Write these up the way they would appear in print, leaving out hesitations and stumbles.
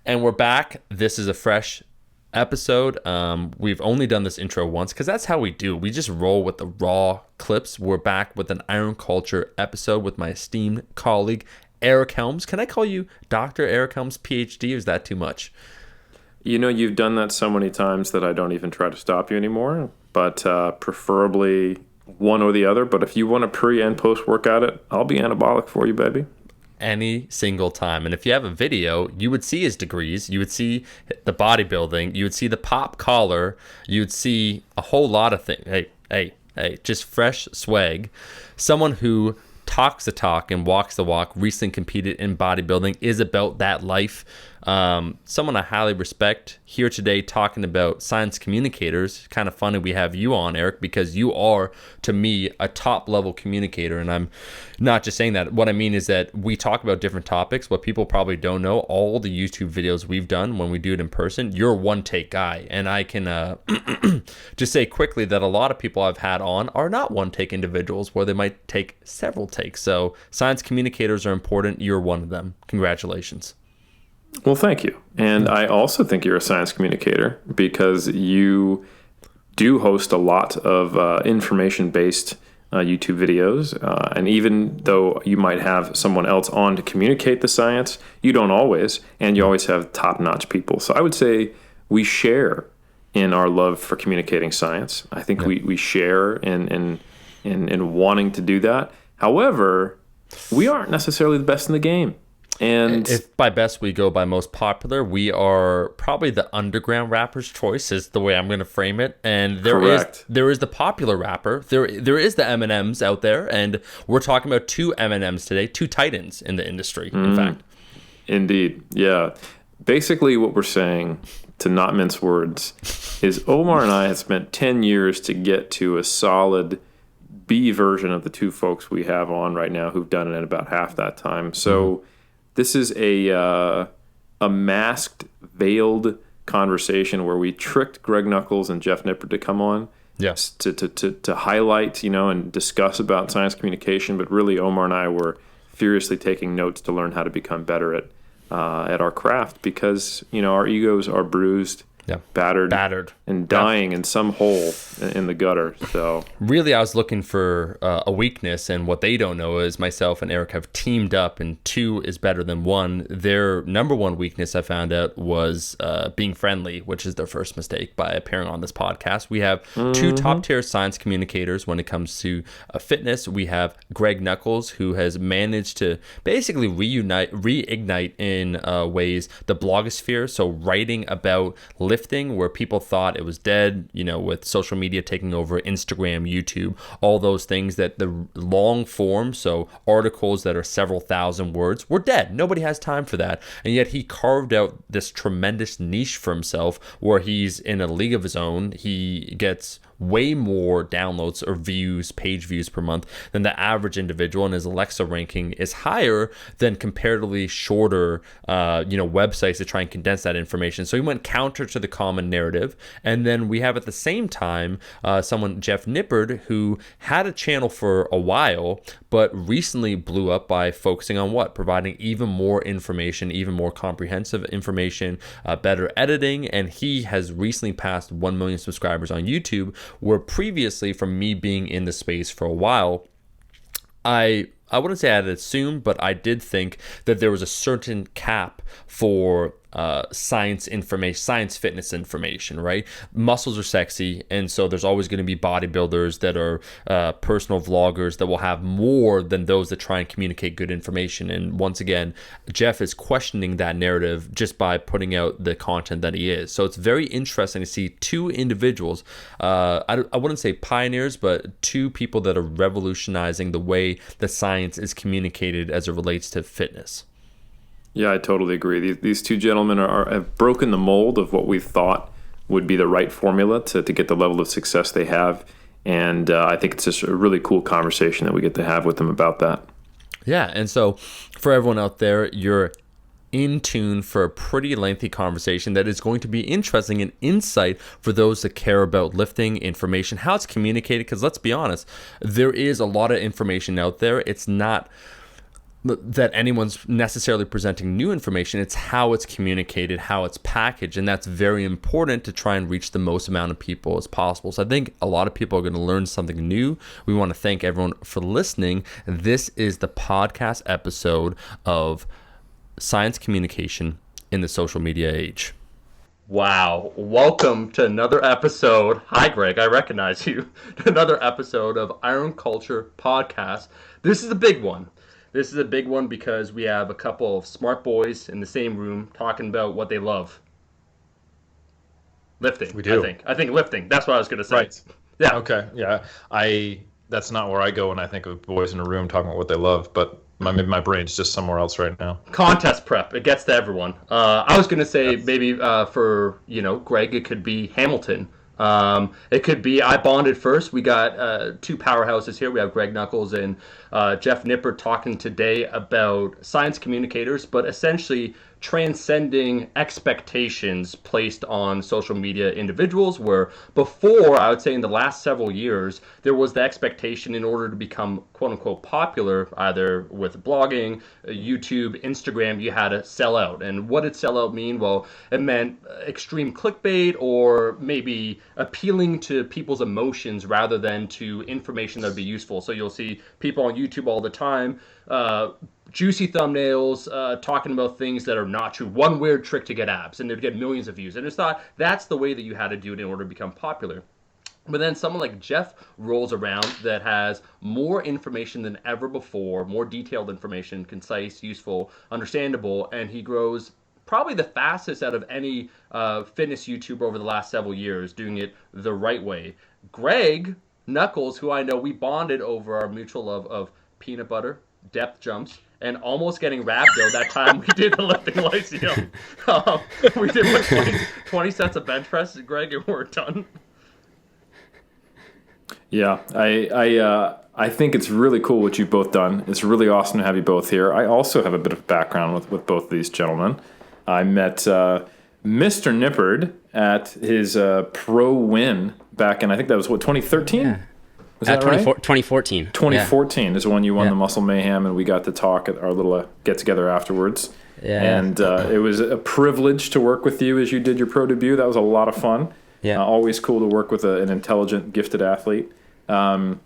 And we're back. This is a fresh episode. We've only done this intro once because that's how we do. We just roll with the raw clips. We're back with an Iron Culture episode with my esteemed colleague, Eric Helms. Can I call you Dr. Eric Helms, PhD, or is that too much? You know, you've done that so many times that I don't even try to stop you anymore, but preferably one or the other. But if you want to pre and post work at it, I'll be anabolic for you, baby. Any single time. And if you have a video, you would see his degrees, you would see the bodybuilding, you would see the pop collar, you would see a whole lot of things. Hey, just fresh swag. Someone who talks the talk and walks the walk, recently competed in bodybuilding, is about that life. Someone I highly respect, here today talking about science communicators. Kind of funny we have you on, Eric, because you are, to me, a top level communicator. And I'm not just saying that. What I mean is that we talk about different topics. What people probably don't know, all the YouTube videos we've done when we do it in person, you're a one take guy. And I can just say quickly that a lot of people I've had on are not one take individuals, where they might take several takes. So science communicators are important. You're one of them. Congratulations. Well, thank you. And I also think you're a science communicator because you do host a lot of information-based YouTube videos. And even though you might have someone else on to communicate the science, you don't always, and you always have top-notch people. So I would say we share in our love for communicating science. I think we share in wanting to do that. However, we aren't necessarily the best in the game. And if by best we go by most popular, we are probably the underground rapper's choice, is the way I'm going to frame it. And there is the popular rapper. There is the M&Ms out there, and we're talking about two M&Ms today, two titans in the industry, in fact. Indeed, yeah. Basically what we're saying, to not mince words, is Omar and I have spent 10 years to get to a solid B version of the two folks we have on right now who've done it in about half that time. So this is a masked, veiled conversation where we tricked Greg Nuckols and Jeff Nippard to come on, to highlight, and discuss about science communication. But really, Omar and I were furiously taking notes to learn how to become better at our craft because our egos are bruised, battered, and dying in some hole in the gutter. So really, I was looking for a weakness, and what they don't know is myself and Eric have teamed up, and two is better than one. Their number one weakness, I found out, was being friendly, which is their first mistake by appearing on this podcast. We have two top-tier science communicators when it comes to fitness. We have Greg Nuckols, who has managed to basically reignite in ways the blogosphere, so writing about lifting where people thought it was dead, with social media taking over, Instagram, YouTube, all those things, that the long form, so articles that are several thousand words, were dead. Nobody has time for that. And yet he carved out this tremendous niche for himself where he's in a league of his own. He gets way more downloads or page views per month than the average individual, and his Alexa ranking is higher than comparatively shorter websites that try and condense that information. So he went counter to the common narrative. And then we have at the same time someone, Jeff Nippard, who had a channel for a while but recently blew up by focusing on providing even more information, even more comprehensive information, better editing. And he has recently passed 1 million subscribers on YouTube, where previously, from me being in the space for a while, I wouldn't say I had assumed, but I did think that there was a certain cap for science fitness information, right? Muscles are sexy, and so there's always going to be bodybuilders that are personal vloggers that will have more than those that try and communicate good information. And once again, Jeff is questioning that narrative just by putting out the content that he is. So it's very interesting to see two individuals, I wouldn't say pioneers, but two people that are revolutionizing the way the science is communicated as it relates to fitness. Yeah, I totally agree. These two gentlemen have broken the mold of what we thought would be the right formula to get the level of success they have. And I think it's just a really cool conversation that we get to have with them about that. Yeah, and so for everyone out there, you're in tune for a pretty lengthy conversation that is going to be interesting and insight for those that care about lifting, information, how it's communicated. Because let's be honest, there is a lot of information out there. It's not that anyone's necessarily presenting new information. It's how it's communicated, how it's packaged, and that's very important to try and reach the most amount of people as possible. So I think a lot of people are going to learn something new. We want to thank everyone for listening. This is the podcast episode of Science Communication in the Social Media Age. Wow. Welcome to another episode. Hi, Greg. I recognize you. Another episode of Iron Culture Podcast. This is a big one. This is a big one because we have a couple of smart boys in the same room talking about what they love. Lifting. We do. I think lifting. That's what I was going to say. Right. Yeah. Okay. Yeah. That's not where I go when I think of boys in a room talking about what they love, but maybe my brain's just somewhere else right now. Contest prep. It gets to everyone. I was going to say maybe for, Greg, it could be Hamilton. It could be I bonded first. We got two powerhouses here. We have Greg Nuckols and Jeff Nippard talking today about science communicators, but essentially transcending expectations placed on social media individuals, where before, I would say in the last several years, there was the expectation in order to become quote unquote popular, either with blogging, YouTube, Instagram, you had to sell out. And what did sell out mean? Well, it meant extreme clickbait or maybe appealing to people's emotions rather than to information that would be useful. So you'll see people on YouTube all the time, juicy thumbnails, talking about things that are not true. One weird trick to get abs, and they'd get millions of views. And it's thought that's the way that you had to do it in order to become popular. But then someone like Jeff rolls around that has more information than ever before, more detailed information, concise, useful, understandable, and he grows probably the fastest out of any fitness YouTuber over the last several years, doing it the right way. Greg Nuckols, who I know we bonded over our mutual love of peanut butter, depth jumps, and almost getting rhabdo that time we did the lifting lyceum. We did 20 sets of bench press, Greg, and we're done. Yeah, I think it's really cool what you've both done. It's really awesome to have you both here. I also have a bit of background with both of these gentlemen. I met Mr. Nippard at his pro win back in, I think that was, 2013? Yeah. Was that right? 2014. 2014 is when you won the Muscle Mayhem, and we got to talk at our little get-together afterwards. Yeah. And it was a privilege to work with you as you did your pro debut. That was a lot of fun. Yeah. Always cool to work with an intelligent, gifted athlete. And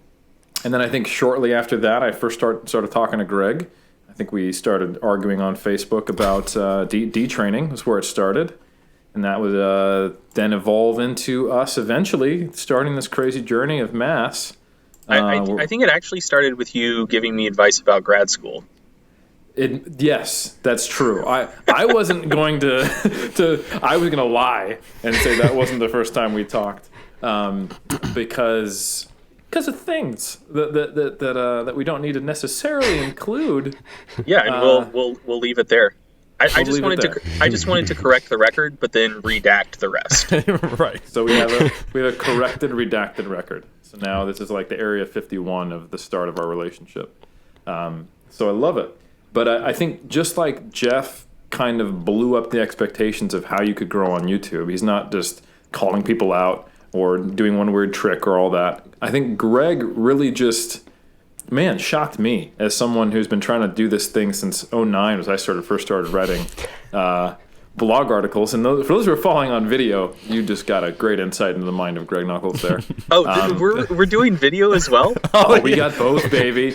then I think shortly after that, I first started talking to Greg. I think we started arguing on Facebook about D-training was where it started. And that would then evolve into us eventually starting this crazy journey of mass. I think it actually started with you giving me advice about grad school. Yes, that's true. I wasn't going to I was going to lie and say that wasn't the first time we talked, because of things that we don't need to necessarily include. Yeah, and we'll leave it there. I just wanted to correct the record, but then redact the rest. Right. So we have a corrected, redacted record. So now this is like the Area 51 of the start of our relationship. So I love it. But I think just like Jeff kind of blew up the expectations of how you could grow on YouTube, he's not just calling people out or doing one weird trick or all that. I think Greg really just, shocked me as someone who's been trying to do this thing since 2009, as I first started writing blog articles. And for those who are following on video, you just got a great insight into the mind of Greg Nuckols there. We're doing video as well? We got both, baby.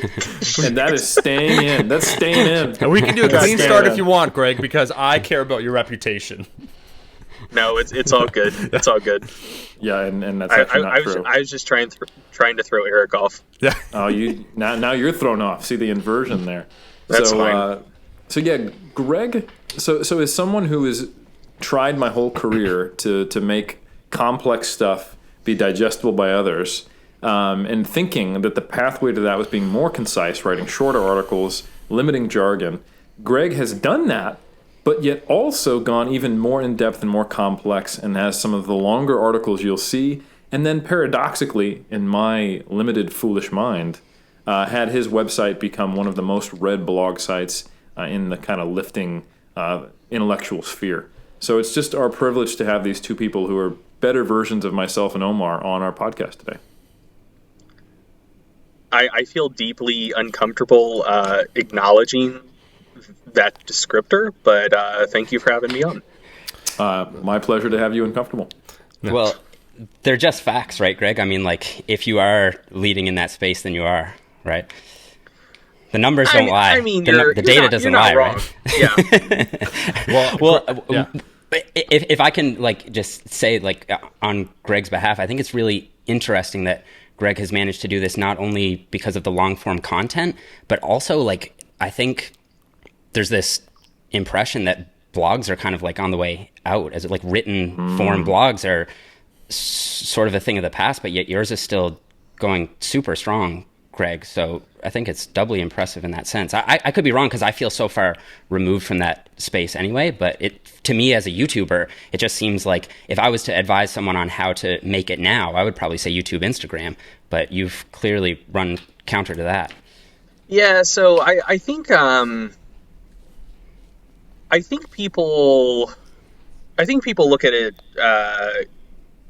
And that is staying in. That's staying in. And we can do a clean start if you want, Greg, because I care about your reputation. No, it's all good. It's all good. Yeah, and that's actually not true. I was just trying to throw Eric off. Yeah. Oh, now you're thrown off. See the inversion there. That's fine. So yeah, Greg. So as someone who has tried my whole career to make complex stuff be digestible by others, and thinking that the pathway to that was being more concise, writing shorter articles, limiting jargon, Greg has done that, but yet also gone even more in-depth and more complex and has some of the longer articles you'll see, and then paradoxically, in my limited, foolish mind, had his website become one of the most read blog sites in the kind of lifting intellectual sphere. So it's just our privilege to have these two people who are better versions of myself and Omar on our podcast today. I feel deeply uncomfortable acknowledging that descriptor, but thank you for having me on. My pleasure to have you uncomfortable. Yeah. Well, they're just facts, right, Greg? I mean, like, if you are leading in that space, then you are, right? The numbers don't lie. I mean, the data doesn't lie, wrong. right? Yeah. Well, if I can, like, just say, like, on Greg's behalf, I think it's really interesting that Greg has managed to do this not only because of the long form content, but also, like, I think there's this impression that blogs are kind of like on the way out, as like written form blogs are sort of a thing of the past, but yet yours is still going super strong, Greg. So I think it's doubly impressive in that sense. I could be wrong because I feel so far removed from that space anyway, but to me as a YouTuber, it just seems like if I was to advise someone on how to make it now, I would probably say YouTube, Instagram, but you've clearly run counter to that. Yeah, so I think people look at it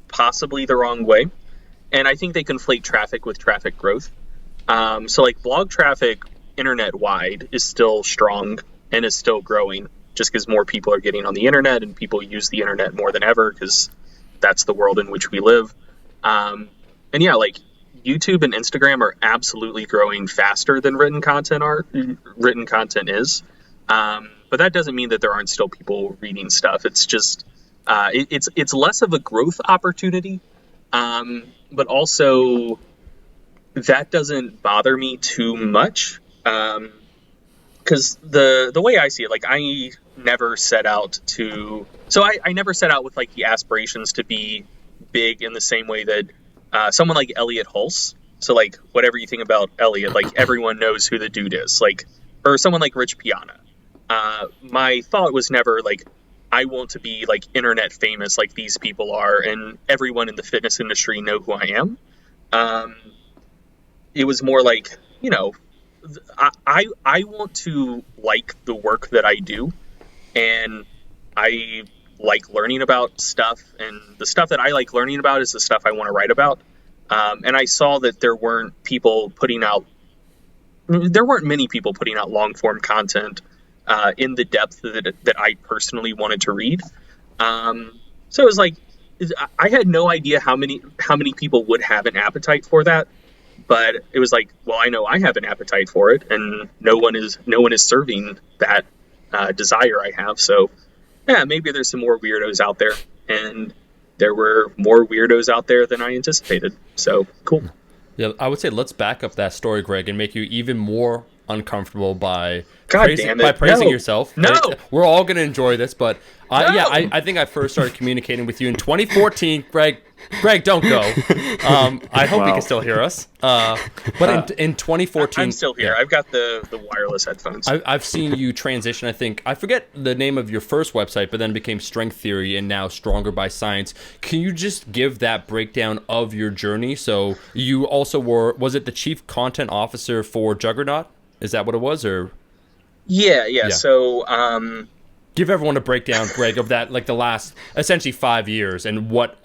possibly the wrong way, and I think they conflate traffic with traffic growth. So like blog traffic internet wide is still strong and is still growing just because more people are getting on the internet and people use the internet more than ever because that's the world in which we live. And yeah, like YouTube and Instagram are absolutely growing faster than written content is. But that doesn't mean that there aren't still people reading stuff. It's just it's less of a growth opportunity, but also that doesn't bother me too much because the way I see it, like I never set out to. So I never set out with like the aspirations to be big in the same way that someone like Elliot Hulse. So like whatever you think about Elliot, like everyone knows who the dude is. Like or someone like Rich Piana. My thought was never like, I want to be like internet famous like these people are and everyone in the fitness industry know who I am. It was more like, you know, I want to like the work that I do and I like learning about stuff and the stuff that I like learning about is the stuff I want to write about. And I saw that there weren't many people putting out long form content in the depth that I personally wanted to read. So it was like, I had no idea how many people would have an appetite for that, but it was like, well, I know I have an appetite for it and no one is serving that desire I have. So yeah, maybe there's some more weirdos out there, and there were more weirdos out there than I anticipated. So cool. Yeah, I would say let's back up that story, Greg, and make you even more uncomfortable by praising yourself. No, we're all going to enjoy this, but I think I first started communicating with you in 2014. Greg, don't go. I hope you can still hear us. But in 2014, I'm still here. Yeah. I've got the wireless headphones. I've seen you transition. I forget the name of your first website, but then became Strength Theory and now Stronger by Science. Can you just give that breakdown of your journey? So you also was it the chief content officer for Juggernaut? Is that what it was, or? Yeah. So, give everyone a breakdown, Greg, of that, like the last essentially 5 years and what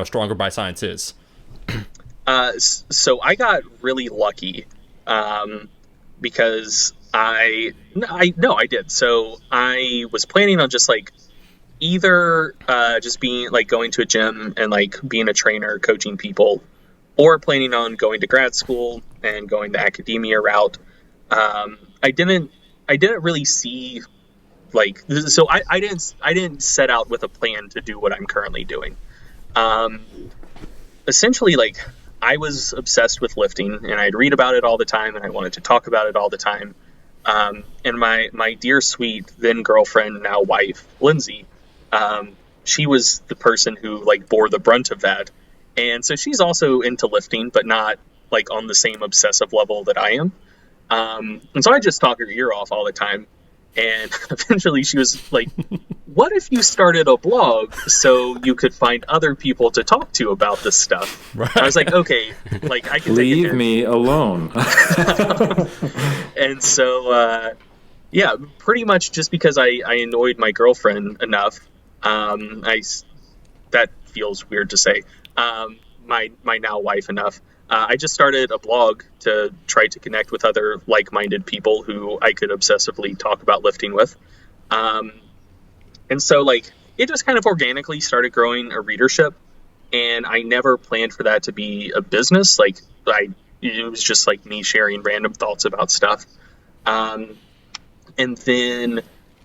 Stronger by Science is. So I got really lucky, because I did. So I was planning on just like either just being like going to a gym and like being a trainer, coaching people, or planning on going to grad school and going the academia route. I didn't really see like, so I didn't set out with a plan to do what I'm currently doing. Essentially, like I was obsessed with lifting and I'd read about it all the time and I wanted to talk about it all the time. And my dear sweet then girlfriend, now wife, Lindsay, she was the person who like bore the brunt of that. And so she's also into lifting, but not like on the same obsessive level that I am. And so I just talk her ear off all the time. And eventually she was like, what if you started a blog so you could find other people to talk to about this stuff? Right. I was like, okay, like I can leave me alone. And so, yeah, pretty much just because I annoyed my girlfriend enough. That feels weird to say. My now wife enough. I just started a blog to try to connect with other like-minded people who I could obsessively talk about lifting with. And so like it just kind of organically started growing a readership, and I never planned for that to be a business. Like it was just like me sharing random thoughts about stuff. And then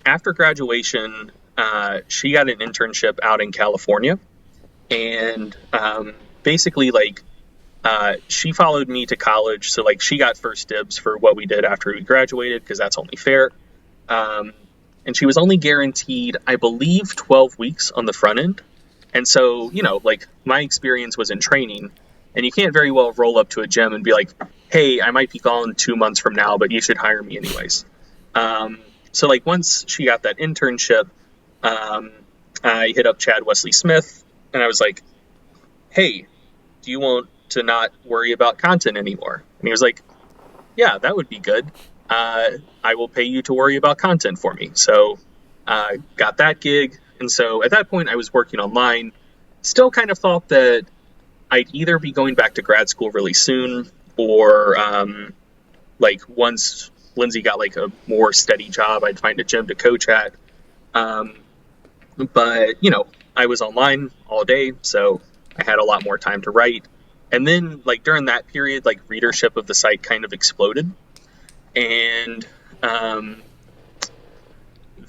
after graduation, she got an internship out in California, and basically like she followed me to college, so like she got first dibs for what we did after we graduated, because that's only fair. And she was only guaranteed, I believe, 12 weeks on the front end. And so, you know, like my experience was in training, and you can't very well roll up to a gym and be like, hey, I might be gone 2 months from now, but you should hire me anyways. So like once she got that internship, I hit up Chad Wesley Smith, and I was like, hey, do you want to not worry about content anymore? And he was like, yeah, that would be good. I will pay you to worry about content for me. So got that gig. And so at that point I was working online, still kind of thought that I'd either be going back to grad school really soon, or like once Lindsay got like a more steady job, I'd find a gym to coach at. But, you know, I was online all day, so I had a lot more time to write. And then like during that period, like readership of the site kind of exploded. And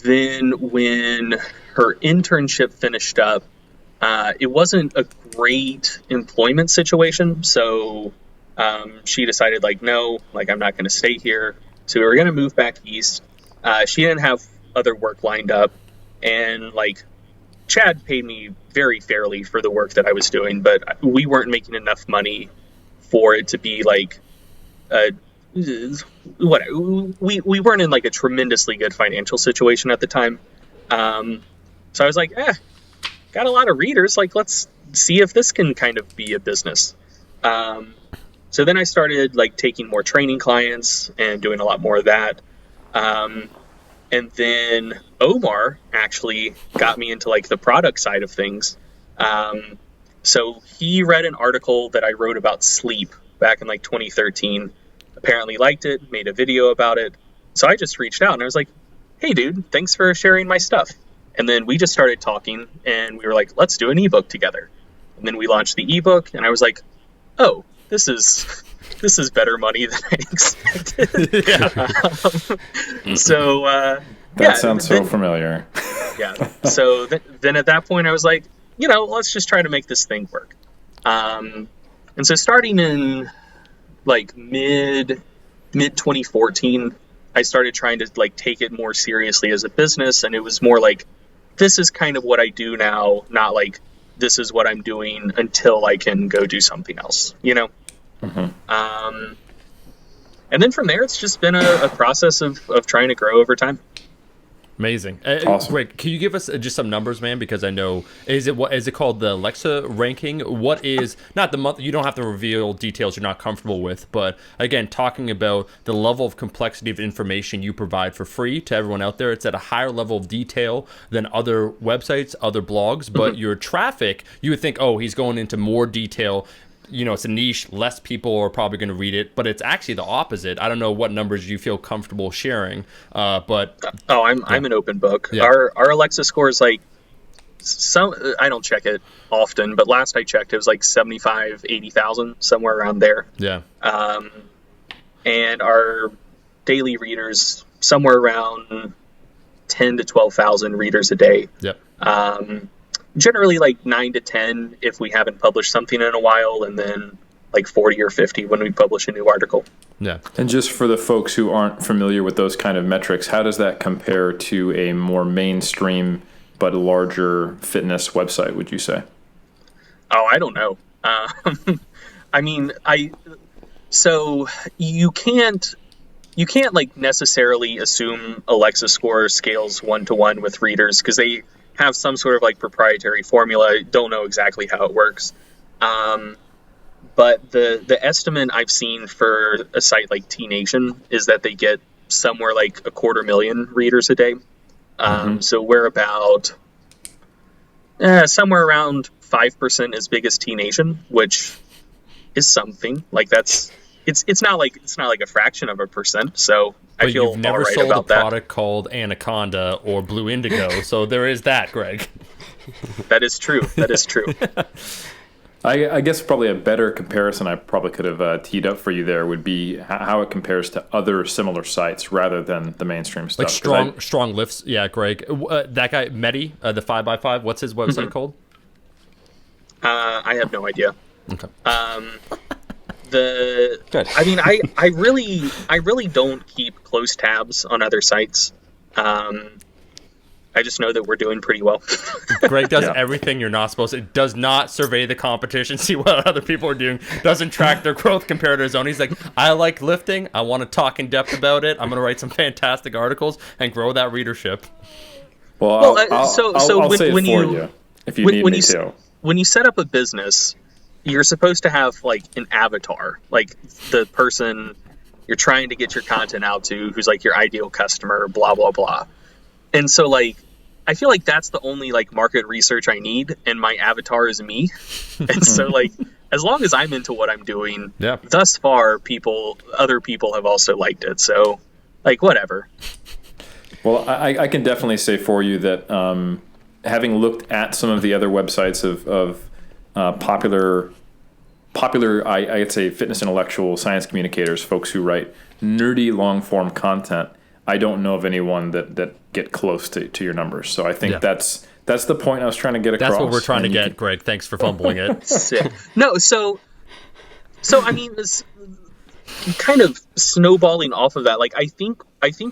then when her internship finished up, it wasn't a great employment situation. So she decided like, no, like I'm not going to stay here. So we were going to move back east. She didn't have other work lined up. And like Chad paid me very fairly for the work that I was doing, but we weren't making enough money for it to be like what we weren't in like a tremendously good financial situation at the time. So I was like, got a lot of readers, like let's see if this can kind of be a business. So then I started like taking more training clients and doing a lot more of that. And then Omar actually got me into like the product side of things. So he read an article that I wrote about sleep back in like 2013, apparently liked it, made a video about it. So I just reached out and I was like, hey dude, thanks for sharing my stuff. And then we just started talking, and we were like, let's do an ebook together. And then we launched the ebook, and I was like, oh, this is better money than I expected. That sounds so familiar. Yeah. So then at that point I was like, you know, let's just try to make this thing work. And so starting in like mid 2014, I started trying to like take it more seriously as a business, and it was more like, this is kind of what I do now, not like this is what I'm doing until I can go do something else, you know? Mm-hmm. And then from there, it's just been a process of trying to grow over time. Amazing. Awesome. Greg, can you give us just some numbers, man? Because I know, is it called the Alexa ranking? What is, not the month, you don't have to reveal details you're not comfortable with, but again, talking about the level of complexity of information you provide for free to everyone out there. It's at a higher level of detail than other websites, other blogs, but your traffic, you would think, oh, he's going into more detail. You know, it's a niche, less people are probably going to read it, but it's actually the opposite. I don't know what numbers you feel comfortable sharing, but I'm an open book. Yeah. Our Alexa score is like I don't check it often, but last I checked it was like 75, 80,000, somewhere around there. Yeah. And our daily readers somewhere around 10 to 12,000 readers a day. Yep. Generally like 9 to 10 if we haven't published something in a while, and then like 40 or 50 when we publish a new article. Yeah. And just for the folks who aren't familiar with those kind of metrics, how does that compare to a more mainstream but larger fitness website, would you say? Oh, I don't know. I mean, so you can't like necessarily assume Alexa score scales 1-to-1 with readers, because they have some sort of like proprietary formula. Don't know exactly how it works. But the estimate I've seen for a site like T Nation is that they get somewhere like 250,000 readers a day. So we're about somewhere around 5% as big as T Nation, which is something. Like it's not like a fraction of a percent. So But I feel you've never all right sold a about that. product called Anaconda or Blue Indigo, so there is that, Greg. That is true. That is true. I guess probably a better comparison I probably could have teed up for you there would be how it compares to other similar sites rather than the mainstream stuff. Like strong lifts. Yeah, Greg. That guy, Mehdi, the 5x5, what's his website called? I have no idea. Okay. Good. I mean, I really don't keep close tabs on other sites. I just know that we're doing pretty well. Greg does everything you're not supposed to. It does not survey the competition, see what other people are doing, doesn't track their growth compared to his own. He's like, I like lifting. I want to talk in depth about it. I'm going to write some fantastic articles and grow that readership. Well, I'll say it for you if you need me to. When you set up a business, you're supposed to have like an avatar, like the person you're trying to get your content out to, who's like your ideal customer, blah, blah, blah. And so, like, I feel like that's the only, like, market research I need, and my avatar is me. And so, like, as long as I'm into what I'm doing, thus far, other people have also liked it. So, like, whatever. Well, I can definitely say for you that having looked at some of the other websites of popular, I'd say, fitness intellectual science communicators, folks who write nerdy long-form content, I don't know of anyone that get close to your numbers. So I think that's the point I was trying to get across. That's what we're trying to get, Greg. Thanks for fumbling it. Sick. No, so I mean, this kind of snowballing off of that. Like, I think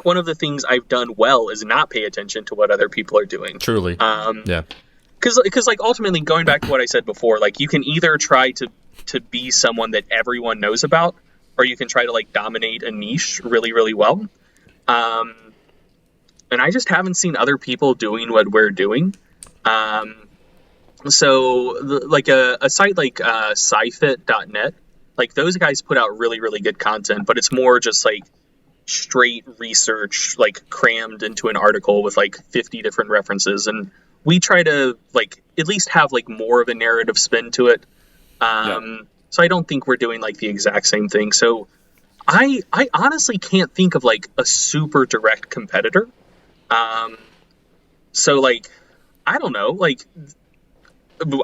one of the things I've done well is not pay attention to what other people are doing. Truly. Yeah. Because like ultimately, going back to what I said before, like you can either try to be someone that everyone knows about, or you can try to like dominate a niche really, really well. And I just haven't seen other people doing what we're doing. So a site like scifit.net, like those guys put out really, really good content, but it's more just like straight research, like crammed into an article with like 50 different references. And we try to like at least have like more of a narrative spin to it. So I don't think we're doing like the exact same thing. So I honestly can't think of like a super direct competitor. So like, I don't know, like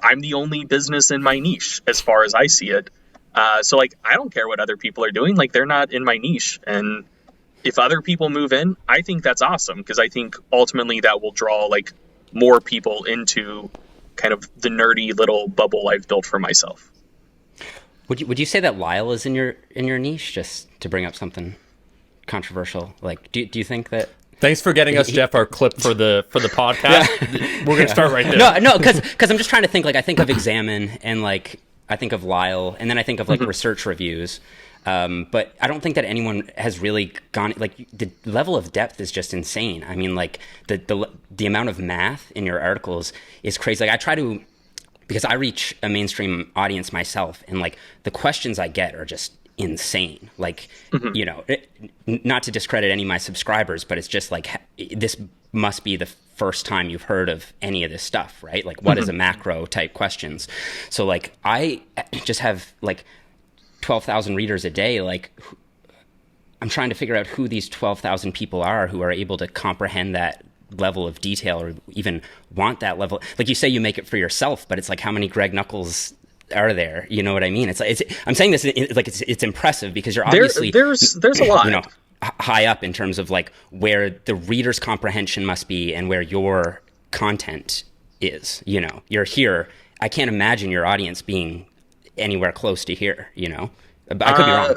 I'm the only business in my niche as far as I see it. So like, I don't care what other people are doing. Like they're not in my niche. And if other people move in, I think that's awesome. Cause I think ultimately that will draw like more people into kind of the nerdy little bubble I've built for myself. Would you say that Lyle is in your niche? Just to bring up something controversial, like do you think that? Thanks for getting us, Jeff, our clip for the podcast. We're gonna start right there. No, because I'm just trying to think. Like I think of Examine, and like I think of Lyle, and then I think of like research reviews. But I don't think that anyone has really gone, like the level of depth is just insane. I mean, like the amount of math in your articles is crazy. Like I try to, because I reach a mainstream audience myself, and like the questions I get are just insane. Like, you know, not to discredit any of my subscribers, but it's just like, this must be the first time you've heard of any of this stuff, right? Like what is a macro type questions? So like, I just have like 12,000 readers a day. Like I'm trying to figure out who these 12,000 people are who are able to comprehend that level of detail or even want that level. Like you say, you make it for yourself, but it's like, how many Greg Nuckols are there? You know what I mean? It's like, I'm saying this like it's impressive because you're obviously there's a lot, you know, high up in terms of like where the reader's comprehension must be and where your content is. You know, you're here. I can't imagine your audience being anywhere close to here. You know, I could be wrong.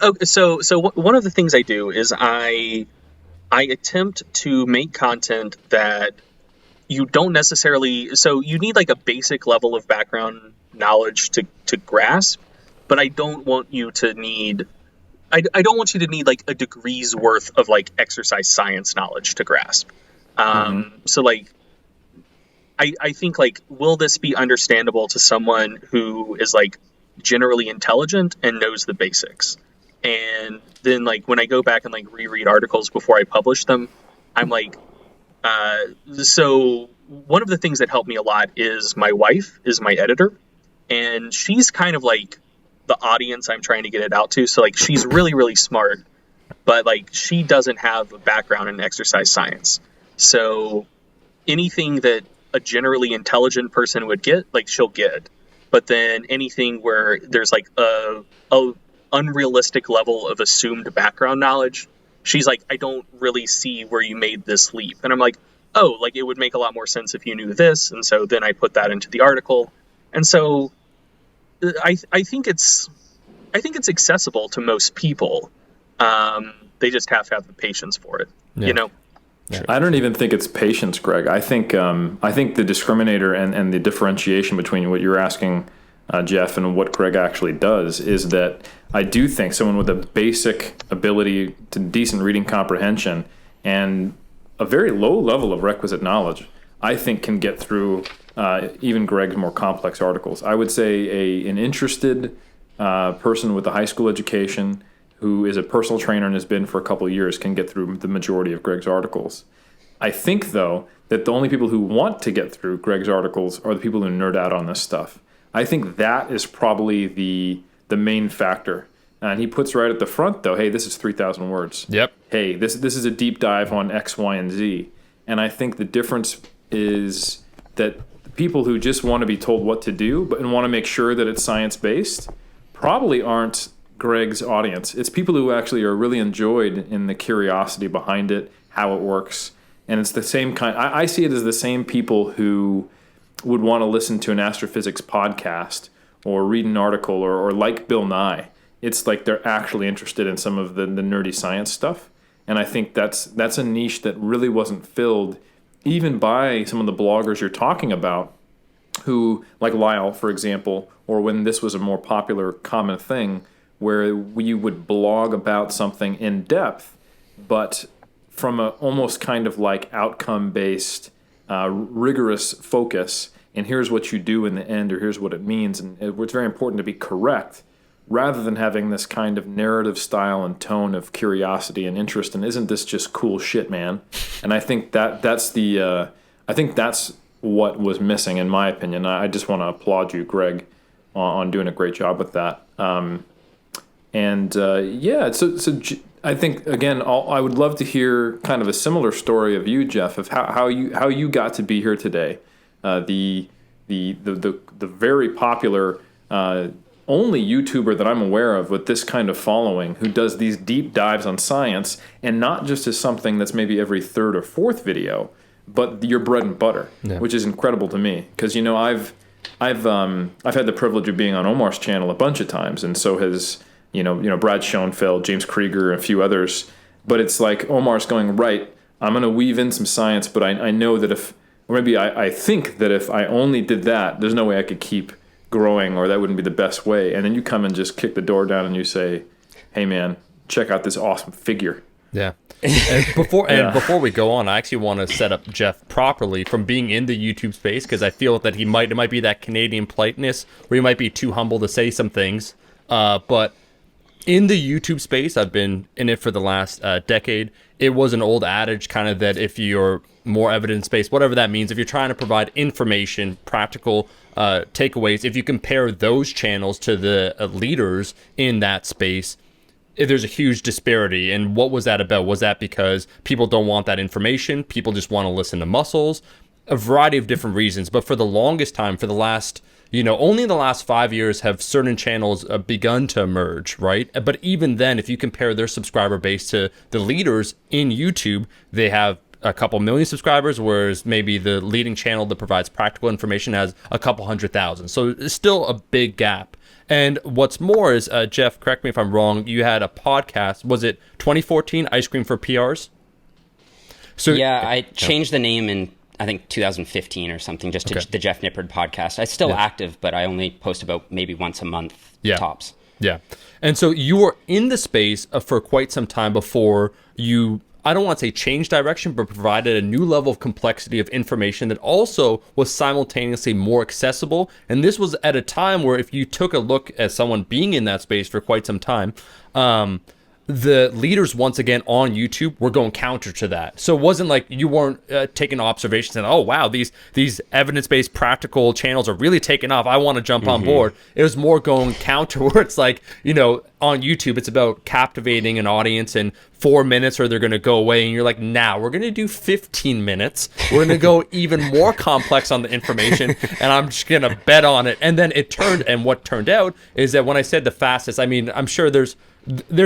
Okay, so one of the things I do is I attempt to make content that you don't necessarily. So you need like a basic level of background knowledge to grasp, but I don't want you to need. I don't want you to need like a degree's worth of like exercise science knowledge to grasp. So like, I think like, will this be understandable to someone who is like generally intelligent and knows the basics? And then like when I go back and like reread articles before I publish them, I'm like, so one of the things that helped me a lot is my wife is my editor, and she's kind of like the audience I'm trying to get it out to. So like she's really, really smart, but like she doesn't have a background in exercise science. So anything that a generally intelligent person would get, like she'll get. But then anything where there's like a unrealistic level of assumed background knowledge, she's like, I don't really see where you made this leap. And I'm like, oh, like it would make a lot more sense if you knew this. And so then I put that into the article. And so I think it's accessible to most people. They just have to have the patience for it, you know? Yeah. I don't even think it's patience, Greg. I think the discriminator and the differentiation between what you're asking, Jeff, and what Greg actually does is that I do think someone with a basic ability to decent reading comprehension and a very low level of requisite knowledge, I think can get through even Greg's more complex articles. I would say an interested person with a high school education who is a personal trainer and has been for a couple of years can get through the majority of Greg's articles. I think, though, that the only people who want to get through Greg's articles are the people who nerd out on this stuff. I think that is probably the main factor. And he puts right at the front, though, hey, this is 3,000 words. Yep. Hey, this is a deep dive on X, Y, and Z. And I think the difference is that people who just want to be told what to do and want to make sure that it's science-based probably aren't Greg's audience. It's people who actually are really enjoyed in the curiosity behind it, how it works. And it's the same kind. I see it as the same people who would want to listen to an astrophysics podcast or read an article or like Bill Nye. It's like they're actually interested in some of the nerdy science stuff. And I think that's a niche that really wasn't filled even by some of the bloggers you're talking about who, like Lyle, for example, or when this was a more popular common thing, where we would blog about something in depth, but from a almost kind of like outcome-based, rigorous focus, and here's what you do in the end, or here's what it means, and it's very important to be correct, rather than having this kind of narrative style and tone of curiosity and interest, and isn't this just cool shit, man? And I think that's what was missing, in my opinion. I just want to applaud you, Greg, on doing a great job with that. So I think, again, I would love to hear kind of a similar story of you, Jeff, of how you got to be here today. The very popular only YouTuber that I'm aware of with this kind of following who does these deep dives on science, and not just as something that's maybe every third or fourth video, but your bread and butter, which is incredible to me. Because I've had the privilege of being on Omar's channel a bunch of times, and so has Brad Schoenfeld, James Krieger, and a few others. But it's like Omar's going, right, I'm going to weave in some science, but I know that I think that if I only did that, there's no way I could keep growing, or that wouldn't be the best way. And then you come and just kick the door down and you say, hey man, check out this awesome figure. Yeah. And before we go on, I actually want to set up Jeff properly from being in the YouTube space, because I feel that it might be that Canadian politeness where he might be too humble to say some things. But in the YouTube space, I've been in it for the last decade. It was an old adage kind of that if you're more evidence-based, whatever that means, if you're trying to provide information, practical takeaways, if you compare those channels to the leaders in that space, there's a huge disparity. And what was that about? Was that because people don't want that information? People just want to listen to muscles? A variety of different reasons. But for the longest time, for the last, only in the last 5 years have certain channels begun to emerge, right? But even then, if you compare their subscriber base to the leaders in YouTube, they have a couple million subscribers, whereas maybe the leading channel that provides practical information has a couple 100,000. So it's still a big gap. And what's more is, Jeff, correct me if I'm wrong, you had a podcast, was it 2014, Ice Cream for PRs? So yeah, I changed the name in, I think, 2015 or something, just to the Jeff Nippard podcast. It's still active, but I only post about maybe once a month tops. Yeah. And so you were in the space for quite some time before you, I don't want to say change direction, but provided a new level of complexity of information that also was simultaneously more accessible. And this was at a time where if you took a look at someone being in that space for quite some time, the leaders once again on YouTube were going counter to that. So it wasn't like you weren't taking observations and, oh wow, these evidence-based practical channels are really taking off, I want to jump on board. It was more going counter, where it's like, you know, on YouTube it's about captivating an audience in 4 minutes or they're going to go away, and you're like, now we're going to do 15 minutes, we're going to go even more complex on the information, and I'm just going to bet on it. And then what turned out is that when I said the fastest, I mean, I'm sure there's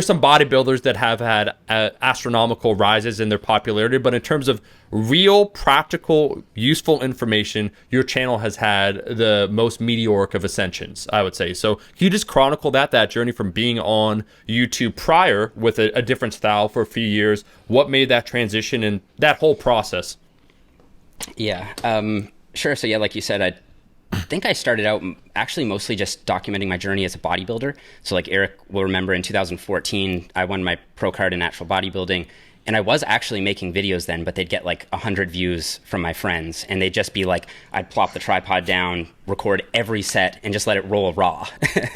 some bodybuilders that have had astronomical rises in their popularity, but in terms of real, practical, useful information, your channel has had the most meteoric of ascensions, I would say. So can you just chronicle that journey from being on YouTube prior with a different style for a few years? What made that transition and that whole process? Yeah, sure. So yeah, like you said, I think I started out actually mostly just documenting my journey as a bodybuilder. So like Eric will remember, in 2014, I won my pro card in natural bodybuilding, and I was actually making videos then, but they'd get like 100 views from my friends, and they'd just be like, I'd plop the tripod down, record every set, and just let it roll raw.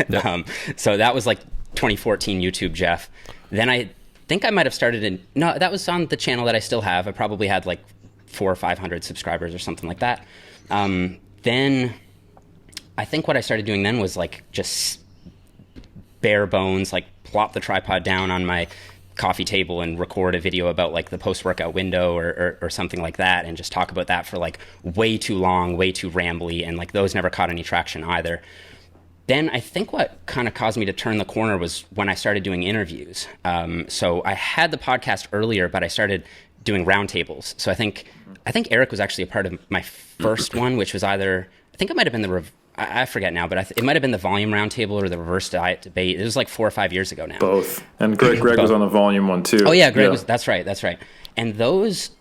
Yep. So that was like 2014 YouTube Jeff. Then I think I might have started no, that was on the channel that I still have. I probably had like 400 or 500 subscribers or something like that. Then I think what I started doing then was like just bare bones, like plop the tripod down on my coffee table and record a video about like the post-workout window or something like that, and just talk about that for like way too long, way too rambly, and like those never caught any traction either. Then I think what kind of caused me to turn the corner was when I started doing interviews. So I had the podcast earlier, but I started doing roundtables. So I think Eric was actually a part of my first one, which was either, I think it might have been I forget now, but it might have been the volume roundtable or the reverse diet debate. It was like 4 or 5 years ago now. Both. And Greg was on the volume one too. Oh yeah, Greg was. That's right. And those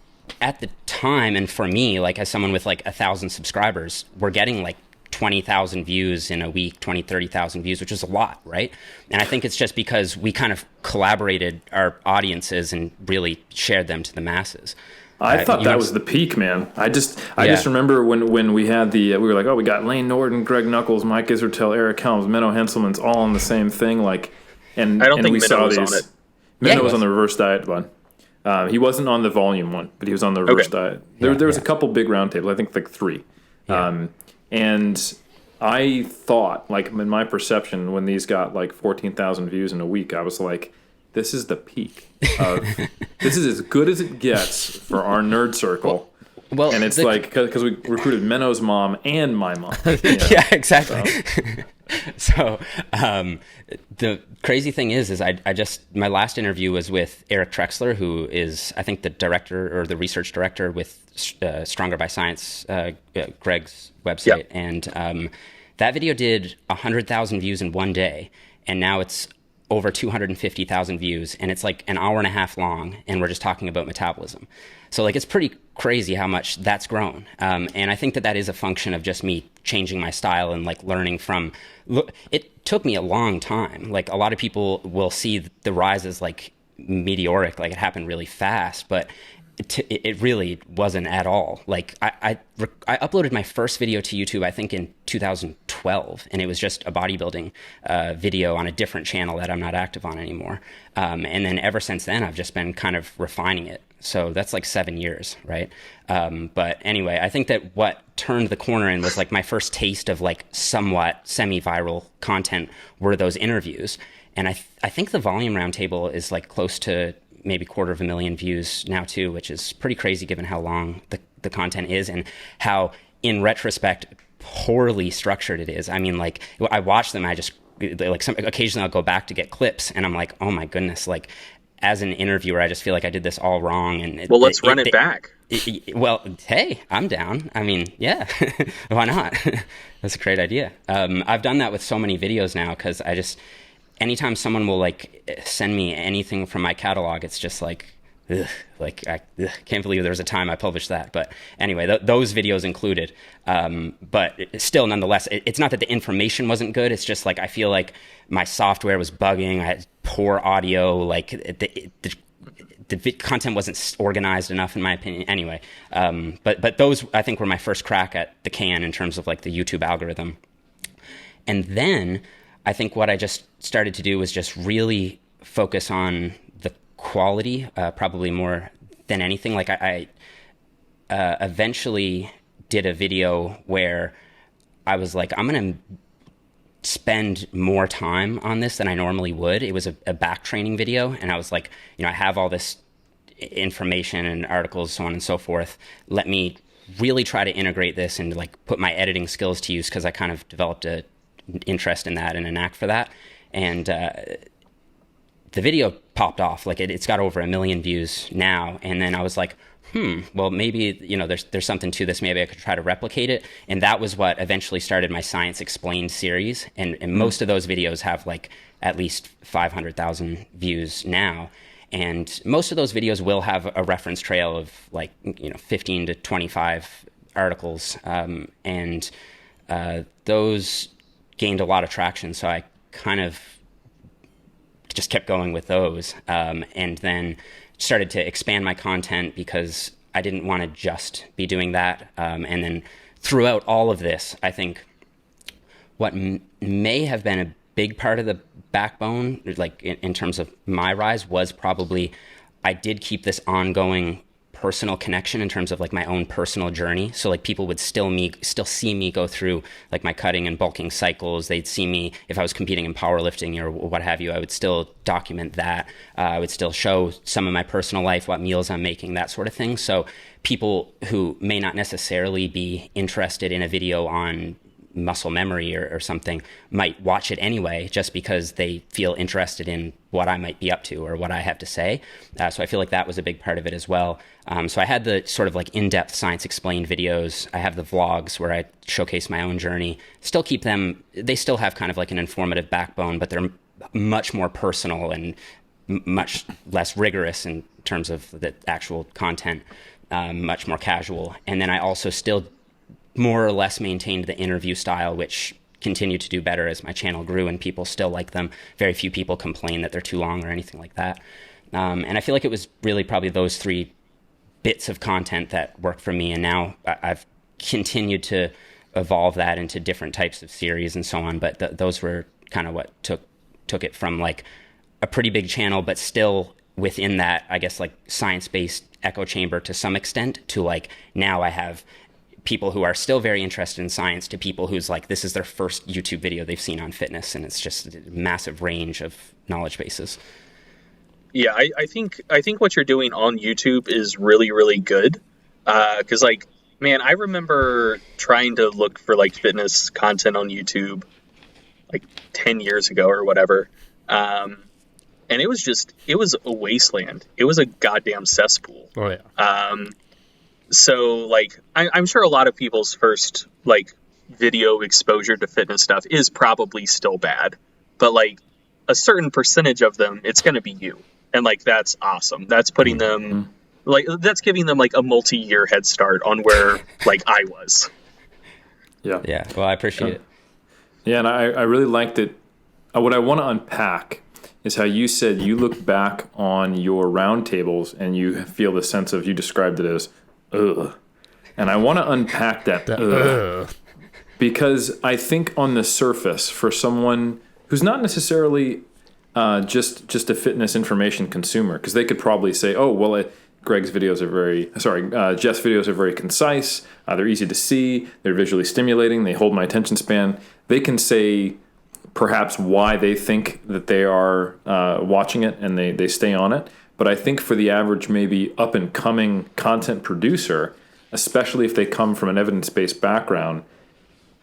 at the time, and for me, like as someone with like 1,000 subscribers, were getting like 20,000 views in a week, 20, 30,000 views, which is a lot, right? And I think it's just because we kind of collaborated our audiences and really shared them to the masses. I thought that was the peak, man. I just remember when we had we were like, oh, we got Lane Norton, Greg Nuckols, Mike Isertel, Eric Helms, Menno Henselman's all on the same thing. Like, and I don't think we Menno saw was these. on it. Menno was on the reverse diet one. He wasn't on the volume one, but he was on the reverse diet. There was a couple big roundtables. I think like 3. Yeah. And I thought, like in my perception, when these got like 14,000 views in a week, I was like, this is the peak of this is as good as it gets for our nerd circle. Well, and it's like because we recruited Menno's mom and my mom. Yeah, exactly. So the crazy thing is I just, my last interview was with Eric Trexler, who is, I think, the director or the research director with Stronger by Science, Greg's website. Yep. And that video did 100,000 views in one day, and now it's over 250,000 views, and it's like an hour and a half long, and we're just talking about metabolism. So like it's pretty crazy how much that's grown. And I think that is a function of just me changing my style and like learning from, it took me a long time. Like a lot of people will see the rise as like meteoric, like it happened really fast, but it really wasn't at all. Like I uploaded my first video to YouTube, I think in 2012, and it was just a bodybuilding video on a different channel that I'm not active on anymore. And then ever since then, I've just been kind of refining it. So that's like 7 years, right? But anyway, I think that what turned the corner and was like my first taste of like somewhat semi-viral content were those interviews. And I think the volume roundtable is like close to maybe 250,000 views now too, which is pretty crazy given how long the content is and how, in retrospect, poorly structured it is. I mean, like I watch them, I just like occasionally I'll go back to get clips, and I'm like, oh my goodness, like as an interviewer, I just feel like I did this all wrong. And let's run it back. Well, hey, I'm down. I mean, yeah, why not? That's a great idea. I've done that with so many videos now because I just, anytime someone will like send me anything from my catalog, it's just like, ugh, like I can't believe there was a time I published that. But anyway, those videos included. But still, nonetheless, it's not that the information wasn't good. It's just like I feel like my software was bugging. I had poor audio. Like the content wasn't organized enough, in my opinion. Anyway, but those I think were my first crack at the can in terms of like the YouTube algorithm. And then I think what I just started to do was just really focus on the quality, probably more than anything. Like I eventually did a video where I was like, I'm going to spend more time on this than I normally would. It was a back training video. And I was like, I have all this information and articles, so on and so forth. Let me really try to integrate this and like put my editing skills to use, because I kind of developed an interest in that and a knack for that. And the video popped off. Like it's got over 1 million views now. And then I was like, well, maybe, there's something to this. Maybe I could try to replicate it. And that was what eventually started my Science Explained series. And most of those videos have like at least 500,000 views now. And most of those videos will have a reference trail of like, 15 to 25 articles. And those gained a lot of traction. So I kind of just kept going with those. And then started to expand my content because I didn't want to just be doing that. And then throughout all of this, I think what may have been a big part of the backbone, like in terms of my rise, was probably I did keep this ongoing personal connection in terms of like my own personal journey. So like people would still see me go through like my cutting and bulking cycles. They'd see me if I was competing in powerlifting or what have you. I would still document that. I would still show some of my personal life, what meals I'm making, that sort of thing. So people who may not necessarily be interested in a video on muscle memory or something might watch it anyway, just because they feel interested in what I might be up to or what I have to say. So I feel like that was a big part of it as well. So I had the sort of like in-depth Science Explained videos. I have the vlogs where I showcase my own journey. Still keep them, they still have kind of like an informative backbone, but they're much more personal and much less rigorous in terms of the actual content, much more casual. And then I also still more or less maintained the interview style, which continued to do better as my channel grew and people still like them. Very few people complain that they're too long or anything like that. And I feel like it was really probably those 3 bits of content that worked for me. And now I've continued to evolve that into different types of series and so on. But those were kind of what took it from like a pretty big channel, but still within that, I guess, like science-based echo chamber to some extent, to like now I have people who are still very interested in science to people who's like, this is their first YouTube video they've seen on fitness. And it's just a massive range of knowledge bases. Yeah, I think what you're doing on YouTube is really, really good. Cause like, man, I remember trying to look for like fitness content on YouTube like 10 years ago or whatever. And it was a wasteland. It was a goddamn cesspool. Oh yeah. So like, I'm sure a lot of people's first like video exposure to fitness stuff is probably still bad, but like a certain percentage of them, it's going to be you. And like, that's awesome. That's putting them like, that's giving them like a multi-year head start on where like I was. Yeah. Yeah. Well, I appreciate it. Yeah. And I really liked it. What I want to unpack is how you said you look back on your roundtables and you feel the sense of, you described it as, ugh. And I want to unpack that ugh. Because I think on the surface, for someone who's not necessarily just a fitness information consumer, because they could probably say, oh, well, Jeff's videos are very concise, they're easy to see, they're visually stimulating, they hold my attention span. They can say perhaps why they think that they are watching it and they stay on it. But I think for the average, maybe up-and-coming content producer, especially if they come from an evidence-based background,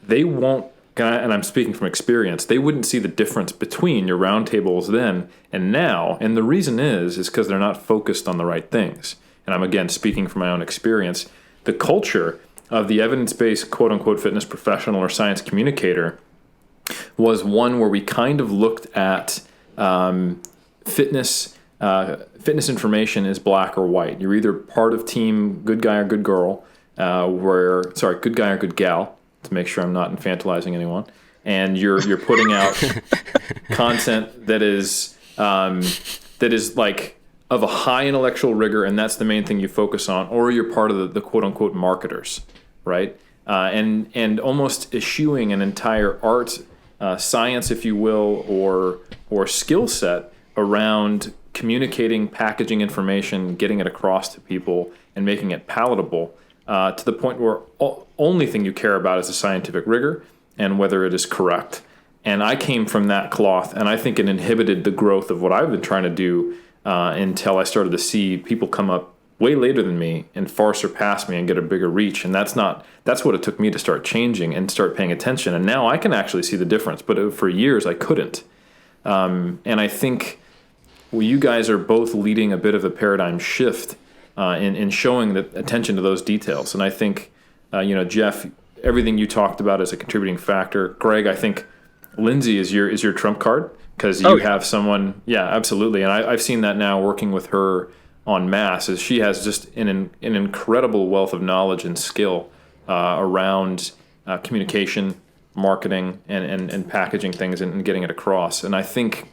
they won't, and I'm speaking from experience, they wouldn't see the difference between your roundtables then and now. And the reason is because they're not focused on the right things. And I'm, again, speaking from my own experience. The culture of the evidence-based quote-unquote fitness professional or science communicator was one where we kind of looked at fitness information is black or white. You're either part of team good guy or good girl, good guy or good gal, to make sure I'm not infantilizing anyone. And you're putting out content that is like of a high intellectual rigor, and that's the main thing you focus on, or you're part of the quote unquote marketers, right? And almost eschewing an entire art, science, if you will, or skill set around communicating, packaging information, getting it across to people, and making it palatable to the point where only thing you care about is the scientific rigor and whether it is correct. And I came from that cloth, and I think it inhibited the growth of what I've been trying to do until I started to see people come up way later than me and far surpass me and get a bigger reach. And that's what it took me to start changing and start paying attention. And now I can actually see the difference, but for years I couldn't. And I think you guys are both leading a bit of a paradigm shift in showing the attention to those details. And I think, Jeff, everything you talked about is a contributing factor. Greg, I think Lindsay is your trump card because you have someone. Yeah, absolutely. And I've seen that now working with her en masse, as she has just an incredible wealth of knowledge and skill around communication, marketing, and packaging things and getting it across. And I think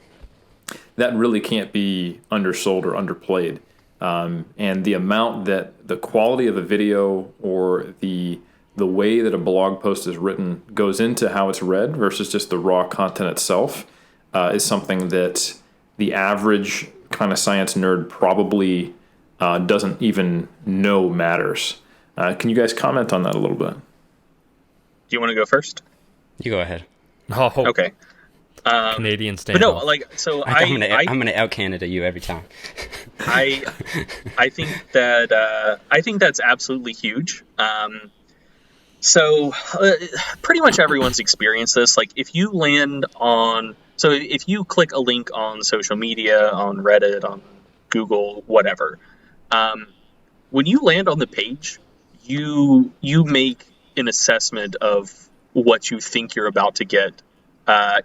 that really can't be undersold or underplayed. And the amount that the quality of the video or the way that a blog post is written goes into how it's read versus just the raw content itself is something that the average kind of science nerd probably doesn't even know matters. Can you guys comment on that a little bit? Do you want to go first? You go ahead. Oh, okay. Canadian standoff. But no, like, so I'm gonna out Canada you every time. I think that's absolutely huge. So pretty much everyone's experienced this. Like, if you click a link on social media, on Reddit, on Google, whatever, when you land on the page, you make an assessment of what you think you're about to get,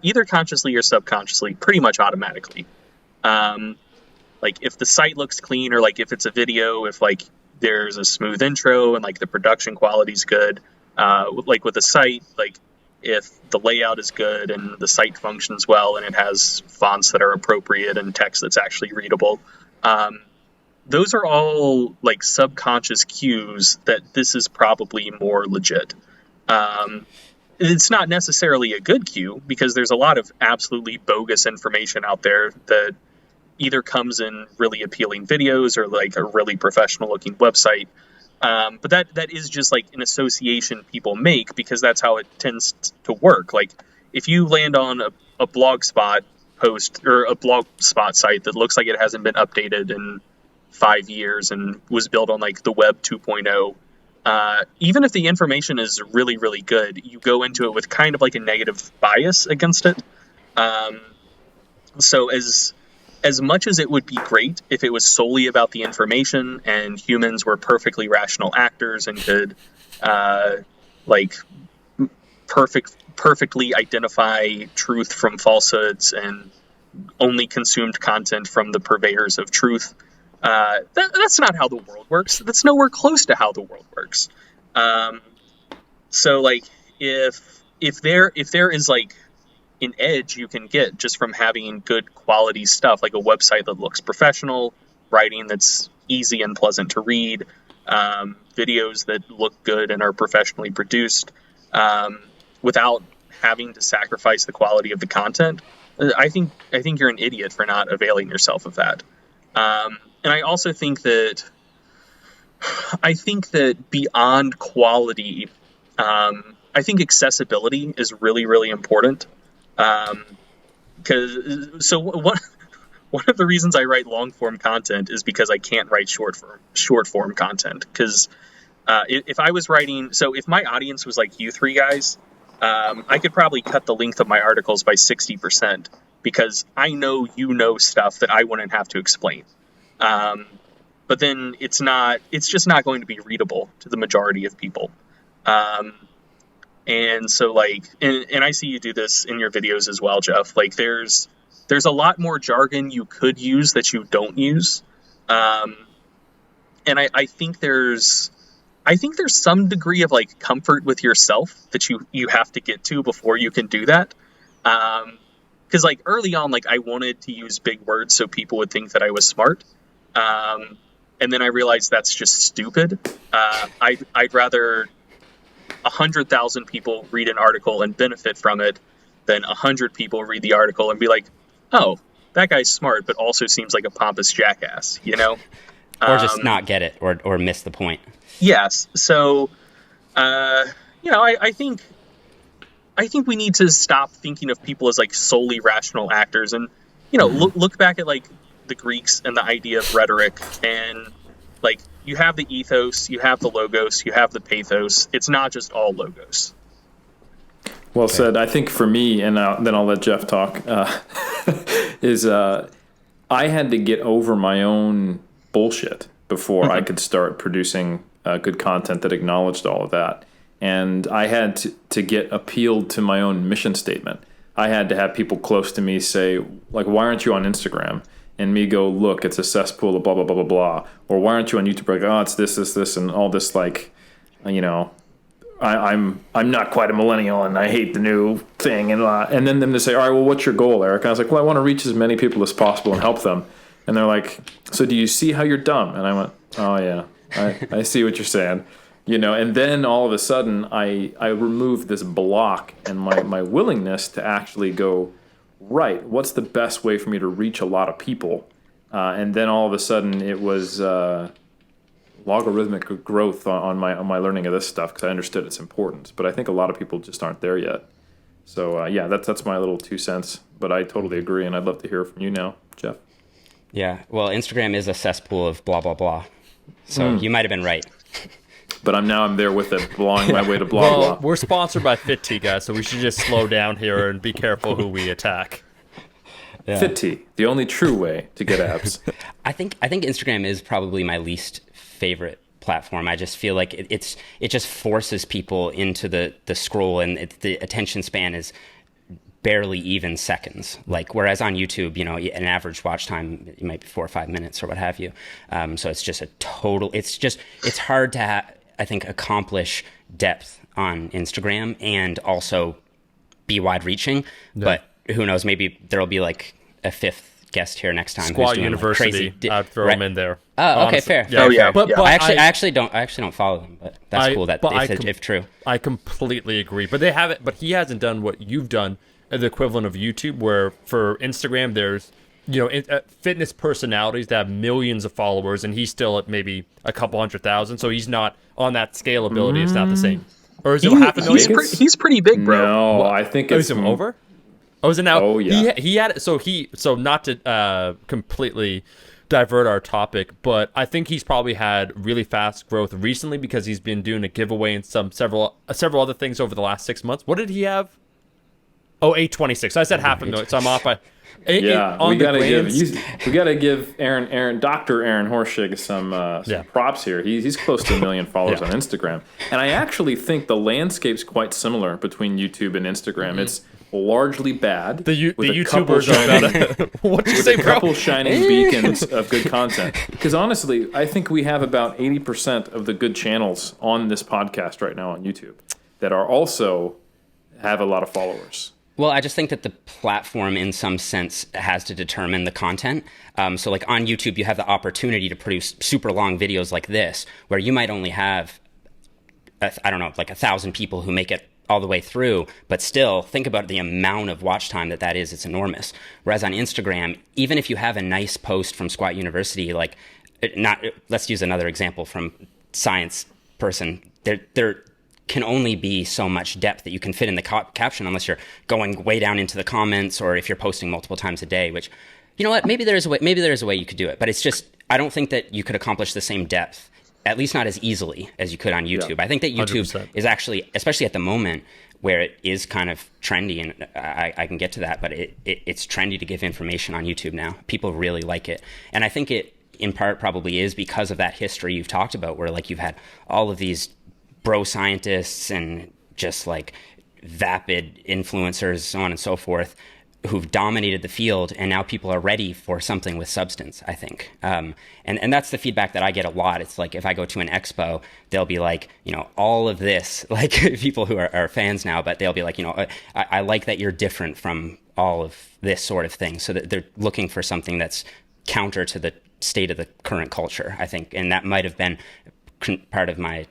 either consciously or subconsciously, pretty much automatically. Like, if the site looks clean, or like if it's a video, if like there's a smooth intro and like the production quality's good, like with a site, like if the layout is good and the site functions well and it has fonts that are appropriate and text that's actually readable, those are all like subconscious cues that this is probably more legit. It's not necessarily a good cue, because there's a lot of absolutely bogus information out there that either comes in really appealing videos or like a really professional looking website. But that is just like an association people make, because that's how it tends to work. Like, if you land on a Blogspot post or a Blogspot site that looks like it hasn't been updated in 5 years and was built on like the web 2.0, even if the information is really, really good, you go into it with kind of like a negative bias against it. So as much as it would be great if it was solely about the information and humans were perfectly rational actors and could perfectly identify truth from falsehoods and only consumed content from the purveyors of truth, that's not how the world works. That's nowhere close to how the world works. So like if there is like an edge you can get just from having good quality stuff, like a website that looks professional, writing that's easy and pleasant to read, videos that look good and are professionally produced, without having to sacrifice the quality of the content, I think you're an idiot for not availing yourself of that. And I also think that beyond quality, I think accessibility is really, really important. Because one of the reasons I write long form content is because I can't write short form content. Because if I was writing, so if my audience was like you three guys, I could probably cut the length of my articles by 60%, because I know stuff that I wouldn't have to explain. But then it's just not going to be readable to the majority of people. And so like, and I see you do this in your videos as well, Jeff. Like there's a lot more jargon you could use that you don't use. And I think there's some degree of like comfort with yourself that you have to get to before you can do that. Cause like early on, like I wanted to use big words so people would think that I was smart. And then I realized that's just stupid. I'd rather 100,000 people read an article and benefit from it than 100 people read the article and be like, oh, that guy's smart, but also seems like a pompous jackass, you know? Or just not get it, or miss the point. Yes. So, you know, I think we need to stop thinking of people as like solely rational actors, and, you know, look back at like the Greeks and the idea of rhetoric, and like you have the ethos, you have the logos, you have the pathos. It's not just all logos. Well said. I think for me, and then I'll let Jeff talk, is I had to get over my own bullshit before I could start producing good content that acknowledged all of that. And I had to get appealed to my own mission statement. I had to have people close to me say, like, why aren't you on Instagram? And me go, look, it's a cesspool of blah, blah, blah, blah, blah. Or why aren't you on YouTube? Like, oh, it's this, and all this, like, you know, I'm not quite a millennial and I hate the new thing. And then them to say, all right, well, what's your goal, Eric? And I was like, well, I want to reach as many people as possible and help them. And they're like, so do you see how you're dumb? And I went, oh, yeah, I see what you're saying. You know, and then all of a sudden I removed this block and my willingness to actually go, right, what's the best way for me to reach a lot of people? And then all of a sudden it was logarithmic growth on my learning of this stuff, because I understood its importance. But I think a lot of people just aren't there yet. So, yeah, that's my little 2 cents. But I totally agree, and I'd love to hear from you now, Jeff. Yeah, well, Instagram is a cesspool of blah, blah, blah. So you might have been right. But I'm there with it, blowing my way to blah, Well, blah. we're sponsored by Fit Tea, guys, so we should just slow down here and be careful who we attack. Yeah. Fit Tea, the only true way to get abs. I think Instagram is probably my least favorite platform. I just feel like it just forces people into the scroll, and the attention span is barely even seconds. Like, whereas on YouTube, you know, an average watch time, it might be 4 or 5 minutes or what have you. So it's just it's hard to I think accomplish depth on Instagram and also be wide reaching. Yeah. But who knows, maybe there'll be like a fifth guest here next time. Squat who's doing University, like crazy I'd throw him in there. Oh, okay, fair. Yeah, yeah. But I actually don't follow them, but that's cool that if true. I completely agree. But they haven't. But he hasn't done what you've done, the equivalent of YouTube, where for Instagram there's, you know, fitness personalities that have millions of followers, and he's still at maybe a couple 100,000. So he's not on that scalability. It's not the same. Or is it half a million? He's pretty big, bro. No, I think it's over. Oh, is it now? Oh, yeah. He had so not to completely divert our topic, but I think he's probably had really fast growth recently because he's been doing a giveaway and several other things over the last 6 months. What did he have? Oh, 826. I said half a million, so I'm off by. We gotta give Dr. Aaron Horschig some props here. He's close to 1 million followers on Instagram, and I actually think the landscape's quite similar between YouTube and Instagram. Mm-hmm. It's largely bad. The YouTubers are what you say, a couple shining beacons of good content. Because honestly, I think we have about 80% of the good channels on this podcast right now on YouTube that are also have a lot of followers. Well, I just think that the platform, in some sense, has to determine the content. So, like on YouTube, you have the opportunity to produce super long videos like this, where you might only have, like 1,000 people who make it all the way through, but still, think about the amount of watch time that is. It's enormous. Whereas on Instagram, even if you have a nice post from Squat University, let's use another example from science person, there can only be so much depth that you can fit in the caption unless you're going way down into the comments, or if you're posting multiple times a day, which, you know what, maybe there's a way you could do it, but it's just, I don't think that you could accomplish the same depth, at least not as easily as you could on YouTube. Yeah, I think that YouTube 100%. Is actually, especially at the moment where it is kind of trendy, and I can get to that, but it's trendy to give information on YouTube now. People really like it. And I think it in part probably is because of that history you've talked about, where like you've had all of these bro scientists and just like vapid influencers, so on and so forth, who've dominated the field, and now people are ready for something with substance, I think. And that's the feedback that I get a lot. It's like if I go to an expo, they'll be like, you know, all of this, like people who are fans now, but they'll be like, you know, I like that you're different from all of this sort of thing. So that they're looking for something that's counter to the state of the current culture, I think. And that might have been part of my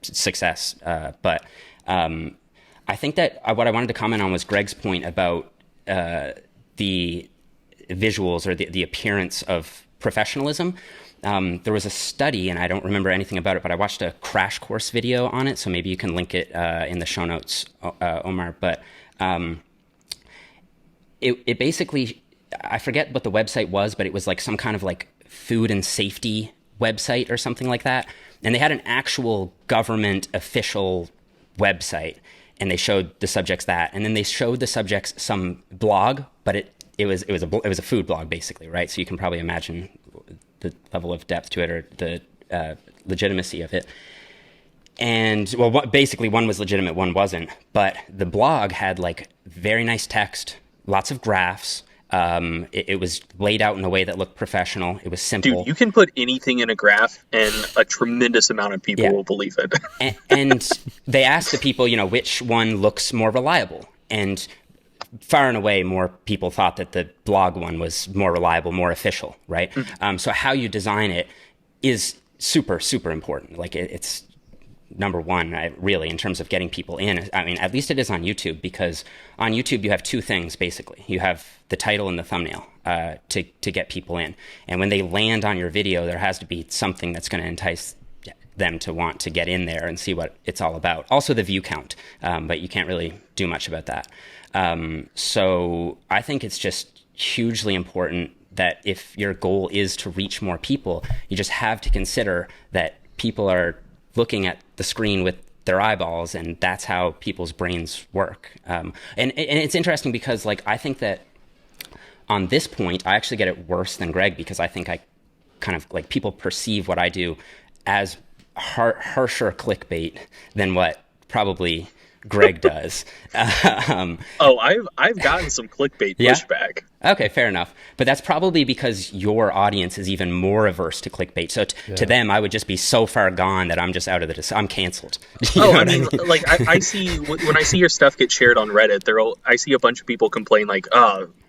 success. But I think that what I wanted to comment on was Greg's point about the visuals or the appearance of professionalism. There was a study, and I don't remember anything about it, but I watched a crash course video on it, so maybe you can link it in the show notes, Omar. But it basically, I forget what the website was, but it was like some kind of like food and safety website or something like that. And they had an actual government official website, and they showed the subjects that, and then they showed the subjects some blog, but it was a food blog basically, right? So you can probably imagine the level of depth to it, or the legitimacy of it. And well, basically one was legitimate, one wasn't. But the blog had like very nice text, lots of graphs. It was laid out in a way that looked professional. It was simple. Dude, you can put anything in a graph and a tremendous amount of people will believe it. and they asked the people, which one looks more reliable. And far and away, more people thought that the blog one was more reliable, more official, right? Mm-hmm. So how you design it is super, super important. Like it's number one, really, in terms of getting people in. I mean, at least it is on YouTube, because on YouTube you have two things, basically. You have the title and the thumbnail to get people in. And when they land on your video, there has to be something that's going to entice them to want to get in there and see what it's all about. Also the view count, but you can't really do much about that. So I think it's just hugely important that if your goal is to reach more people, you just have to consider that people are looking at the screen with their eyeballs, and that's how people's brains work. And it's interesting because, like, I think that on this point, I actually get it worse than Greg, because I think I kind of, like, people perceive what I do as harsher clickbait than what probably Greg does. I've gotten some clickbait pushback. Okay, fair enough. But that's probably because your audience is even more averse to clickbait. So to them, I would just be so far gone that I'm just out of I'm canceled. I mean, like I see when I see your stuff get shared on Reddit, I see a bunch of people complain like,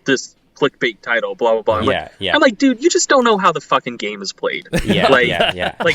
this clickbait title, blah blah blah. I'm like, dude, you just don't know how the fucking game is played. Like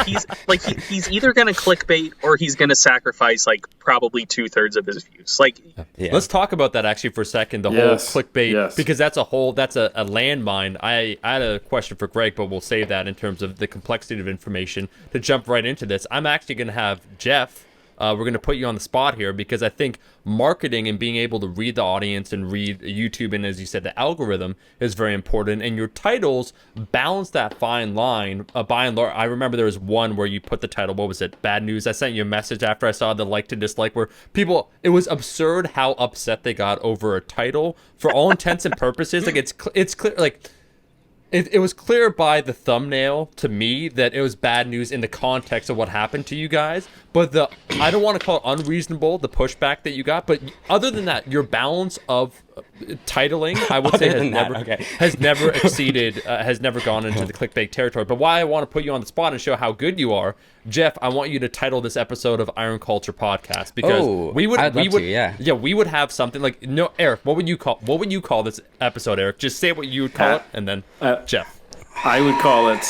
he's either gonna clickbait or he's gonna sacrifice like probably 2/3 of his views. Like, let's talk about that actually for a second. The whole clickbait, because that's a landmine. I had a question for Greg, but we'll save that in terms of the complexity of information to jump right into this. I'm actually gonna have Jeff. We're going to put you on the spot here, because I think marketing and being able to read the audience and read YouTube and, as you said, the algorithm is very important. And your titles balance that fine line. By and large, I remember there was one where you put the title, what was it? Bad news. I sent you a message after I saw the like to dislike, where people, it was absurd how upset they got over a title for all intents and purposes. Like it's clear, like. It was clear by the thumbnail to me that it was bad news in the context of what happened to you guys. But I don't want to call it unreasonable, the pushback that you got. But other than that, your balance of titling, I would say, has never exceeded, has never gone into the clickbait territory. But why I want to put you on the spot and show how good you are, Jeff, I want you to title this episode of Iron Culture Podcast, because we would have something like, no, Eric, what would you call this episode, Eric? Just say what you would call it, and then Jeff. I would call it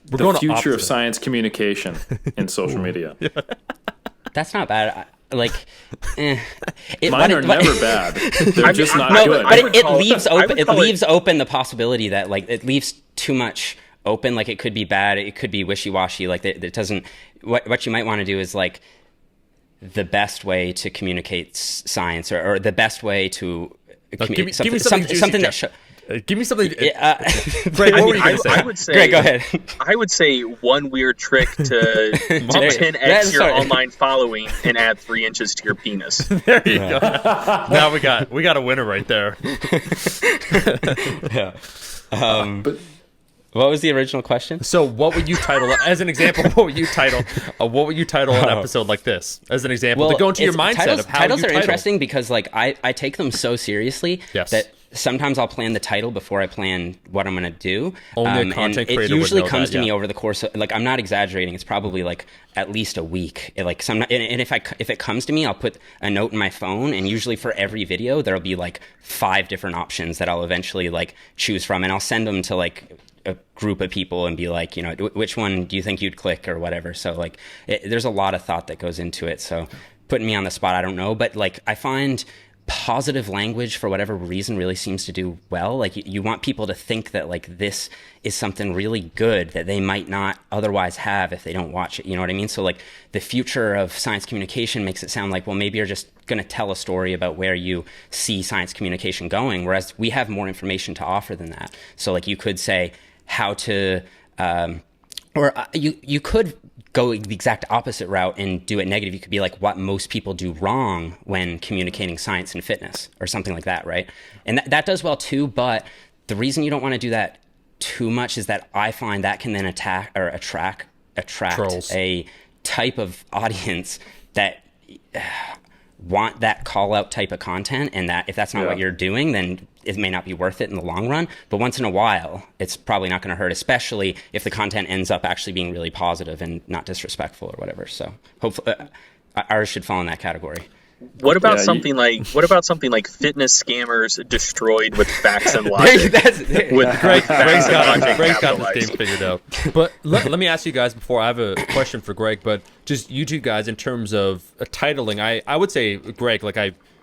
the future of science communication in social media. That's not bad. Like, mine are never bad. They're just not good. But it leaves open the possibility that, like, it leaves too much open. Like, it could be bad. It could be wishy-washy. Like, it doesn't. What you might want to do is, like, the best way to communicate science, or the best way to communicate something that. Give me something. Greg, what were you going to say? I would say, Greg, go ahead. I would say one weird trick to 10x your online following and add 3 inches to your penis. There you go. Now we got a winner right there. But what was the original question? So, what would you title, as an example? What would you title an episode like this, as an example, to go into your mindset of how titles you are title. Interesting, because, like, I take them so seriously that sometimes I'll plan the title before I plan what I'm going to do. Only a content creator it usually would know comes that, to me over the course of, like, I'm not exaggerating. It's probably like at least a week. And if it comes to me, I'll put a note in my phone, and usually for every video there'll be like 5 different options that I'll eventually like choose from, and I'll send them to like a group of people and be like, which one do you think you'd click or whatever. So like there's a lot of thought that goes into it. So putting me on the spot, I don't know, but like I find positive language, for whatever reason, really seems to do well. Like you want people to think that like this is something really good that they might not otherwise have if they don't watch it. You know what I mean? So like the future of science communication makes it sound like, well, maybe you're just going to tell a story about where you see science communication going, whereas we have more information to offer than that. So like you could say how to, you could go the exact opposite route and do it negative. You could be like what most people do wrong when communicating science and fitness or something like that, right? And that does well too, but the reason you don't want to do that too much is that I find that can then attract Trolls. a type of audience that want that call out type of content, and that if that's not what you're doing, then it may not be worth it in the long run. But once in a while, it's probably not going to hurt, especially if the content ends up actually being really positive and not disrespectful or whatever. So hopefully ours should fall in that category. What about something like fitness scammers destroyed with facts and logic? Greg's got this game figured out. But let me ask you guys before, I have a question for Greg, but just you two guys in terms of titling, I would say, Greg, like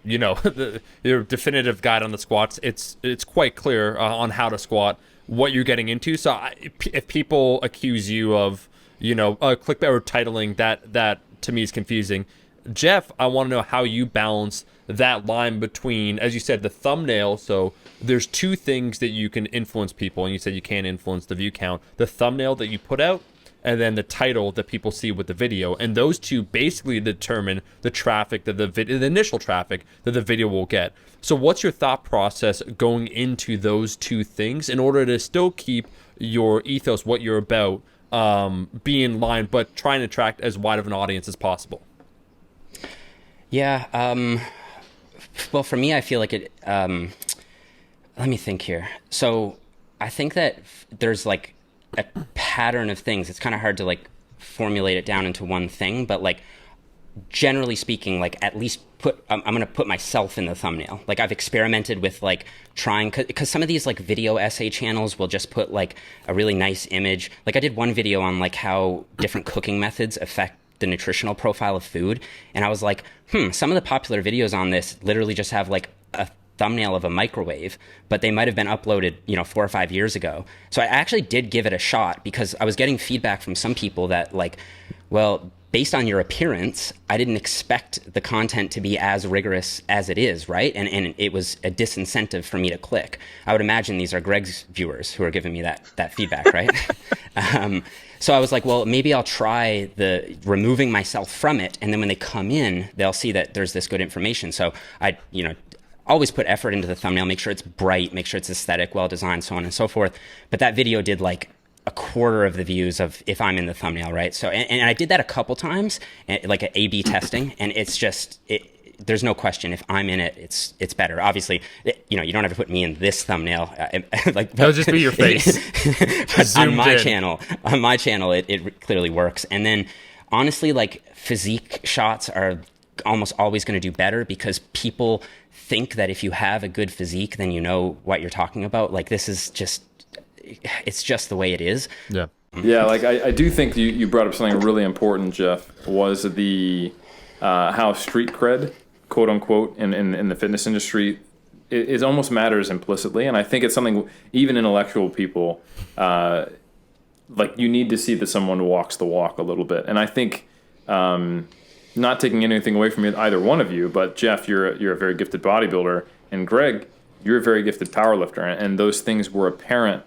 your definitive guide on the squats, it's quite clear on how to squat, what you're getting into. So if people accuse you of, clickbait or titling, that to me is confusing. Jeff, I want to know how you balance that line between, as you said, the thumbnail. So there's two things that you can influence people, and you said you can't influence the view count. The thumbnail that you put out, and then the title that people see with the video. And those two basically determine the traffic that the initial traffic that the video will get. So what's your thought process going into those two things in order to still keep your ethos, what you're about, be in line, but try and attract as wide of an audience as possible? Yeah. Well, for me, I feel like it. Let me think here. So I think that there's like a pattern of things. It's kind of hard to like formulate it down into one thing, but like generally speaking, like at least I'm going to put myself in the thumbnail. Like I've experimented with like trying, because some of these like video essay channels will just put like a really nice image. Like I did one video on like how different cooking methods affect the nutritional profile of food, and I was like, some of the popular videos on this literally just have like a thumbnail of a microwave, but they might have been uploaded 4 or 5 years ago. So I actually did give it a shot, because I was getting feedback from some people that like, well, based on your appearance, I didn't expect the content to be as rigorous as it is, right? And it was a disincentive for me to click. I would imagine these are Greg's viewers who are giving me that feedback, right? So I was like, well, maybe I'll try the removing myself from it, and then when they come in, they'll see that there's this good information. So I, always put effort into the thumbnail, make sure it's bright, make sure it's aesthetic, well designed, so on and so forth. But that video did like a quarter of the views of if I'm in the thumbnail, right? So, and I did that a couple times, like an A/B testing, and it's just, there's no question, if I'm in it, it's better. Obviously, you don't have to put me in this thumbnail. Like that'll just be your face. on my channel, it clearly works. And then, honestly, like physique shots are almost always going to do better, because people think that if you have a good physique, then you know what you're talking about. Like this is just, it's just the way it is. Yeah. Yeah, like I do think you brought up something really important, Jeff, was the how street cred, quote unquote, in the fitness industry, it almost matters implicitly. And I think it's something even intellectual people, like you need to see that someone walks the walk a little bit. And I think, not taking anything away from either one of you, but Jeff, you're a very gifted bodybuilder, and Greg, you're a very gifted powerlifter, and those things were apparent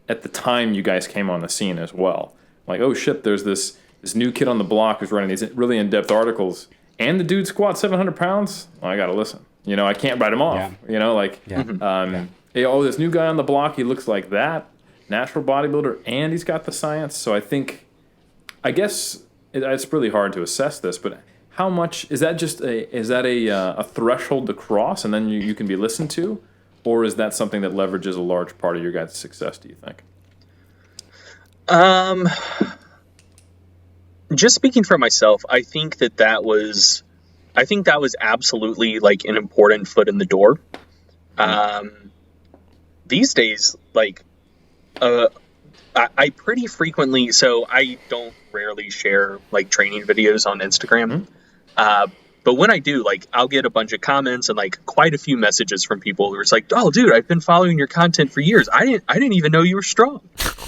at the time you guys came on the scene as well. Like, oh shit, there's this new kid on the block who's writing these really in-depth articles, and the dude squats 700 pounds. Well, I gotta listen. I can't write him off. Hey, oh, this new guy on the block, he looks like that, natural bodybuilder, and he's got the science. So I guess it's really hard to assess this, but how much is that? A threshold to cross, and then you can be listened to, or is that something that leverages a large part of your guys' success? Do you think? Just speaking for myself, I think that was absolutely like an important foot in the door. These days, like, I pretty frequently, so I don't rarely share like training videos on Instagram. But when I do, like, I'll get a bunch of comments and like quite a few messages from people who are like, "Oh, dude, I've been following your content for years. I didn't even know you were strong."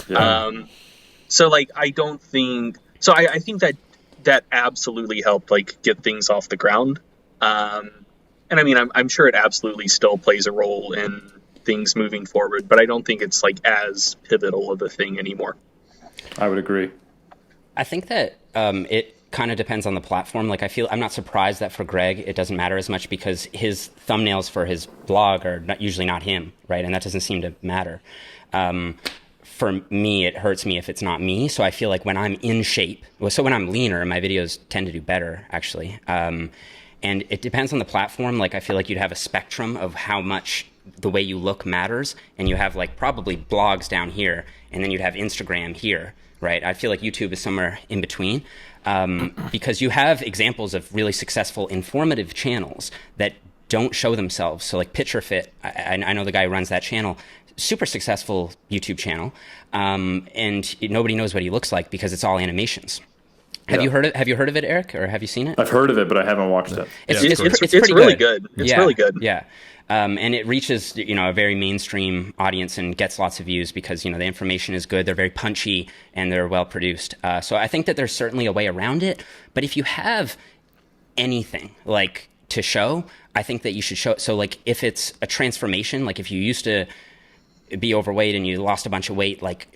Yeah. So like, I don't think so. I think that absolutely helped like get things off the ground. And I mean, I'm sure it absolutely still plays a role in things moving forward, but I don't think it's like as pivotal of a thing anymore. I would agree. I think that it kind of depends on the platform. Like, I'm not surprised that for Greg it doesn't matter as much, because his thumbnails for his blog are usually not him, right? And that doesn't seem to matter. For me, it hurts me if it's not me. So I feel like when I'm in shape, so when I'm leaner, my videos tend to do better, actually. And it depends on the platform. Like, I feel like you'd have a spectrum of how much the way you look matters, and you have like probably blogs down here, and then you'd have Instagram here, right? I feel like YouTube is somewhere in between. Because you have examples of really successful, informative channels that don't show themselves. So like Picture Fit, I know the guy who runs that channel, super successful YouTube channel, and nobody knows what he looks like because it's all animations. Have you heard of it, Eric, or have you seen it? I've heard of it, but I haven't watched it. It's pretty really good. It's really good. Yeah. And it reaches, a very mainstream audience and gets lots of views because, the information is good. They're very punchy and they're well produced. So I think that there's certainly a way around it. But if you have anything like to show, I think that you should show it. So like if it's a transformation, like if you used to be overweight and you lost a bunch of weight, like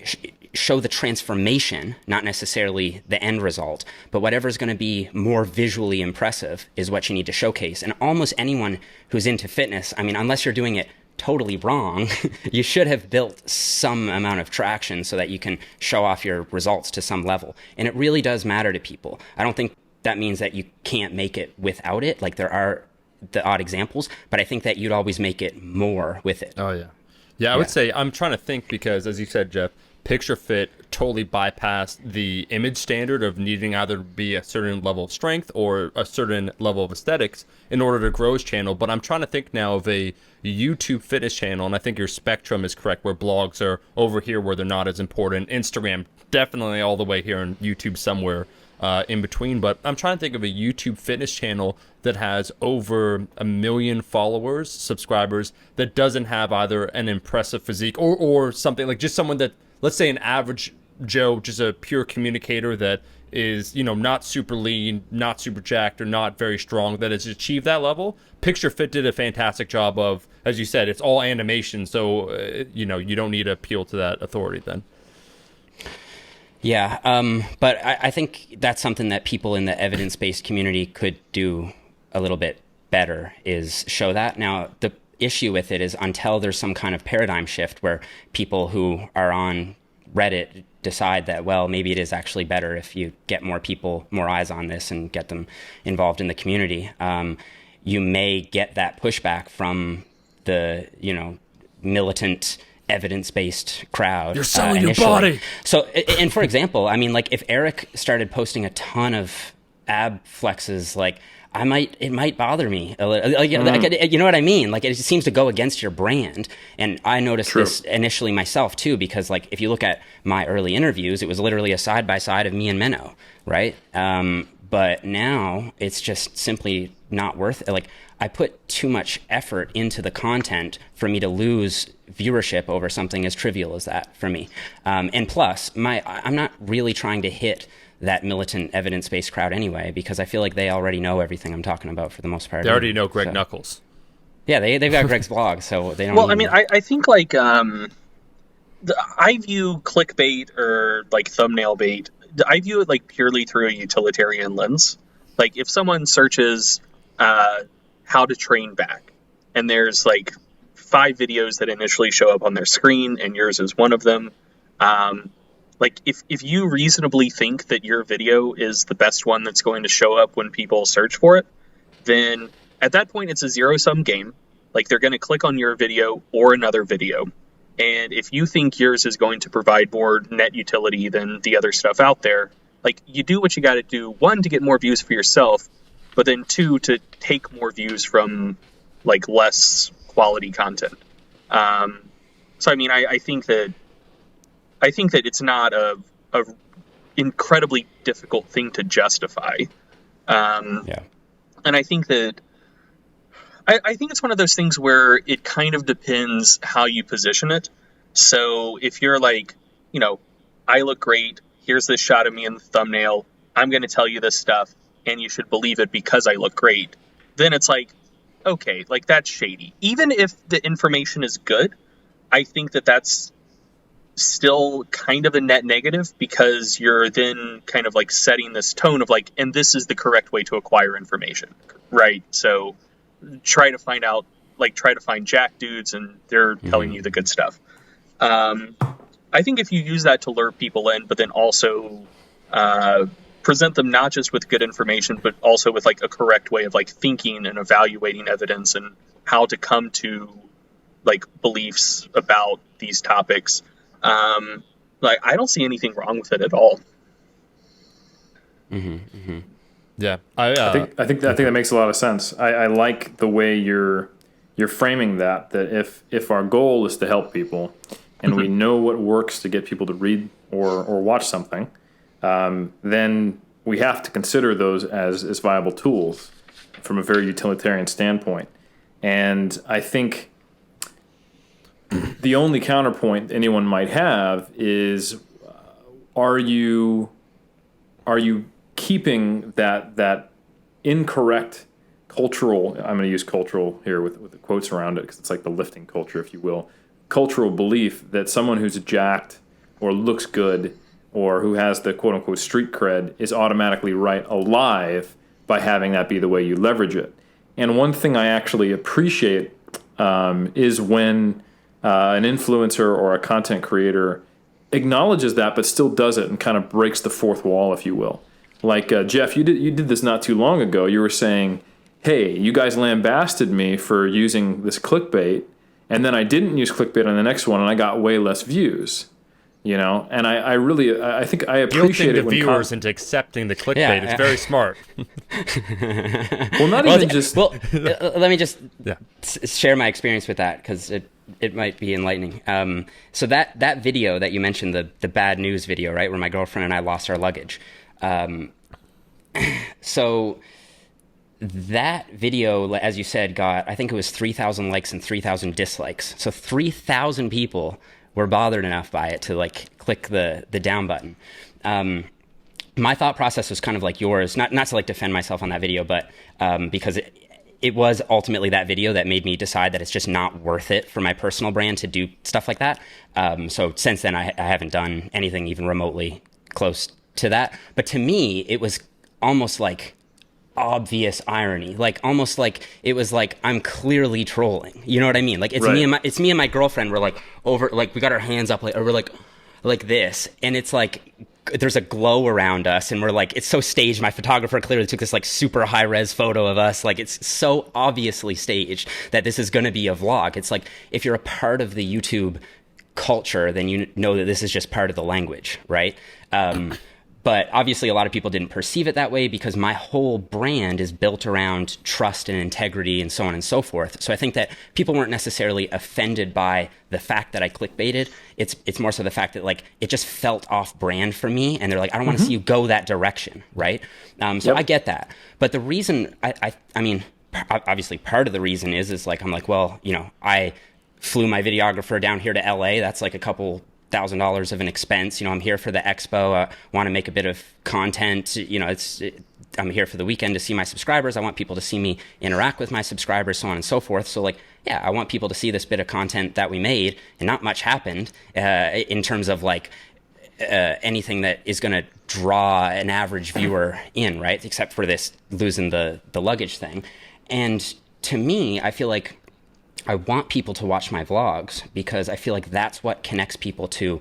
show the transformation, not necessarily the end result, but whatever's going to be more visually impressive is what you need to showcase. And almost anyone who's into fitness, I mean, unless you're doing it totally wrong, you should have built some amount of traction so that you can show off your results to some level. And it really does matter to people. I don't think that means that you can't make it without it. Like, there are the odd examples, but I think that you'd always make it more with it. Oh, yeah. Yeah, I would say, I'm trying to think, because as you said, Jeff, Picture Fit totally bypassed the image standard of needing either to be a certain level of strength or a certain level of aesthetics in order to grow his channel. But I'm trying to think now of a YouTube fitness channel, and I think your spectrum is correct, where blogs are over here where they're not as important. Instagram definitely all the way here, and YouTube somewhere in between. But I'm trying to think of a YouTube fitness channel that has over 1 million followers, subscribers, that doesn't have either an impressive physique or something like just someone that, let's say an average Joe, just a pure communicator that is, not super lean, not super jacked, or not very strong, that has achieved that level. Picture Fit did a fantastic job of, as you said, it's all animation, so, you don't need to appeal to that authority then. Yeah, but I think that's something that people in the evidence-based community could do a little bit better, is show that. Now, the issue with it is until there's some kind of paradigm shift where people who are on Reddit decide that, well, maybe it is actually better if you get more people, more eyes on this and get them involved in the community, you may get that pushback from the, militant evidence-based crowd. You're selling initially. your body. So, and for example, I mean, like if Eric started posting a ton of ab flexes, like it might bother me a little. Like, you know what I mean? Like, it seems to go against your brand. And I noticed this initially myself too, because like if you look at my early interviews, it was literally a side by side of me and Menno, right? But now it's just simply not worth it. Like, I put too much effort into the content for me to lose viewership over something as trivial as that for me. And plus, I'm not really trying to hit that militant evidence-based crowd anyway, because I feel like they already know everything I'm talking about for the most part. They already know Greg Nuckols. Yeah, they've got Greg's blog, so they don't. Well, I mean, I think like I view clickbait or like thumbnail bait. I view it like purely through a utilitarian lens. Like if someone searches how to train back, and there's like 5 videos that initially show up on their screen, and yours is one of them. Like if you reasonably think that your video is the best one that's going to show up when people search for it, then at that point it's a zero-sum game. Like they're going to click on your video or another video. And if you think yours is going to provide more net utility than the other stuff out there, like you do what you got to do, 1, to get more views for yourself, but then 2, to take more views from like less quality content. So I mean, I think that it's not a incredibly difficult thing to justify. And I think that I think it's one of those things where it kind of depends how you position it. So if you're like, I look great, here's this shot of me in the thumbnail, I'm going to tell you this stuff, and you should believe it because I look great, then it's like, okay, like that's shady. Even if the information is good, I think that that's still kind of a net negative, because you're then kind of like setting this tone of like, and this is the correct way to acquire information, right? So try to find jack dudes and they're telling you the good stuff. I think if you use that to lure people in, but then also present them not just with good information, but also with like a correct way of like thinking and evaluating evidence and how to come to like beliefs about these topics, like I don't see anything wrong with it at all. Yeah, I think that makes a lot of sense. I like the way you're framing that if our goal is to help people, and we know what works to get people to read or watch something, then we have to consider those as viable tools from a very utilitarian standpoint. And I think the only counterpoint anyone might have is, are you keeping that incorrect cultural, I'm going to use cultural here with the quotes around it because it's like the lifting culture, if you will, cultural belief that someone who's jacked or looks good or who has the quote-unquote street cred is automatically right alive by having that be the way you leverage it. And one thing I actually appreciate is when an influencer or a content creator acknowledges that but still does it and kind of breaks the fourth wall, if you will. Like, Jeff, you did this not too long ago. You were saying, hey, you guys lambasted me for using this clickbait, and then I didn't use clickbait on the next one, and I got way less views. And I really think I appreciate it when the viewers into accepting the clickbait is very smart. Well, not even just. Well, let me just share my experience with that, because it might be enlightening. So that video that you mentioned, the bad news video, right, where my girlfriend and I lost our luggage. So that video, as you said, got, I think it was 3,000 likes and 3,000 dislikes. So 3,000 people were bothered enough by it to like click the down button. My thought process was kind of like yours, not to like defend myself on that video, but because it was ultimately that video that made me decide that it's just not worth it for my personal brand to do stuff like that. So since then, I haven't done anything even remotely close to that. But to me, it was almost like obvious irony, like almost like it was like I'm clearly trolling. You know what I mean? Like it's me and my girlfriend. We're like over, like we got our hands up, like, or we're like this, and it's like there's a glow around us, and we're like, it's so staged. My photographer clearly took this like super high res photo of us. Like it's so obviously staged that this is going to be a vlog. It's like if you're a part of the YouTube culture, then you know that this is just part of the language, right? But obviously a lot of people didn't perceive it that way because my whole brand is built around trust and integrity and so on and so forth. So I think that people weren't necessarily offended by the fact that I clickbaited. It's more so the fact that like it just felt off brand for me, and they're like, I don't want to see you go that direction, right? So I get that. But the reason I mean, obviously part of the reason is like I'm like, well, I flew my videographer down here to LA. That's like a couple $1,000 of an expense. I'm here for the expo. I want to make a bit of content. I'm here for the weekend to see my subscribers. I want people to see me interact with my subscribers, so on and so forth. So like, yeah, I want people to see this bit of content that we made, and not much happened in terms of like anything that is going to draw an average viewer in, right? Except for this losing the luggage thing. And to me, I feel like I want people to watch my vlogs because I feel like that's what connects people to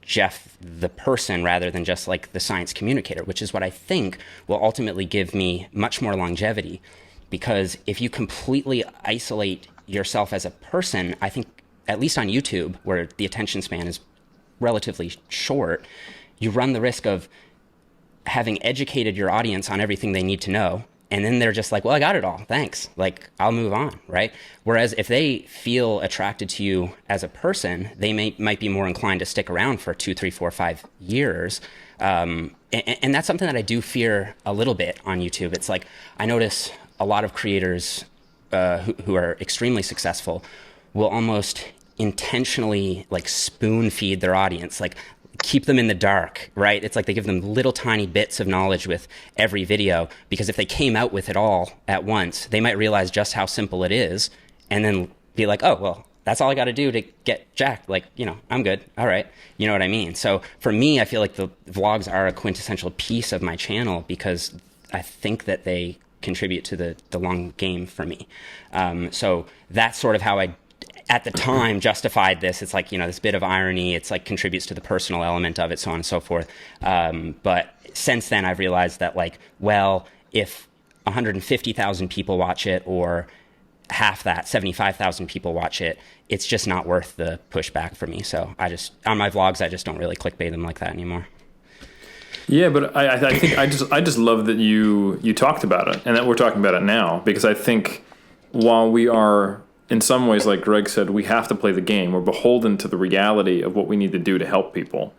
Jeff the person rather than just like the science communicator, which is what I think will ultimately give me much more longevity. Because if you completely isolate yourself as a person, I think at least on YouTube, where the attention span is relatively short, you run the risk of having educated your audience on everything they need to know. And then they're just like, well, I got it all. Thanks. Like, I'll move on, right? Whereas if they feel attracted to you as a person, they might be more inclined to stick around for 2, 3, 4, 5 years. And that's something that I do fear a little bit on YouTube. It's like, I notice a lot of creators who are extremely successful will almost intentionally like spoon feed their audience, like keep them in the dark, right? It's like they give them little tiny bits of knowledge with every video, because if they came out with it all at once, they might realize just how simple it is and then be like, oh, well, that's all I got to do to get jacked. Like, I'm good. All right. You know what I mean? So for me, I feel like the vlogs are a quintessential piece of my channel because I think that they contribute to the long game for me. So that's sort of how I, at the time, justified this. It's like, this bit of irony. It's like contributes to the personal element of it, so on and so forth. But since then, I've realized that, like, well, if 150,000 people watch it, or half that, 75,000 people watch it, it's just not worth the pushback for me. So on my vlogs, I just don't really clickbait them like that anymore. Yeah, but I think I just love that you talked about it and that we're talking about it now, because I think while we are, in some ways, like Greg said, we have to play the game. We're beholden to the reality of what we need to do to help people.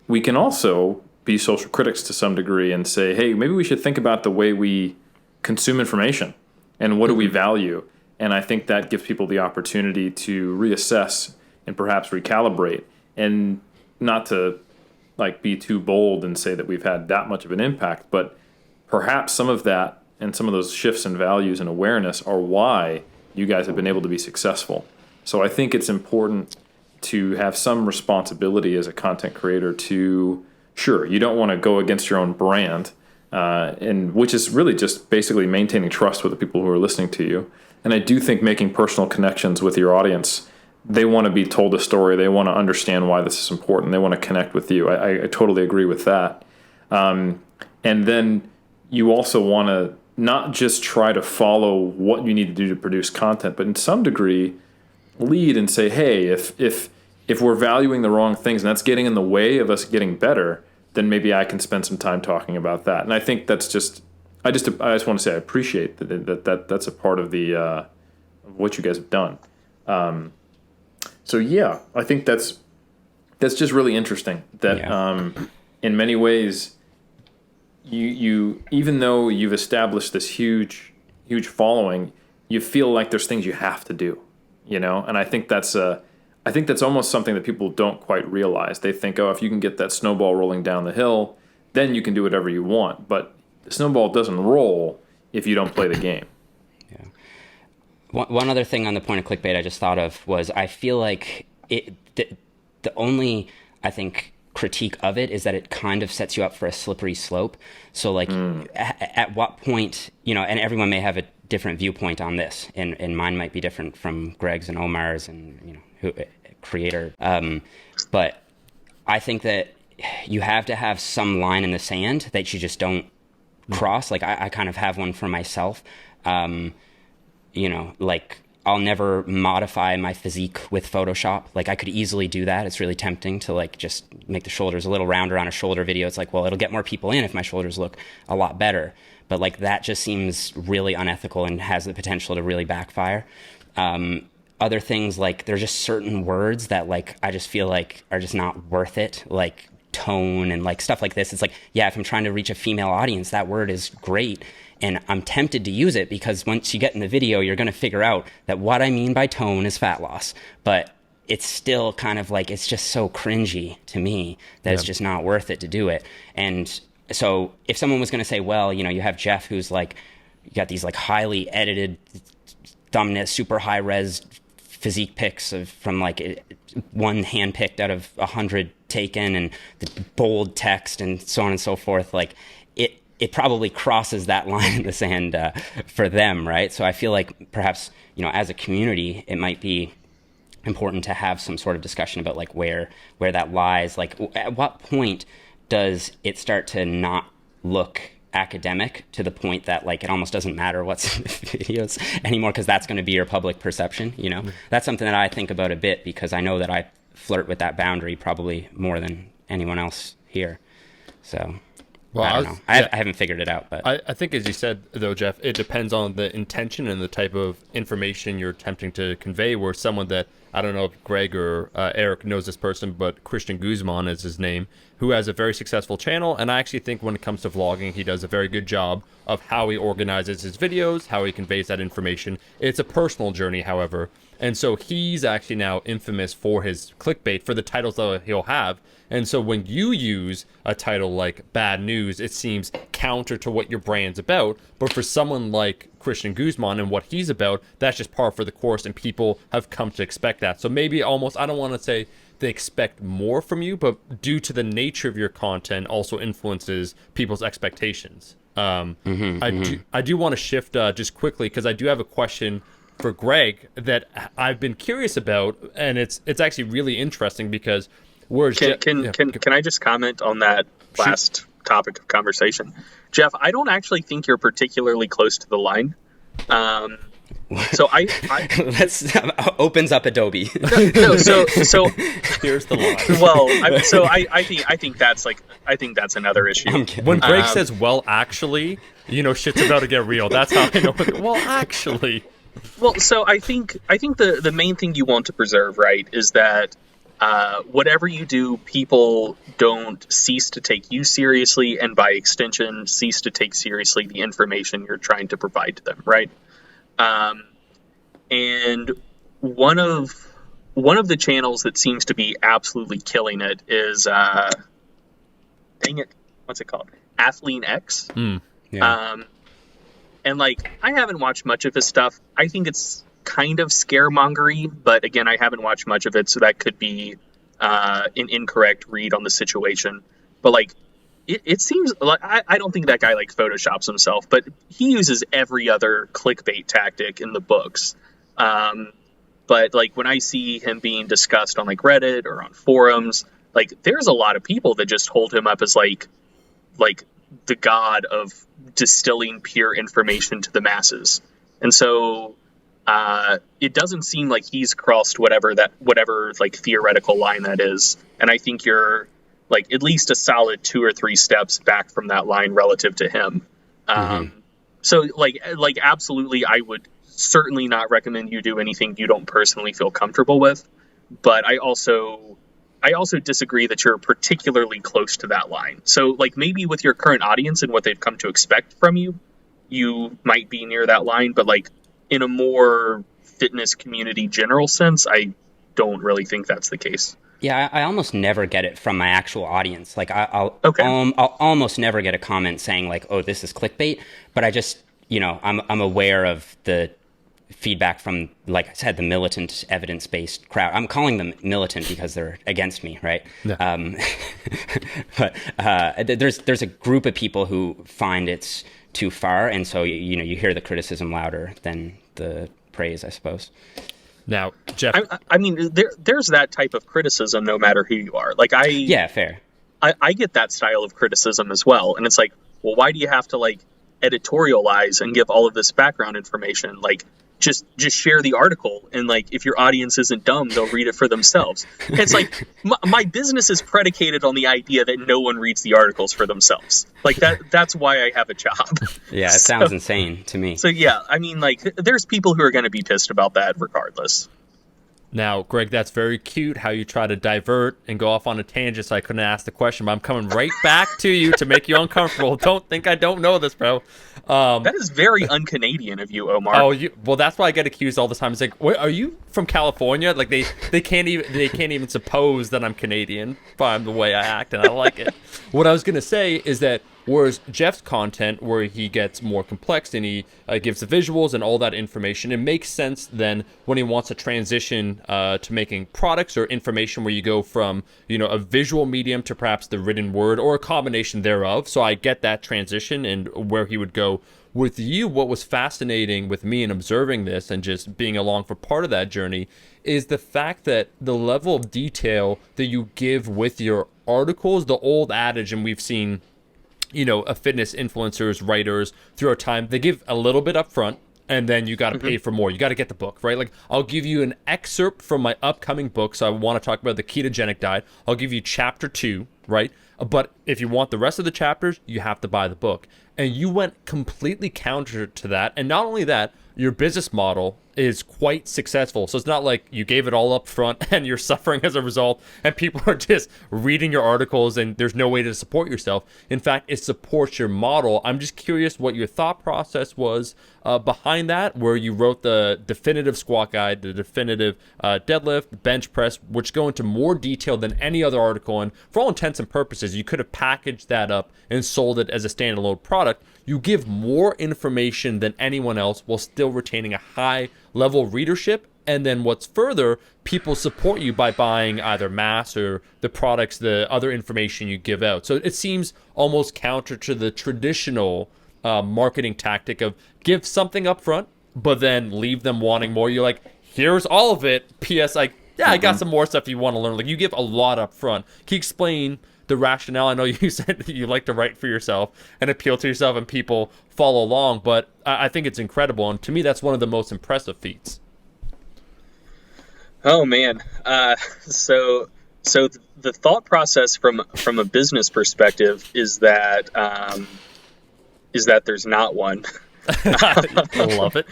We can also be social critics to some degree and say, hey, maybe we should think about the way we consume information and what do we value. And I think that gives people the opportunity to reassess and perhaps recalibrate, and not to like be too bold and say that we've had that much of an impact, but perhaps some of that and some of those shifts in values and awareness are why you guys have been able to be successful. So I think it's important to have some responsibility as a content creator to, sure, you don't want to go against your own brand, and which is really just basically maintaining trust with the people who are listening to you. And I do think making personal connections with your audience, they want to be told a story. They want to understand why this is important. They want to connect with you. I totally agree with that. And then you also want to not just try to follow what you need to do to produce content, but in some degree lead and say, hey, if we're valuing the wrong things and that's getting in the way of us getting better, then maybe I can spend some time talking about that. And I think that's just, I just want to say I appreciate that's a part of the of what you guys have done. So yeah, I think that's just really interesting. That in many ways, you even though you've established this huge following, you feel like there's things you have to do, And I think that's almost something that people don't quite realize. They think, oh, if you can get that snowball rolling down the hill, then you can do whatever you want. But the snowball doesn't roll if you don't play the game. Yeah. One other thing on the point of clickbait I just thought of was I feel like the only, I think, critique of it is that it kind of sets you up for a slippery slope. So like at what point, and everyone may have a different viewpoint on this, and mine might be different from Greg's and Omar's and, creator. But I think that you have to have some line in the sand that you just don't cross. Like I kind of have one for myself. Like I'll never modify my physique with Photoshop. Like I could easily do that. It's really tempting to like just make the shoulders a little rounder on a shoulder video. It's like, well, it'll get more people in if my shoulders look a lot better. But like that just seems really unethical and has the potential to really backfire. Other things, like there's just certain words that like I just feel like are just not worth it. Like tone and like stuff like this. It's like, yeah, if I'm trying to reach a female audience, that word is great. And I'm tempted to use it because once you get in the video, you're going to figure out that what I mean by tone is fat loss. But it's still kind of like, it's just so cringy to me that it's just not worth it to do it. And so if someone was going to say, well, you have Jeff who's like, you got these like highly edited thumbnail, super high res physique pics from like one hand picked out of 100 taken and the bold text and so on and so forth, like it probably crosses that line in the sand for them, right? So I feel like perhaps, as a community, it might be important to have some sort of discussion about like where that lies. Like at what point does it start to not look academic to the point that like it almost doesn't matter what's in the videos anymore, because that's going to be your public perception? That's something that I think about a bit, because I know that I flirt with that boundary probably more than anyone else here. So well, I don't know. I haven't figured it out, but I think, as you said, though, Jeff, it depends on the intention and the type of information you're attempting to convey. Where someone that, I don't know if Greg or Eric knows this person, but Christian Guzman is his name. who has a very successful channel, and I actually think when it comes to vlogging, he does a very good job of how he organizes his videos, how he conveys that information. It's a personal journey, however, and so he's actually now infamous for his clickbait, for the titles that he'll have. And so when you use a title like Bad News, it seems counter to what your brand's about. But for someone like Christian Guzman and what he's about, that's just par for the course, and people have come to expect that. So maybe almost, I don't want to say they expect more from you, but due to the nature of your content also influences people's expectations. I do want to shift just quickly, because I do have a question for Greg that I've been curious about, and it's actually really interesting because can I just comment on that last topic of conversation? Jeff, I don't actually think you're particularly close to the line. So I Let's opens up Adobe. no, so here's the line. Well, I think that's another issue. When Greg says, "Well, actually," shit's about to get real. That's how I know. Well, actually. Well, so I think the main thing you want to preserve, right, is that whatever you do, people don't cease to take you seriously, and by extension, cease to take seriously the information you're trying to provide to them, right? And one of the channels that seems to be absolutely killing it is, dang it, what's it called? Athlean X. Yeah. And I haven't watched much of his stuff. I think it's kind of scaremongery, but again, I haven't watched much of it, so that could be an incorrect read on the situation. But it seems like I don't think that guy photoshops himself, but he uses every other clickbait tactic in the books. But when I see him being discussed on Reddit or on forums, there's a lot of people that just hold him up as the god of distilling pure information to the masses. And so it doesn't seem like he's crossed whatever theoretical line that is. And I think you're at least a solid 2 or 3 steps back from that line relative to him. So absolutely, I would certainly not recommend you do anything you don't personally feel comfortable with. But I also disagree that you're particularly close to that line. So maybe with your current audience and what they've come to expect from you, you might be near that line. But in a more fitness community general sense, I don't really think that's the case. Yeah, I almost never get it from my actual audience. I'll almost never get a comment saying "Oh, this is clickbait," but I just, I'm aware of the feedback from, like I said, the militant, evidence-based crowd. I'm calling them militant because they're against me, right? Yeah. But there's a group of people who find it's too far, and so you hear the criticism louder than the praise, I suppose. Now, Jeff, I mean, there's that type of criticism no matter who you are. Yeah, fair. I get that style of criticism as well, and it's well, why do you have to editorialize and give all of this background information? Just share the article, and if your audience isn't dumb, they'll read it for themselves. And it's my business is predicated on the idea that no one reads the articles for themselves. That's why I have a job. Yeah, it sounds insane to me. So yeah, I mean, there's people who are going to be pissed about that regardless. Now, Greg, that's very cute how you try to divert and go off on a tangent so I couldn't ask the question, but I'm coming right back to you to make you uncomfortable. Don't think I don't know this, bro. That is very un-Canadian of you, Omar. Oh, well, that's why I get accused all the time. It's wait, are you from California? They can't even suppose that I'm Canadian by the way I act, and I like it. What I was gonna say is that whereas Jeff's content, where he gets more complex and he gives the visuals and all that information, it makes sense then when he wants to transition to making products or information where you go from a visual medium to perhaps the written word or a combination thereof. So I get that transition and where he would go. With you, what was fascinating with me in observing this and just being along for part of that journey is the fact that the level of detail that you give with your articles, the old adage, and we've seen a fitness influencers, writers throughout time, they give a little bit up front and then you got to pay for more. You got to get the book, right? I'll give you an excerpt from my upcoming book. So I want to talk about the ketogenic diet. I'll give you chapter 2, right? But if you want the rest of the chapters, you have to buy the book. And you went completely counter to that. And not only that, your business model is quite successful. So it's not like you gave it all up front and you're suffering as a result and people are just reading your articles and there's no way to support yourself. In fact, it supports your model. I'm just curious what your thought process was behind that, where you wrote the definitive squat guide, the definitive deadlift, bench press, which go into more detail than any other article. And for all intents and purposes, you could have packaged that up and sold it as a standalone product. You give more information than anyone else while still retaining a high level of readership. And then what's further, people support you by buying either mass or the products, the other information you give out. So it seems almost counter to the traditional marketing tactic of give something up front, but then leave them wanting more. You're like, here's all of it. P.S. Like, yeah, I got some more stuff you want to learn. Like, you give a lot up front. Can you explain the rationale? I know you said that you like to write for yourself and appeal to yourself and people follow along, but I think it's incredible. And to me, that's one of the most impressive feats. Oh man. So the thought process from a business perspective is that there's not one. I love it.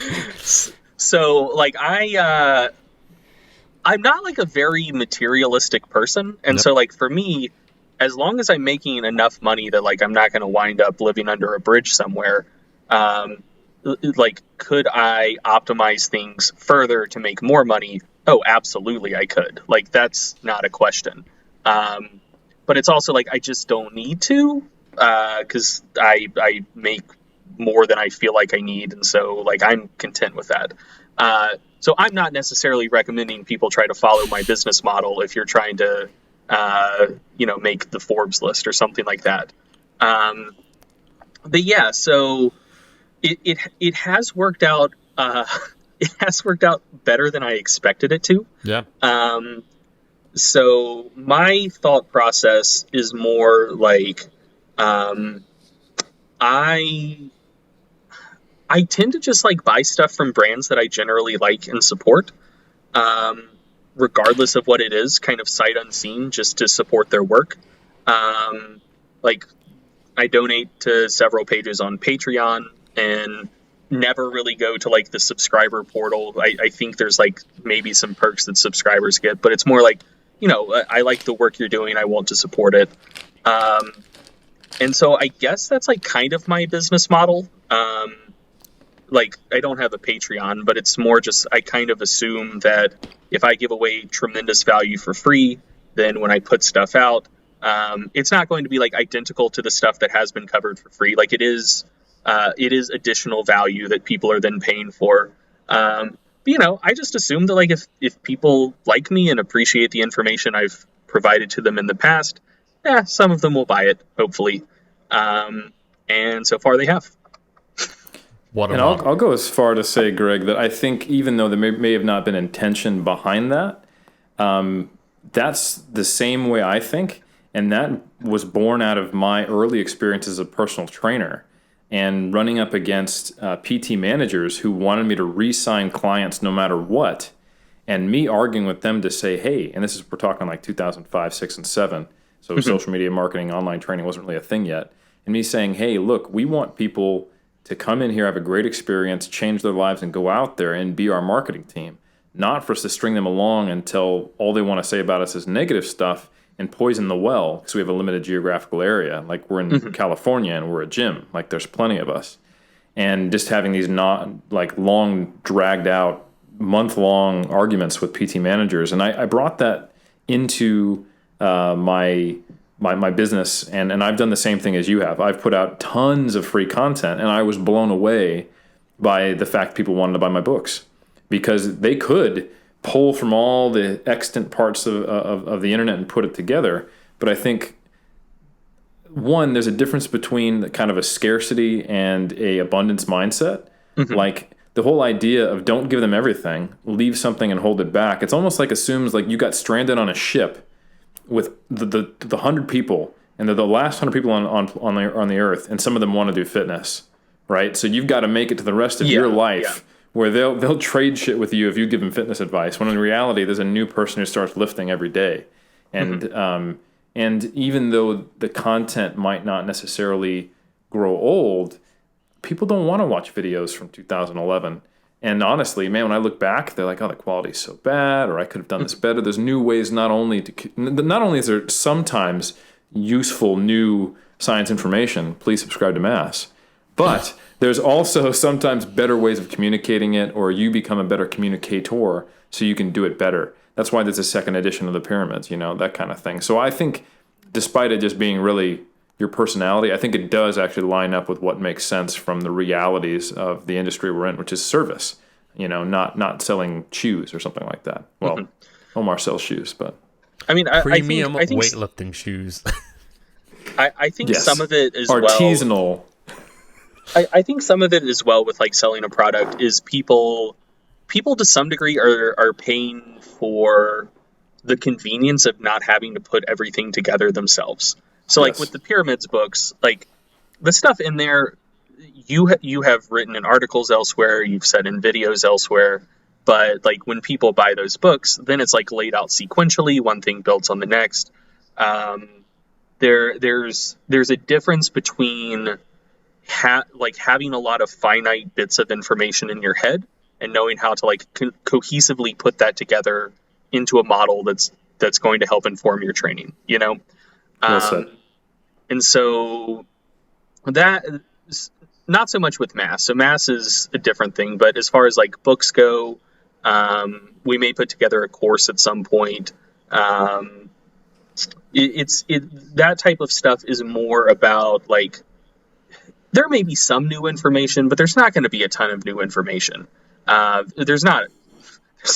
So like I'm not like a very materialistic person. And so like for me, as long as I'm making enough money that like I'm not going to wind up living under a bridge somewhere, like could I optimize things further to make more money? Oh, absolutely I could. Like that's not a question. But it's also like I just don't need to, because I make more than I feel like I need, and so like I'm content with that. So I'm not necessarily recommending people try to follow my business model if you're trying to make the Forbes list or something like that. But yeah, so it has worked out. It has worked out better than I expected it to. Yeah. So my thought process is more like, I tend to just like buy stuff from brands that I generally like and support, regardless of what it is, kind of sight unseen, just to support their work. Like I donate to several pages on Patreon and never really go to like the subscriber portal. I think there's like maybe some perks that subscribers get, but it's more like, I like the work you're doing. I want to support it. And so I guess that's like kind of my business model. Like I don't have a Patreon, but it's more just, I kind of assume that if I give away tremendous value for free, then when I put stuff out, it's not going to be like identical to the stuff that has been covered for free. Like it is additional value that people are then paying for. But, I just assume that like if people like me and appreciate the information I've provided to them in the past, some of them will buy it, hopefully. And so far they have. I'll go as far to say, Greg, that I think even though there may have not been intention behind that, that's the same way I think. And that was born out of my early experience as a personal trainer and running up against PT managers who wanted me to re-sign clients no matter what. And me arguing with them to say, hey, and we're talking like 2005, 6, and 7. So social media marketing, online training wasn't really a thing yet. And me saying, hey, look, we want people to come in here, have a great experience, change their lives, and go out there and be our marketing team. Not for us to string them along until all they want to say about us is negative stuff and poison the well because we have a limited geographical area. Like we're in California and we're a gym. Like there's plenty of us. And just having these not like long, dragged out, month-long arguments with PT managers. And I brought that into my business, and I've done the same thing as you have. I've put out tons of free content, and I was blown away by the fact people wanted to buy my books because they could pull from all the extant parts of the internet and put it together. But I think, one, there's a difference between kind of a scarcity and a abundance mindset. Like the whole idea of don't give them everything, leave something and hold it back. It's almost like assumes like you got stranded on a ship with the 100 people, and they're the last 100 people on the earth, and some of them want to do fitness, right? So you've got to make it to the rest of your life where they'll trade shit with you if you give them fitness advice, when in reality there's a new person who starts lifting every day. And And even though the content might not necessarily grow old, people don't want to watch videos from 2011. And honestly, man, when I look back, they're like, oh, the quality's so bad, or I could have done this better. There's new ways not only is there sometimes useful new science information, please subscribe to Mass, but there's also sometimes better ways of communicating it, or you become a better communicator so you can do it better. That's why there's a second edition of the pyramids, that kind of thing. So I think despite it just being really your personality, I think it does actually line up with what makes sense from the realities of the industry we're in, which is service, not selling shoes or something like that. Well, Omar sells shoes, but I mean, premium I think weightlifting shoes. I think yes, some of it is artisanal. I think some of it as well with like selling a product is people to some degree are paying for the convenience of not having to put everything together themselves. So like with the pyramids books, like the stuff in there, you have written in articles elsewhere, you've said in videos elsewhere, but like when people buy those books, then it's like laid out sequentially, one thing builds on the next. There's a difference between having a lot of finite bits of information in your head and knowing how to like cohesively put that together into a model that's going to help inform your training, Well said. And so that not so much with Mass. So Mass is a different thing, but as far as like books go, we may put together a course at some point. That type of stuff is more about like, there may be some new information, but there's not going to be a ton of new information. There's not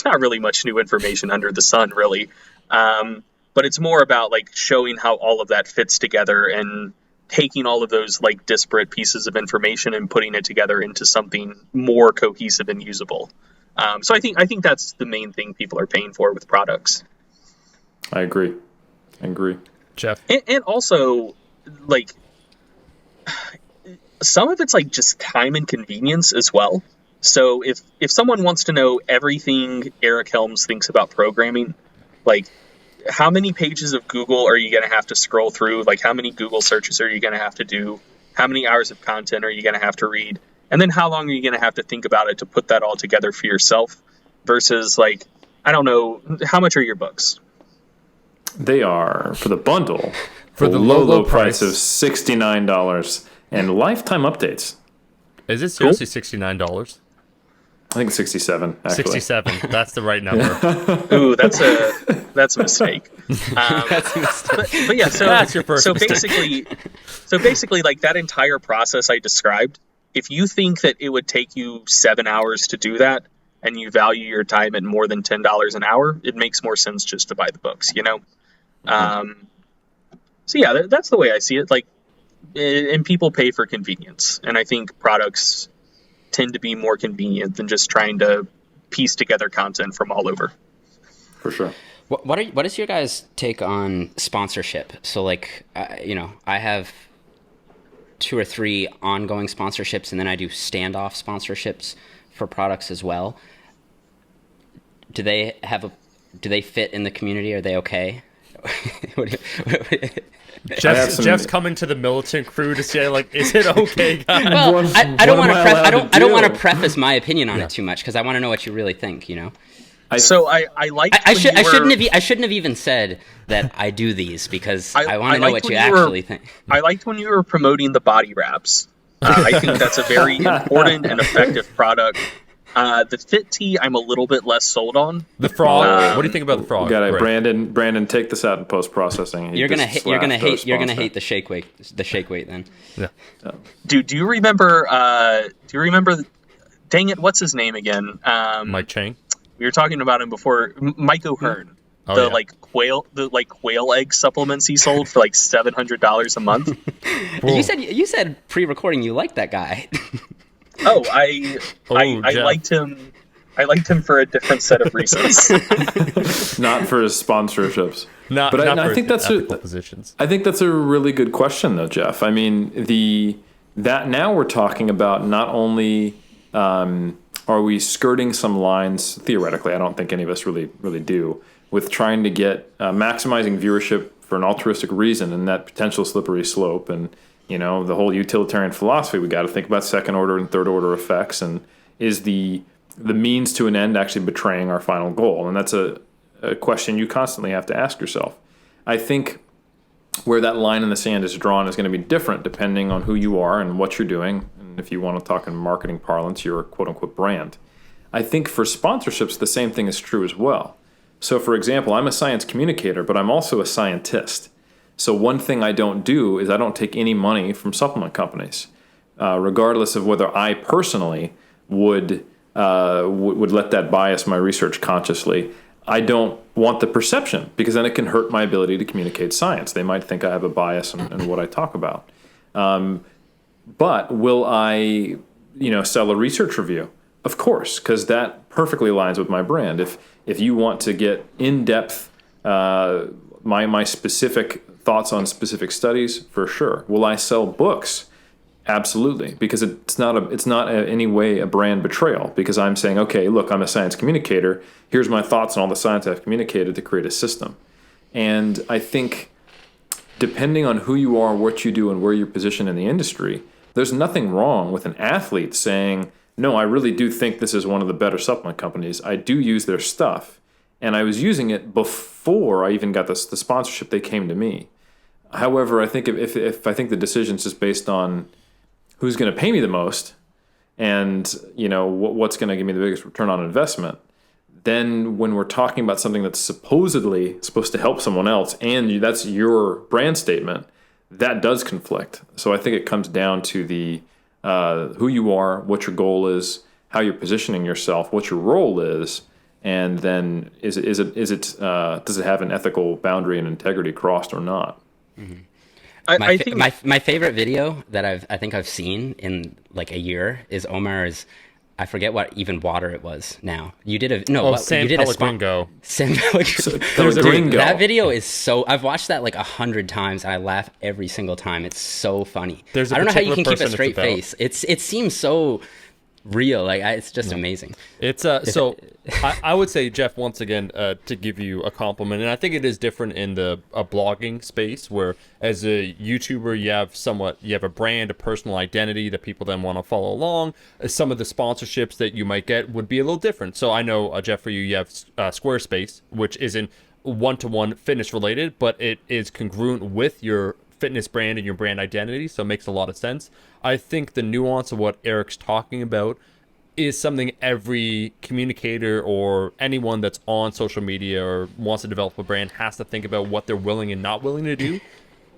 really much new information under the sun, really. But it's more about like showing how all of that fits together and taking all of those like disparate pieces of information and putting it together into something more cohesive and usable. So I think that's the main thing people are paying for with products. I agree. Jeff? And also, like, some of it's like just time and convenience as well. So if someone wants to know everything Eric Helms thinks about programming, like, how many pages of Google are you going to have to scroll through? Like, how many Google searches are you going to have to do? How many hours of content are you going to have to read? And then how long are you going to have to think about it to put that all together for yourself? Versus, like, I don't know, how much are your books? They are, for the bundle, For the low low price of price. $69 and lifetime updates. Is it seriously $69? I think 67, actually. 67. That's the right number. Ooh, that's a mistake. That's a mistake. But yeah, so That's your first basically, like that entire process I described, if you think that it would take you 7 hours to do that, and you value your time at more than $10 an hour, it makes more sense just to buy the books, So yeah, that's the way I see it. Like, and people pay for convenience, and I think products tend to be more convenient than just trying to piece together content from all over. For sure. What is your guys' take on sponsorship? So, like, I have 2 or 3 ongoing sponsorships, and then I do standoff sponsorships for products as well. Do they fit in the community? Are they okay? Jeff's coming to the militant crew to say, like, is it okay, guys? Well, I don't want to preface my opinion on it too much because I want to know what you really think. I shouldn't have even said that I do these because I want to know what you actually think. I liked when you were promoting the body wraps. I think that's a very important and effective product. The fit tee, I'm a little bit less sold on. The frog. What do you think about the frog? Got it, Brandon, take this out in post processing. You're gonna hate the shake weight. The shake weight then. Yeah. Do you remember? Dang it, what's his name again? Mike Chang. We were talking about him before. Mike O'Hearn. The quail egg supplements he sold for like $700 a month. Cool. You said pre-recording you liked that guy. Oh, I liked him. I liked him for a different set of reasons. Not for his sponsorships. I think that's positions. I think that's a really good question, though, Jeff. I mean, that now we're talking about not only are we skirting some lines theoretically. I don't think any of us really do with trying to get maximizing viewership for an altruistic reason, and that potential slippery slope, and the whole utilitarian philosophy. We got to think about second order and third order effects, and is the means to an end actually betraying our final goal? And that's a question you constantly have to ask yourself. I think where that line in the sand is drawn is going to be different depending on who you are and what you're doing, and if you want to talk in marketing parlance, your quote-unquote brand. I think for sponsorships, the same thing is true as well. So, for example, I'm a science communicator, but I'm also a scientist. So one thing I don't do is I don't take any money from supplement companies, regardless of whether I personally would let that bias my research consciously. I don't want the perception, because then it can hurt my ability to communicate science. They might think I have a bias in what I talk about. But will I, sell a research review? Of course, because that perfectly aligns with my brand. If you want to get in-depth, my specific thoughts on specific studies, for sure. Will I sell books? Absolutely, because it's not any way a brand betrayal, because I'm saying, okay, look, I'm a science communicator. Here's my thoughts on all the science I've communicated to create a system. And I think depending on who you are, what you do, and where you're positioned in the industry, there's nothing wrong with an athlete saying, no, I really do think this is one of the better supplement companies. I do use their stuff. And I was using it before I even got the sponsorship. They came to me. However, I think if I think the decision's just based on who's going to pay me the most, and what's going to give me the biggest return on investment, then when we're talking about something that's supposedly supposed to help someone else, and that's your brand statement, that does conflict. So I think it comes down to the who you are, what your goal is, how you're positioning yourself, what your role is, and then does it have an ethical boundary and integrity crossed or not? Mm-hmm. I think my favorite video that I think I've seen in like a year is Omar's. I forget what even water it was now. You did San Pellegrino. San Pellegrino. That video is so... I've watched that like 100 times and I laugh every single time. It's so funny. I don't know how you can keep a straight face. It seems so real. Like it's just amazing. It's I would say, Jeff, once again, to give you a compliment, and I think it is different in the blogging space, where as a YouTuber you have a brand, a personal identity that people then want to follow along. Some of the sponsorships that you might get would be a little different. So I know, Jeff, for you have Squarespace, which isn't one-to-one fitness related, but it is congruent with your fitness brand and your brand identity, so it makes a lot of sense. I think the nuance of what Eric's talking about is something every communicator or anyone that's on social media or wants to develop a brand has to think about, what they're willing and not willing to do.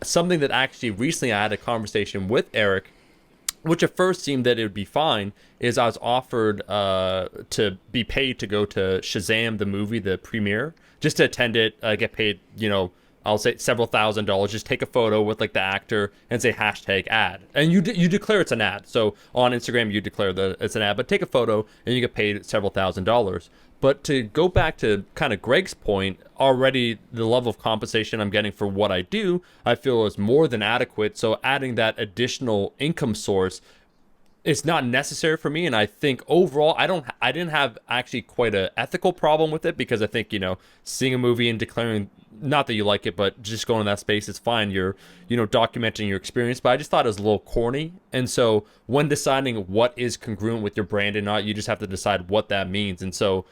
Something that actually recently I had a conversation with Eric, which at first seemed that it would be fine, is I was offered to be paid to go to Shazam, the movie, the premiere, just to attend it, get paid, I'll say several $1,000s, just take a photo with like the actor and say #ad. And you declare it's an ad. So on Instagram, you declare that it's an ad, but take a photo and you get paid several $1,000s. But to go back to kind of Greg's point, already the level of compensation I'm getting for what I do, I feel is more than adequate. So adding that additional income source, it's not necessary for me. And I think overall, I didn't have actually quite an ethical problem with it, because I think, seeing a movie and declaring, not that you like it, but just going in that space, it's fine. You're, documenting your experience, but I just thought it was a little corny. And so when deciding what is congruent with your brand and not, you just have to decide what that means. And so,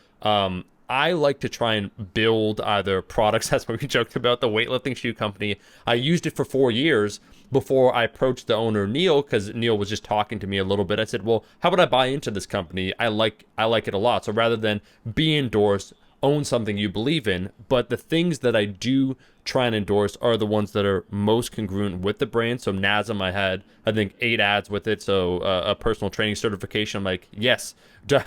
I like to try and build either products. That's what we joked about, the weightlifting shoe company. I used it for 4 years before I approached the owner, Neil, because Neil was just talking to me a little bit. I said, well, how about I buy into this company? I like it a lot. So rather than be endorsed, own something you believe in. But the things that I do try and endorse are the ones that are most congruent with the brand. So NASM, I had, I think, 8 ads with it. So a personal training certification. I'm like, yes. Do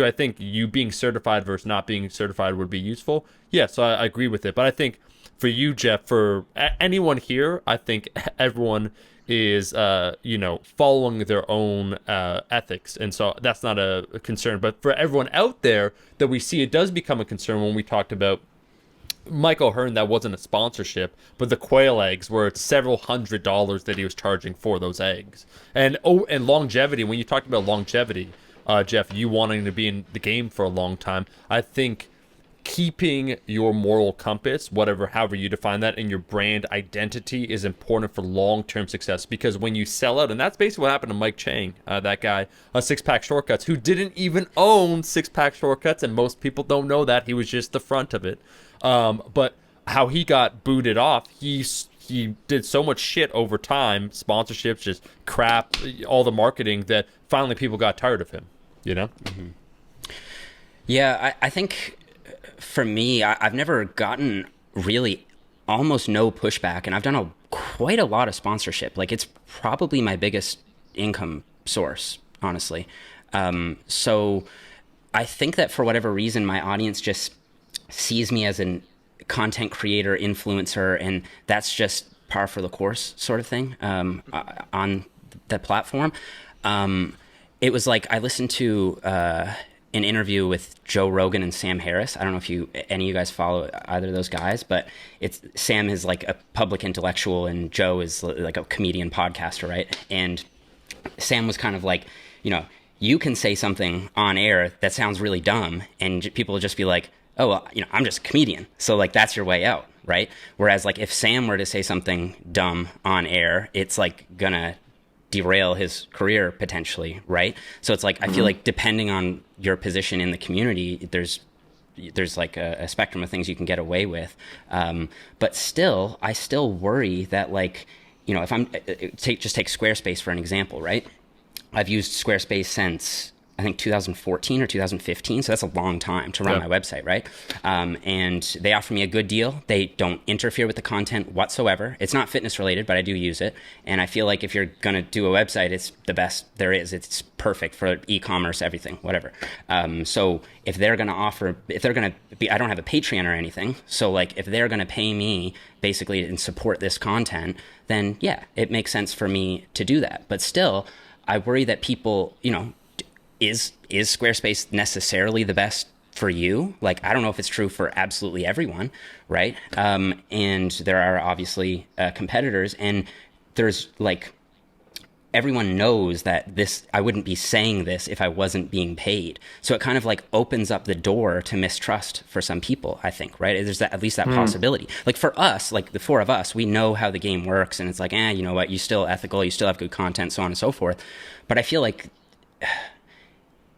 I think you being certified versus not being certified would be useful? Yes, I agree with it. But I think for you, Jeff, for anyone here, I think everyone is, following their own ethics. And so that's not a concern. But for everyone out there that we see, it does become a concern when we talked about Michael Hearn. That wasn't a sponsorship, but the quail eggs were several $100s that he was charging for those eggs. And longevity, when you talked about longevity, Jeff, you wanting to be in the game for a long time, I think keeping your moral compass, however you define that, and your brand identity is important for long-term success. Because when you sell out, and that's basically what happened to Mike Chang, that guy, Six Pack Shortcuts, who didn't even own Six Pack Shortcuts, and most people don't know that. He was just the front of it. But how he got booted off, he did so much shit over time, sponsorships, just crap, all the marketing, that finally people got tired of him, you know? Mm-hmm. Yeah, I think for me, I've never gotten really almost no pushback, and I've done quite a lot of sponsorship. Like, it's probably my biggest income source, honestly. So I think that for whatever reason, my audience just sees me as an content creator, influencer, and that's just par for the course sort of thing on the platform. It was like I listened to an interview with Joe Rogan and Sam Harris. I don't know if any of you guys follow either of those guys, but Sam is like a public intellectual and Joe is like a comedian podcaster, right? And Sam was kind of like, you can say something on air that sounds really dumb and people will just be like, oh, well, I'm just a comedian. So like, that's your way out, right? Whereas like if Sam were to say something dumb on air, it's like gonna derail his career potentially, right? So it's like, I feel like depending on your position in the community, there's like a spectrum of things you can get away with. But still, I still worry that like, if I'm, just take Squarespace for an example, right? I've used Squarespace since I think 2014 or 2015. So that's a long time to run my website, right? And they offer me a good deal. They don't interfere with the content whatsoever. It's not fitness related, but I do use it. And I feel like if you're going to do a website, it's the best there is. It's perfect for e-commerce, everything, whatever. So if they're going to be, I don't have a Patreon or anything. So like if they're going to pay me basically and support this content, then yeah, it makes sense for me to do that. But still, I worry that people, is Squarespace necessarily the best for you? Like, I don't know if it's true for absolutely everyone, right? And there are obviously competitors, and there's like, everyone knows that I wouldn't be saying this if I wasn't being paid. So it kind of like opens up the door to mistrust for some people, I think, right? There's at least that possibility. Like for us, like the four of us, we know how the game works, and it's like, you know what, you're still ethical, you still have good content, so on and so forth. But I feel like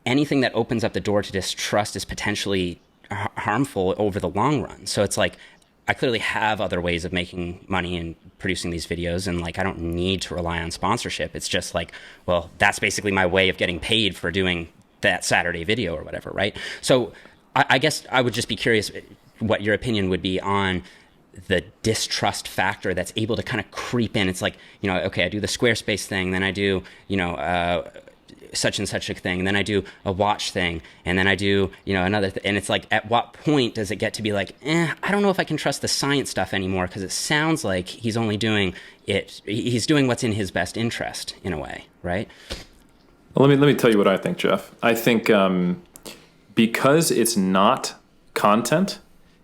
anything that opens up the door to distrust is potentially harmful over the long run. So it's like, I clearly have other ways of making money and producing these videos, and like, I don't need to rely on sponsorship. It's just like, well, that's basically my way of getting paid for doing that Saturday video or whatever, right? So I guess I would just be curious what your opinion would be on the distrust factor that's able to kind of creep in. It's like, okay, I do the Squarespace thing, then I do, such and such a thing, and then I do a watch thing, and then I do, another and it's like, at what point does it get to be like, I don't know if I can trust the science stuff anymore, because it sounds like he's only doing he's doing what's in his best interest in a way, right? Well, let me tell you what I think, Jeff. I think because it's not content,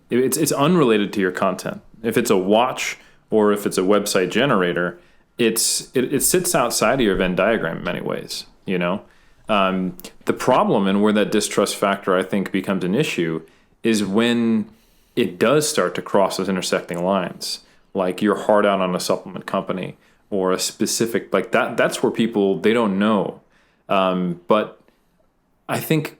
it's unrelated to your content. If it's a watch or if it's a website generator, it sits outside of your Venn diagram in many ways. The problem, and where that distrust factor I think becomes an issue, is when it does start to cross those intersecting lines. Like you're hard out on a supplement company or a specific, like that's where people, they don't know. But I think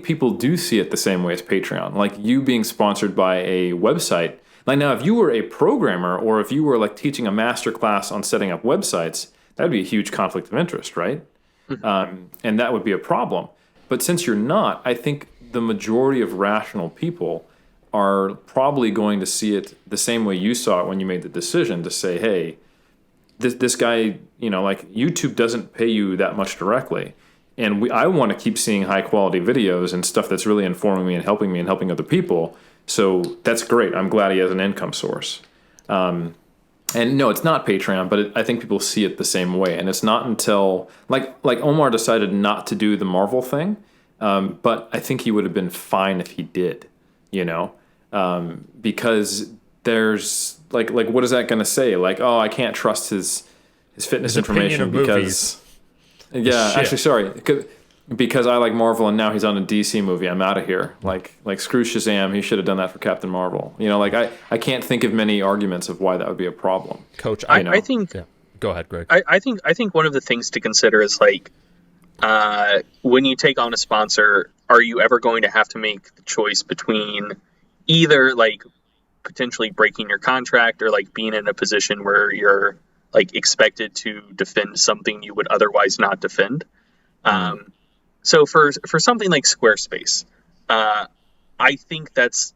people do see it the same way as Patreon. Like you being sponsored by a website. Like now, if you were a programmer or if you were like teaching a master class on setting up websites, that would be a huge conflict of interest, right? And that would be a problem. But since you're not, I think the majority of rational people are probably going to see it the same way you saw it when you made the decision to say, hey, this guy, like YouTube doesn't pay you that much directly. And I want to keep seeing high quality videos and stuff that's really informing me and helping other people. So that's great. I'm glad he has an income source. And no, it's not Patreon, but I think people see it the same way. And it's not until like Omar decided not to do the Marvel thing, but I think he would have been fine if he did, because there's like what is that going to say? Like, oh, I can't trust his fitness information because yeah, actually, sorry. because I like Marvel and now he's on a DC movie, I'm out of here. Like screw Shazam, he should have done that for Captain Marvel. Like I can't think of many arguments of why that would be a problem. Coach, I think. Yeah. Go ahead, Greg. I think one of the things to consider is like when you take on a sponsor, are you ever going to have to make the choice between either like potentially breaking your contract or like being in a position where you're like expected to defend something you would otherwise not defend. So for something like Squarespace, I think that's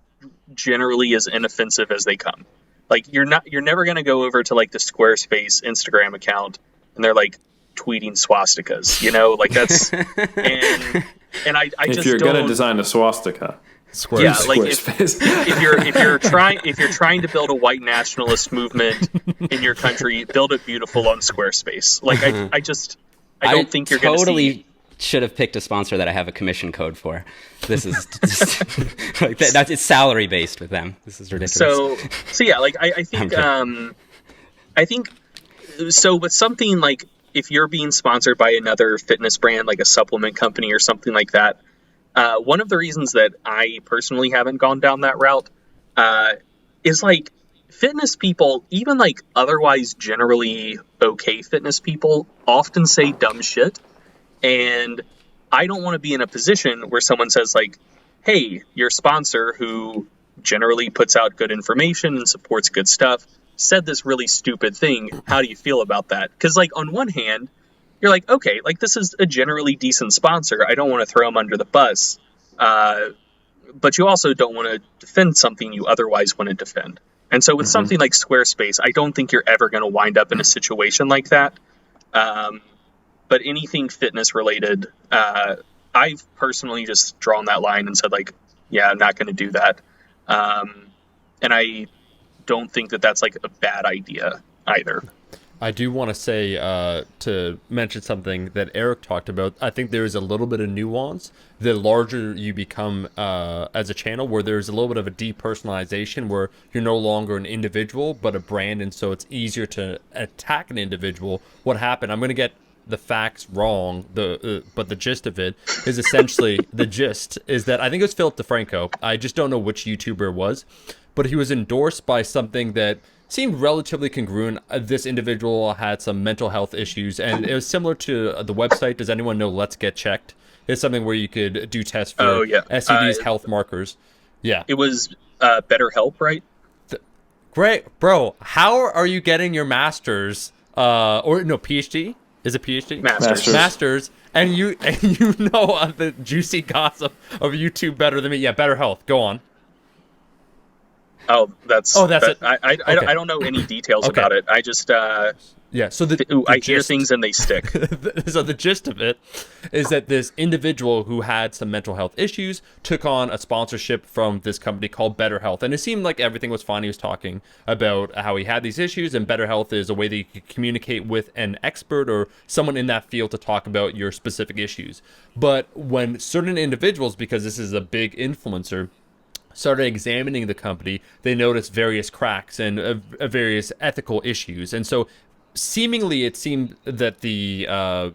generally as inoffensive as they come. Like you're never going to go over to like the Squarespace Instagram account and they're like tweeting swastikas, like that's, and I if just you're don't. going to design a swastika. Yeah, like if you're trying to build a white nationalist movement in your country, build it beautiful on Squarespace. Like I don't think you're going to see. Should have picked a sponsor that I have a commission code for. This is just, like that's it's salary based with them. This is ridiculous. So yeah, like I think so with something like if you're being sponsored by another fitness brand like a supplement company or something like that, one of the reasons that I personally haven't gone down that route is like fitness people, even like otherwise generally okay fitness people, often say dumb shit. And I don't want to be in a position where someone says like, hey, your sponsor who generally puts out good information and supports good stuff said this really stupid thing. How do you feel about that? Because like on one hand, you're like, okay, like this is a generally decent sponsor. I don't want to throw them under the bus. But you also don't want to defend something you otherwise wouldn't defend. And so with something like Squarespace, I don't think you're ever going to wind up in a situation like that. But anything fitness related, I've personally just drawn that line and said like, yeah, I'm not going to do that. And I don't think that that's like a bad idea either. I do want to say, to mention something that Eric talked about. I think there is a little bit of nuance. The larger you become as a channel, where there's a little bit of a depersonalization, where you're no longer an individual, but a brand. And so it's easier to attack an individual. What happened? I'm going to get the facts wrong, but the gist of it is essentially the gist is that I think it was Philip DeFranco. I just don't know which YouTuber it was, but he was endorsed by something that seemed relatively congruent. This individual had some mental health issues, and it was similar to the website. Does anyone know Let's Get Checked? It's something where you could do tests for STDs, health markers. Yeah. It was BetterHelp, right? Great. Bro, how are you getting your master's, PhD? Is it PhD? Masters. And you know the juicy gossip of YouTube better than me. Yeah, BetterHelp. Go on. Oh, that's it. I don't know any details about it. I just So I hear things and they stick. So the gist of it is that this individual who had some mental health issues took on a sponsorship from this company called BetterHelp, and it seemed like everything was fine. He was talking about how he had these issues, and BetterHelp is a way that you can communicate with an expert or someone in that field to talk about your specific issues. But when certain individuals, because this is a big influencer, started examining the company, they noticed various cracks and various ethical issues. And so seemingly it seemed that the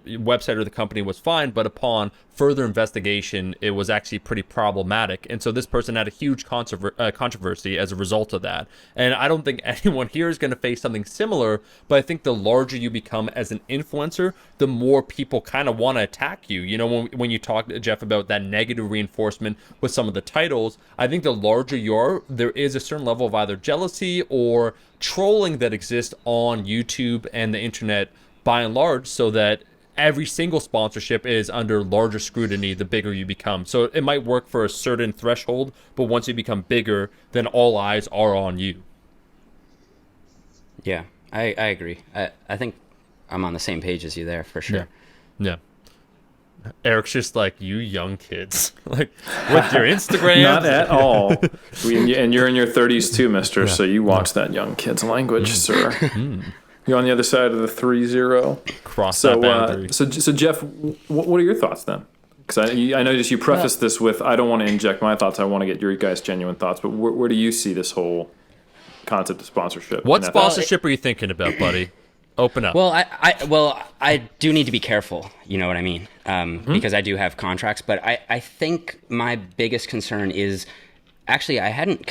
website or the company was fine, but upon further investigation, it was actually pretty problematic. And so this person had a huge controversy as a result of that. And I don't think anyone here is going to face something similar, but I think the larger you become as an influencer, the more people kind of want to attack you. You know, when you talk, Jeff, about that negative reinforcement with some of the titles, I think the larger you are, there is a certain level of either jealousy or trolling that exists on YouTube and the internet by and large, so that every single sponsorship is under larger scrutiny the bigger you become. So it might work for a certain threshold, but once you become bigger, then all eyes are on you. Yeah, I agree. I think I'm on the same page as you there for sure. Yeah. Eric's just like, you young kids, like with your Instagram. Not at all. And you're in your 30s too, mister, so you watch that young kid's language, sir. You're on the other side of the 3-0. Cross that boundary. So Jeff, what are your thoughts then? Because I know you prefaced this with, I don't want to inject my thoughts, I want to get your guys' genuine thoughts, but where do you see this whole concept of sponsorship? What sponsorship are you thinking about, buddy? Open up. Well, I do need to be careful. You know what I mean? Because I do have contracts. But I think my biggest concern is actually I hadn't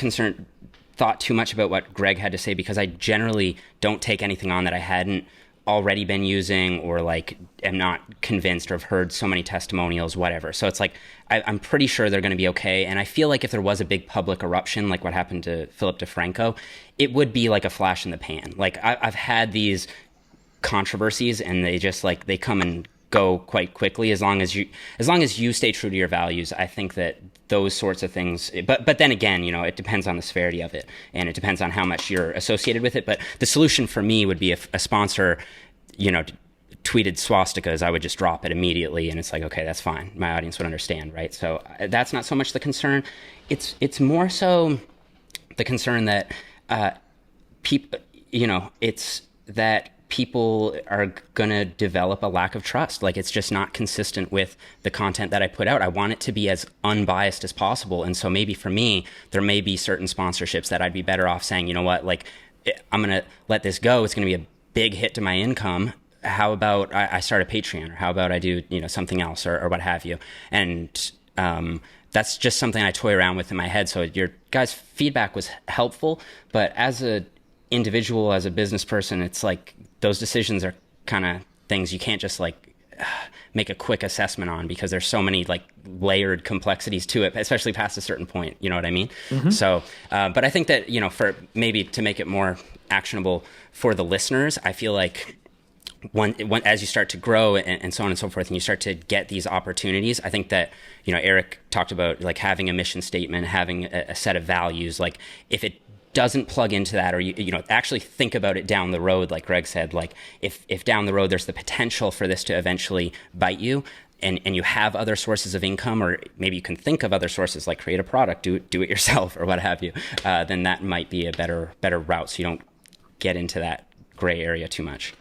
thought too much about what Greg had to say, because I generally don't take anything on that I hadn't already been using, or like am not convinced, or have heard so many testimonials, whatever. So it's like I'm pretty sure they're going to be okay. And I feel like if there was a big public eruption like what happened to Philip DeFranco, it would be like a flash in the pan. Like I've had these controversies, and they just like they come and go quite quickly as long as you stay true to your values. I think that those sorts of things, but then again, you know, it depends on the severity of it, and it depends on how much you're associated with it. But the solution for me would be if a sponsor, you know, tweeted swastikas, I would just drop it immediately, and it's like, okay, that's fine, my audience would understand, right? So that's not so much the concern. It's more so the concern that people, you know, it's that people are going to develop a lack of trust. Like, it's just not consistent with the content that I put out. I want it to be as unbiased as possible. And so maybe for me, there may be certain sponsorships that I'd be better off saying, you know what, like, I'm going to let this go. It's going to be a big hit to my income. How about I start a Patreon, or how about I do, you know, something else, or what have you. And that's just something I toy around with in my head. So your guys' feedback was helpful, but as a individual, as a business person, it's like those decisions are kind of things you can't just like make a quick assessment on, because there's so many like layered complexities to it, especially past a certain point. You know what I mean? So, but I think that, you know, for maybe to make it more actionable for the listeners, I feel like as you start to grow and so on and so forth, and you start to get these opportunities, I think that, you know, Eric talked about like having a mission statement, having a set of values. Like, if it doesn't plug into that, or you know, actually think about it down the road, like Greg said, like if down the road there's the potential for this to eventually bite you, and you have other sources of income, or maybe you can think of other sources, like create a product, do it yourself, or what have you, then that might be a better route, so you don't get into that gray area too much.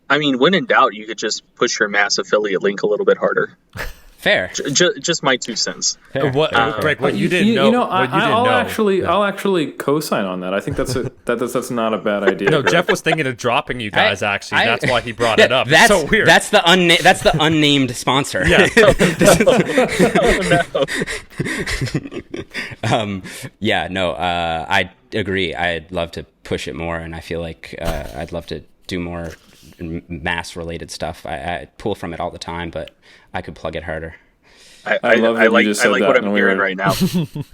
I mean, when in doubt, you could just push your mass affiliate link a little bit harder. Fair. Just my 2 cents. What, Greg? What you didn't know? You know, I'll actually co-sign on that. I think that's not a bad idea. No, Jeff was thinking of dropping you guys. Actually, that's why he brought it up. That's so weird. That's the unnamed sponsor. Yeah. Yeah. No. I agree. I'd love to push it more, and I feel like I'd love to do more mass related stuff. I pull from it all the time, but I could plug it harder. I love that you just said that what I'm when hearing right now.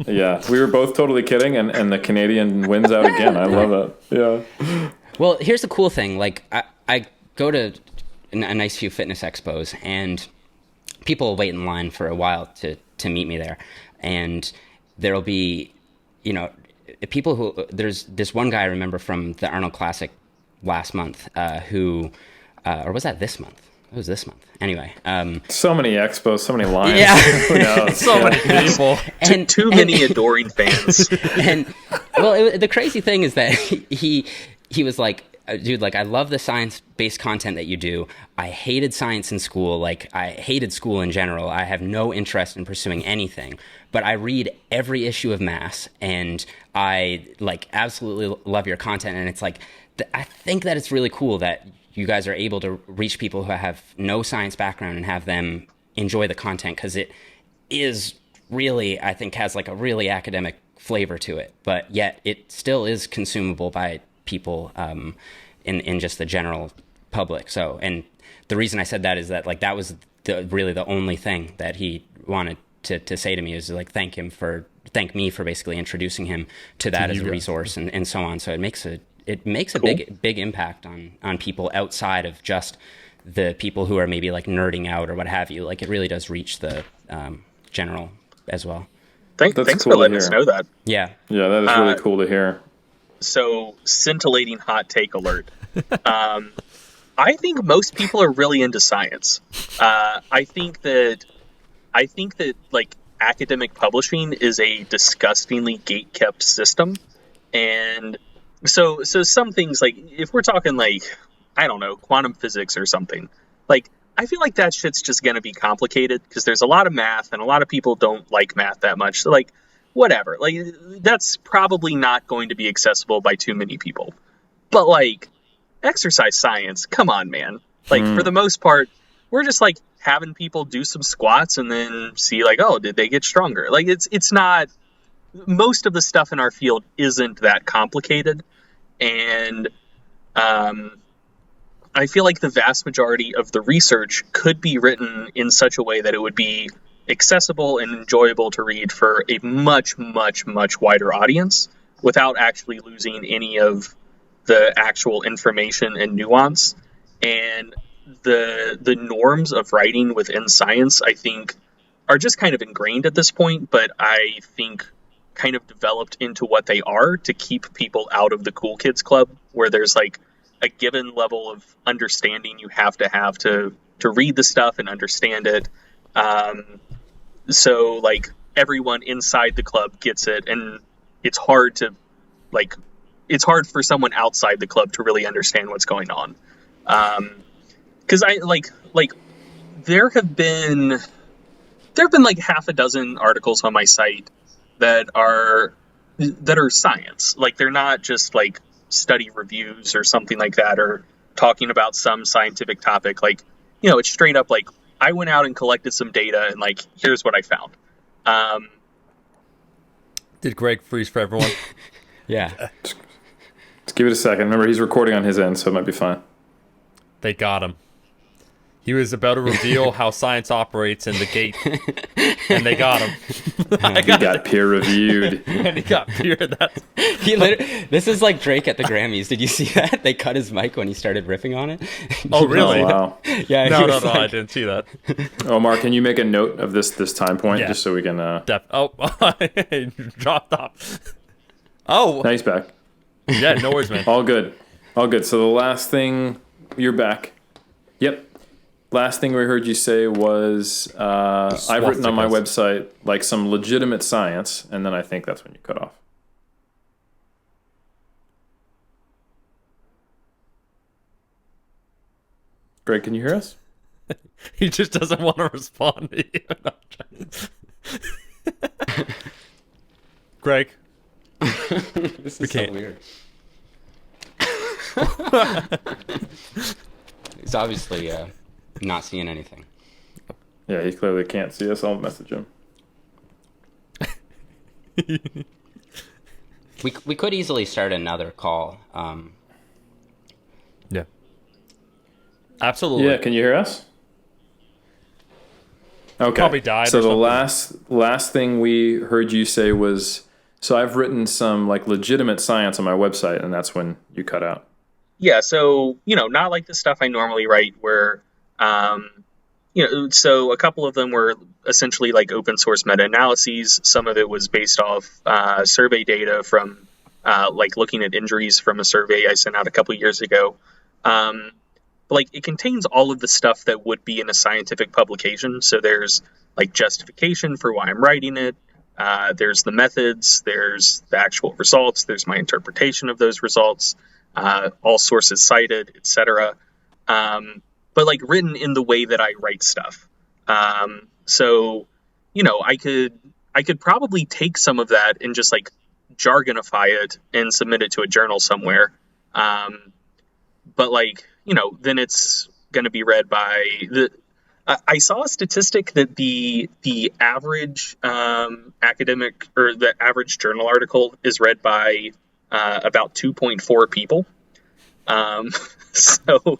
Yeah, we were both totally kidding, and the Canadian wins out again. I love it. Yeah. Well, here's the cool thing. Like, I go to a nice few fitness expos, and people wait in line for a while to meet me there. And there'll be, you know, people who, there's this one guy I remember from the Arnold Classic last month, who, or was that this month? It was this month. Anyway. So many expos, so many lines. Yeah. So many people. And too many adoring fans. And, well, the crazy thing is that he was like, dude, like, I love the science-based content that you do. I hated science in school. Like, I hated school in general. I have no interest in pursuing anything. But I read every issue of Mass, and I, like, absolutely love your content. And it's like, I think that it's really cool that you guys are able to reach people who have no science background and have them enjoy the content, because it is really, I think, has like a really academic flavor to it, but yet it still is consumable by people in just the general public. So, and the reason I said that is that, like, that was really the only thing that he wanted to say to me, is like thank me for basically introducing him to that as a resource, and so on. So it makes a cool. big impact on people outside of just the people who are maybe like nerding out or what have you. Like, it really does reach the general as well. Thanks cool for letting to us hear. know that. Yeah, that is really cool to hear. So, scintillating hot take alert. I think most people are really into science. I think that like, academic publishing is a disgustingly gate-kept system, and so some things, like, if we're talking like, I don't know, quantum physics or something, like, I feel like that shit's just going to be complicated, because there's a lot of math, and a lot of people don't like math that much. So, like, whatever, like, that's probably not going to be accessible by too many people. But, like, exercise science, come on, man. Like, for the most part, we're just like having people do some squats and then see like, oh, did they get stronger? Like, it's not, most of the stuff in our field isn't that complicated. And I feel like the vast majority of the research could be written in such a way that it would be accessible and enjoyable to read for a much, much, much wider audience without actually losing any of the actual information and nuance. And the norms of writing within science, I think, are just kind of ingrained at this point, but I think kind of developed into what they are to keep people out of the cool kids club, where there's like a given level of understanding you have to read the stuff and understand it. So like everyone inside the club gets it, and it's hard for someone outside the club to really understand what's going on. Because I like there have been like half a dozen articles on my site that are science. Like, they're not just like study reviews or something like that, or talking about some scientific topic. Like, you know, it's straight up like, I went out and collected some data and like, here's what I found. Did Greg freeze for everyone? Yeah. Let's give it a second. Remember, he's recording on his end, so it might be fine. They got him. He was about to reveal how science operates in the gate, and they got him. He got peer reviewed. And he got peer. This is like Drake at the Grammys. Did you see that? They cut his mic when he started riffing on it. Oh, really? Oh, wow. Yeah. No, I didn't see that. Omar, can you make a note of this time point, Yeah. just so we can... Dropped off. Oh. Now he's back. Yeah, no worries, man. All good. So the last thing... You're back. Yep. Last thing we heard you say was, I've written on my website like some legitimate science, and then I think that's when you cut off. Greg, can you hear us? He just doesn't want to respond to you. Greg. This is so weird. He's obviously not seeing anything. Yeah, he clearly can't see us. I'll message him. We could easily start another call. Yeah. Absolutely. Yeah, can you hear us? Okay. Probably died. So or the something. last thing we heard you say was, so I've written some like legitimate science on my website, and that's when you cut out. Yeah, so, you know, not like the stuff I normally write where, so a couple of them were essentially like open source meta-analyses. Some of it was based off survey data from like looking at injuries from a survey I sent out a couple years ago. But like, it contains all of the stuff that would be in a scientific publication. So there's like justification for why I'm writing it. There's the methods, there's the actual results, there's my interpretation of those results. All sources cited, etc. But like written in the way that I write stuff. So, you know, I could probably take some of that and just like jargonify it and submit it to a journal somewhere. But like, you know, then it's going to be read by I saw a statistic that the average academic or the average journal article is read by about 2.4 people. So,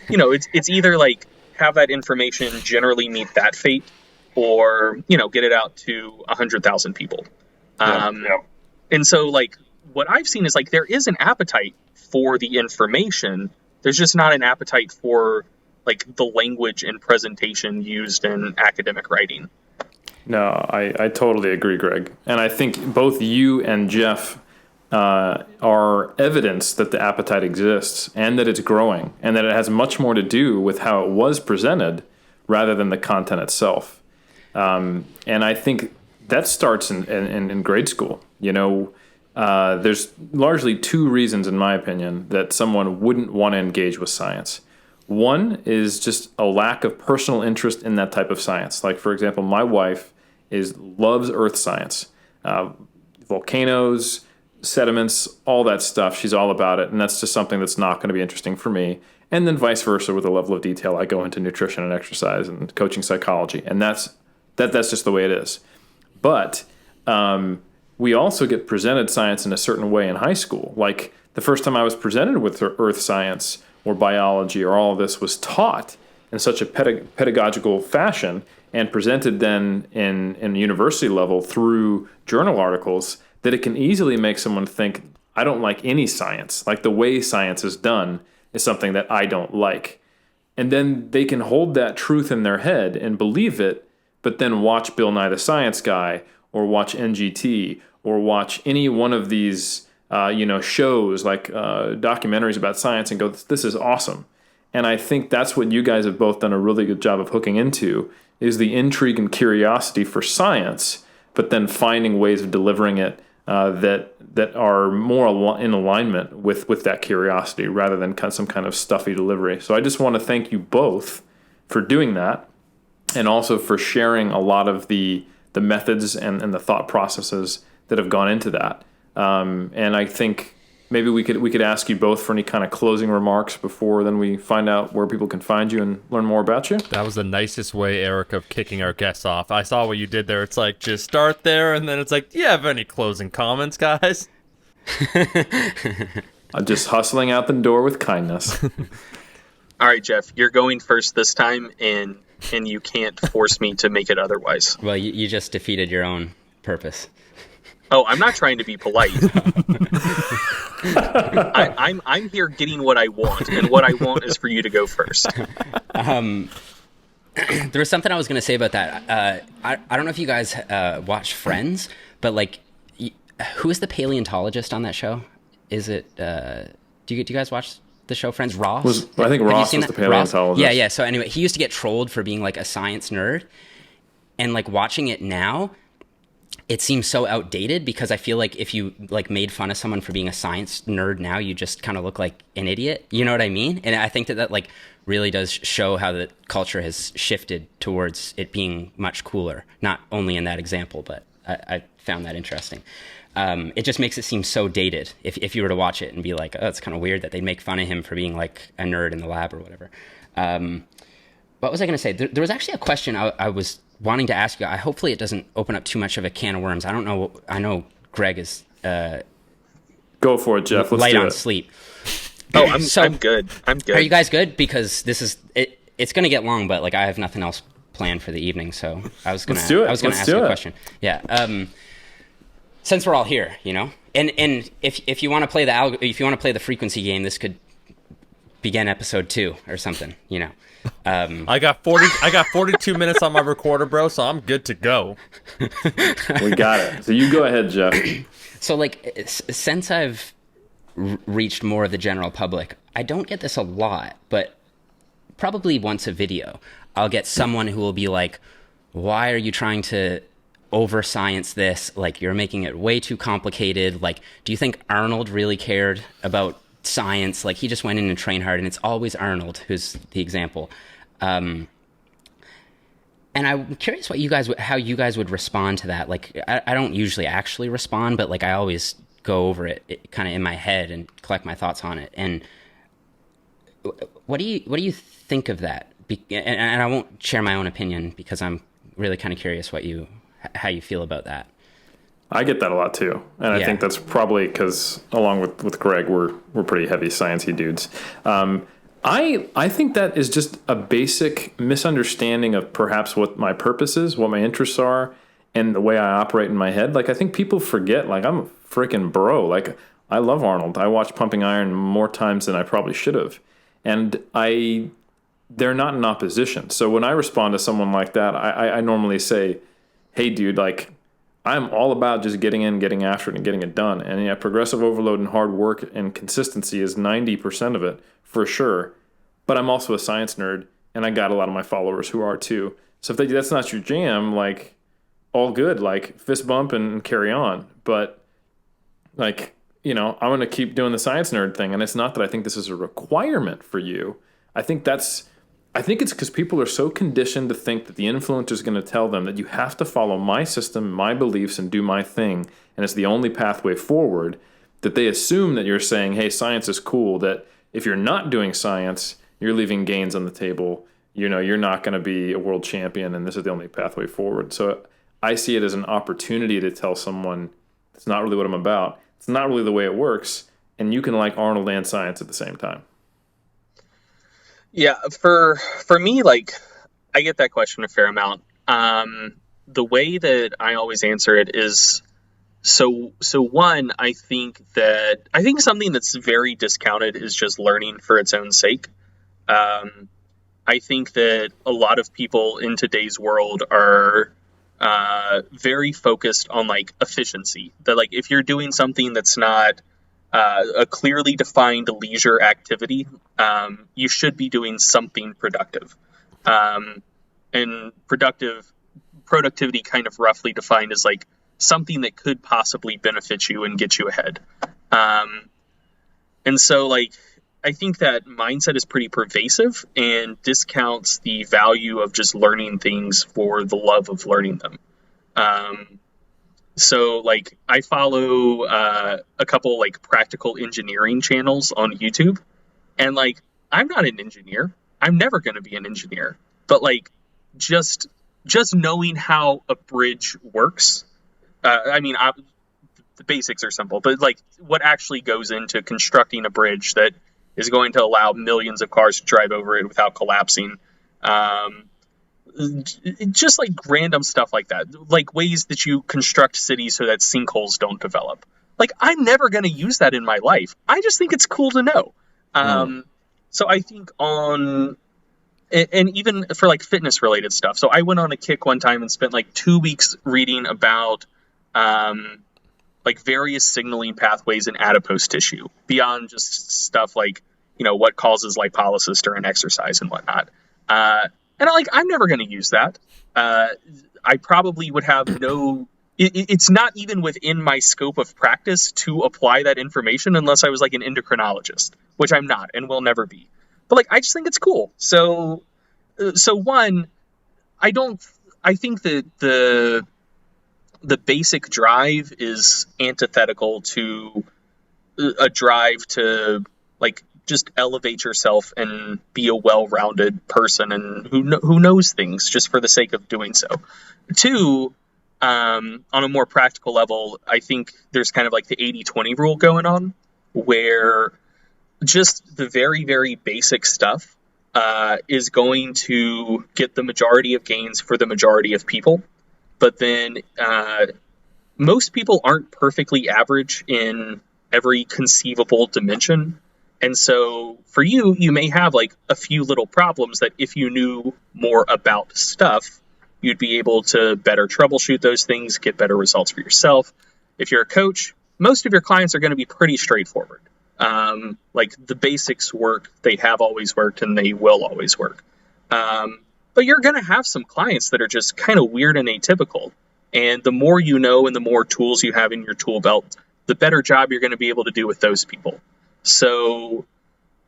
you know, it's either like have that information generally meet that fate, or, you know, get it out to 100,000 people. And so like what I've seen is like there is an appetite for the information. There's just not an appetite for like the language and presentation used in academic writing. No, I totally agree, Greg. And I think both you and Jeff are evidence that the appetite exists and that it's growing, and that it has much more to do with how it was presented rather than the content itself. And I think that starts in grade school. You know, there's largely two reasons, in my opinion, that someone wouldn't want to engage with science. One is just a lack of personal interest in that type of science. Like, for example, my wife loves earth science, volcanoes, sediments, all that stuff. She's all about it. And that's just something that's not going to be interesting for me. And then vice versa with the level of detail. I go into nutrition and exercise and coaching psychology. And that's just the way it is. But we also get presented science in a certain way in high school. Like the first time I was presented with earth science or biology or all of this was taught in such a pedagogical fashion and presented then in university level through journal articles that it can easily make someone think, I don't like any science. Like the way science is done is something that I don't like. And then they can hold that truth in their head and believe it, but then watch Bill Nye the Science Guy or watch NGT or watch any one of these shows like documentaries about science and go, this is awesome. And I think that's what you guys have both done a really good job of hooking into, is the intrigue and curiosity for science, but then finding ways of delivering it that are more in alignment with that curiosity rather than some kind of stuffy delivery. So I just want to thank you both for doing that, and also for sharing a lot of the methods and the thought processes that have gone into that. And I think maybe we could ask you both for any kind of closing remarks before then we find out where people can find you and learn more about you. That was the nicest way, Eric, of kicking our guests off. I saw what you did there. It's like, just start there, and then it's like, do you have any closing comments, guys? I'm just hustling out the door with kindness. All right, Jeff, you're going first this time, and you can't force me to make it otherwise. Well, you just defeated your own purpose. Oh, I'm not trying to be polite. I'm here getting what I want, and what I want is for you to go first. There was something I was going to say about that. I don't know if you guys watch Friends, but like, who is the paleontologist on that show? Is it? Do you guys watch the show Friends? Ross? I think Ross was the paleontologist. Yeah. So anyway, he used to get trolled for being like a science nerd, and like watching it now, it seems so outdated because I feel like if you like made fun of someone for being a science nerd now, you just kind of look like an idiot. You know what I mean? And I think that like really does show how the culture has shifted towards it being much cooler. Not only in that example, but I found that interesting. It just makes it seem so dated if you were to watch it and be like, oh, it's kind of weird that they make fun of him for being like a nerd in the lab or whatever. What was I going to say? There was actually a question I was wanting to ask you. Hopefully it doesn't open up too much of a can of worms. I don't know. I know Greg is go for it, Jeff. Let's light do on it. sleep. Oh, I'm good. I'm good. Are you guys good? Because this is it. It's going to get long, but like I have nothing else planned for the evening, so I was going to ask you a question. Yeah. Since we're all here, you know, and if you want to play the frequency game, this could begin episode 2 or something, you know. I got 42 minutes on my recorder, bro, so I'm good to go. We got it. So you go ahead, Jeff. So like, since I've reached more of the general public, I don't get this a lot, but probably once a video, I'll get someone who will be like, why are you trying to over science this? Like, you're making it way too complicated. Like, do you think Arnold really cared about science? Like, he just went in and trained hard, and it's always Arnold who's the example. And I'm curious how you guys would respond to that. Like, I don't usually actually respond, but like I always go over it kind of in my head and collect my thoughts on it. And what do you think of that? And I won't share my own opinion because I'm really kind of curious how you feel about that. I get that a lot too, and I think that's probably because, along with Greg, we're pretty heavy sciencey dudes. I think that is just a basic misunderstanding of perhaps what my purpose is, what my interests are, and the way I operate in my head. Like, I think people forget, like, I'm a freaking bro. Like, I love Arnold. I watch Pumping Iron more times than I probably should have, and they're not in opposition. So when I respond to someone like that, I normally say, hey, dude, like, I'm all about just getting in, getting after it, and getting it done. And yeah, progressive overload and hard work and consistency is 90% of it, for sure. But I'm also a science nerd, and I got a lot of my followers who are too. So if that's not your jam, like, all good, like, fist bump and carry on. But, like, you know, I'm going to keep doing the science nerd thing. And it's not that I think this is a requirement for you. I think it's because people are so conditioned to think that the influencer is going to tell them that you have to follow my system, my beliefs, and do my thing, and it's the only pathway forward. that they assume that you're saying, hey, science is cool, that if you're not doing science, you're leaving gains on the table. You're not going to be a world champion, and this is the only pathway forward. So I see it as an opportunity to tell someone it's not really what I'm about. It's not really the way it works, and you can like Arnold and science at the same time. Yeah, for me, like, I get that question a fair amount. The way that I always answer it is, so one, I think something that's very discounted is just learning for its own sake. I think that a lot of people in today's world are very focused on like efficiency. That like if you're doing something that's not a clearly defined leisure activity, you should be doing something productive. And productivity kind of roughly defined as like something that could possibly benefit you and get you ahead. And so like I think that mindset is pretty pervasive and discounts the value of just learning things for the love of learning them. So like I follow a couple like practical engineering channels on YouTube, and like I'm not an engineer. I'm never going to be an engineer, but like just knowing how a bridge works. The basics are simple, but like what actually goes into constructing a bridge that is going to allow millions of cars to drive over it without collapsing. Just like random stuff like that, like ways that you construct cities so that sinkholes don't develop. Like I'm never going to use that in my life. I just think it's cool to know. So I think and even for like fitness related stuff. So I went on a kick one time and spent like 2 weeks reading about like various signaling pathways in adipose tissue beyond just stuff like, what causes lipolysis during exercise and whatnot. And I'm never going to use that. I probably would have it's not even within my scope of practice to apply that information unless I was like an endocrinologist, which I'm not and will never be. But like, I just think it's cool. So one, I think that the basic drive is antithetical to a drive to like just elevate yourself and be a well-rounded person and who knows things just for the sake of doing so. Two, on a more practical level, I think there's kind of like the 80-20 rule going on, where just the very, very basic stuff is going to get the majority of gains for the majority of people. But then most people aren't perfectly average in every conceivable dimension. And so for you, you may have like a few little problems that if you knew more about stuff, you'd be able to better troubleshoot those things, get better results for yourself. If you're a coach, most of your clients are going to be pretty straightforward. Like the basics work, they have always worked and they will always work. But you're going to have some clients that are just kind of weird and atypical. And the more you know and the more tools you have in your tool belt, the better job you're going to be able to do with those people. So,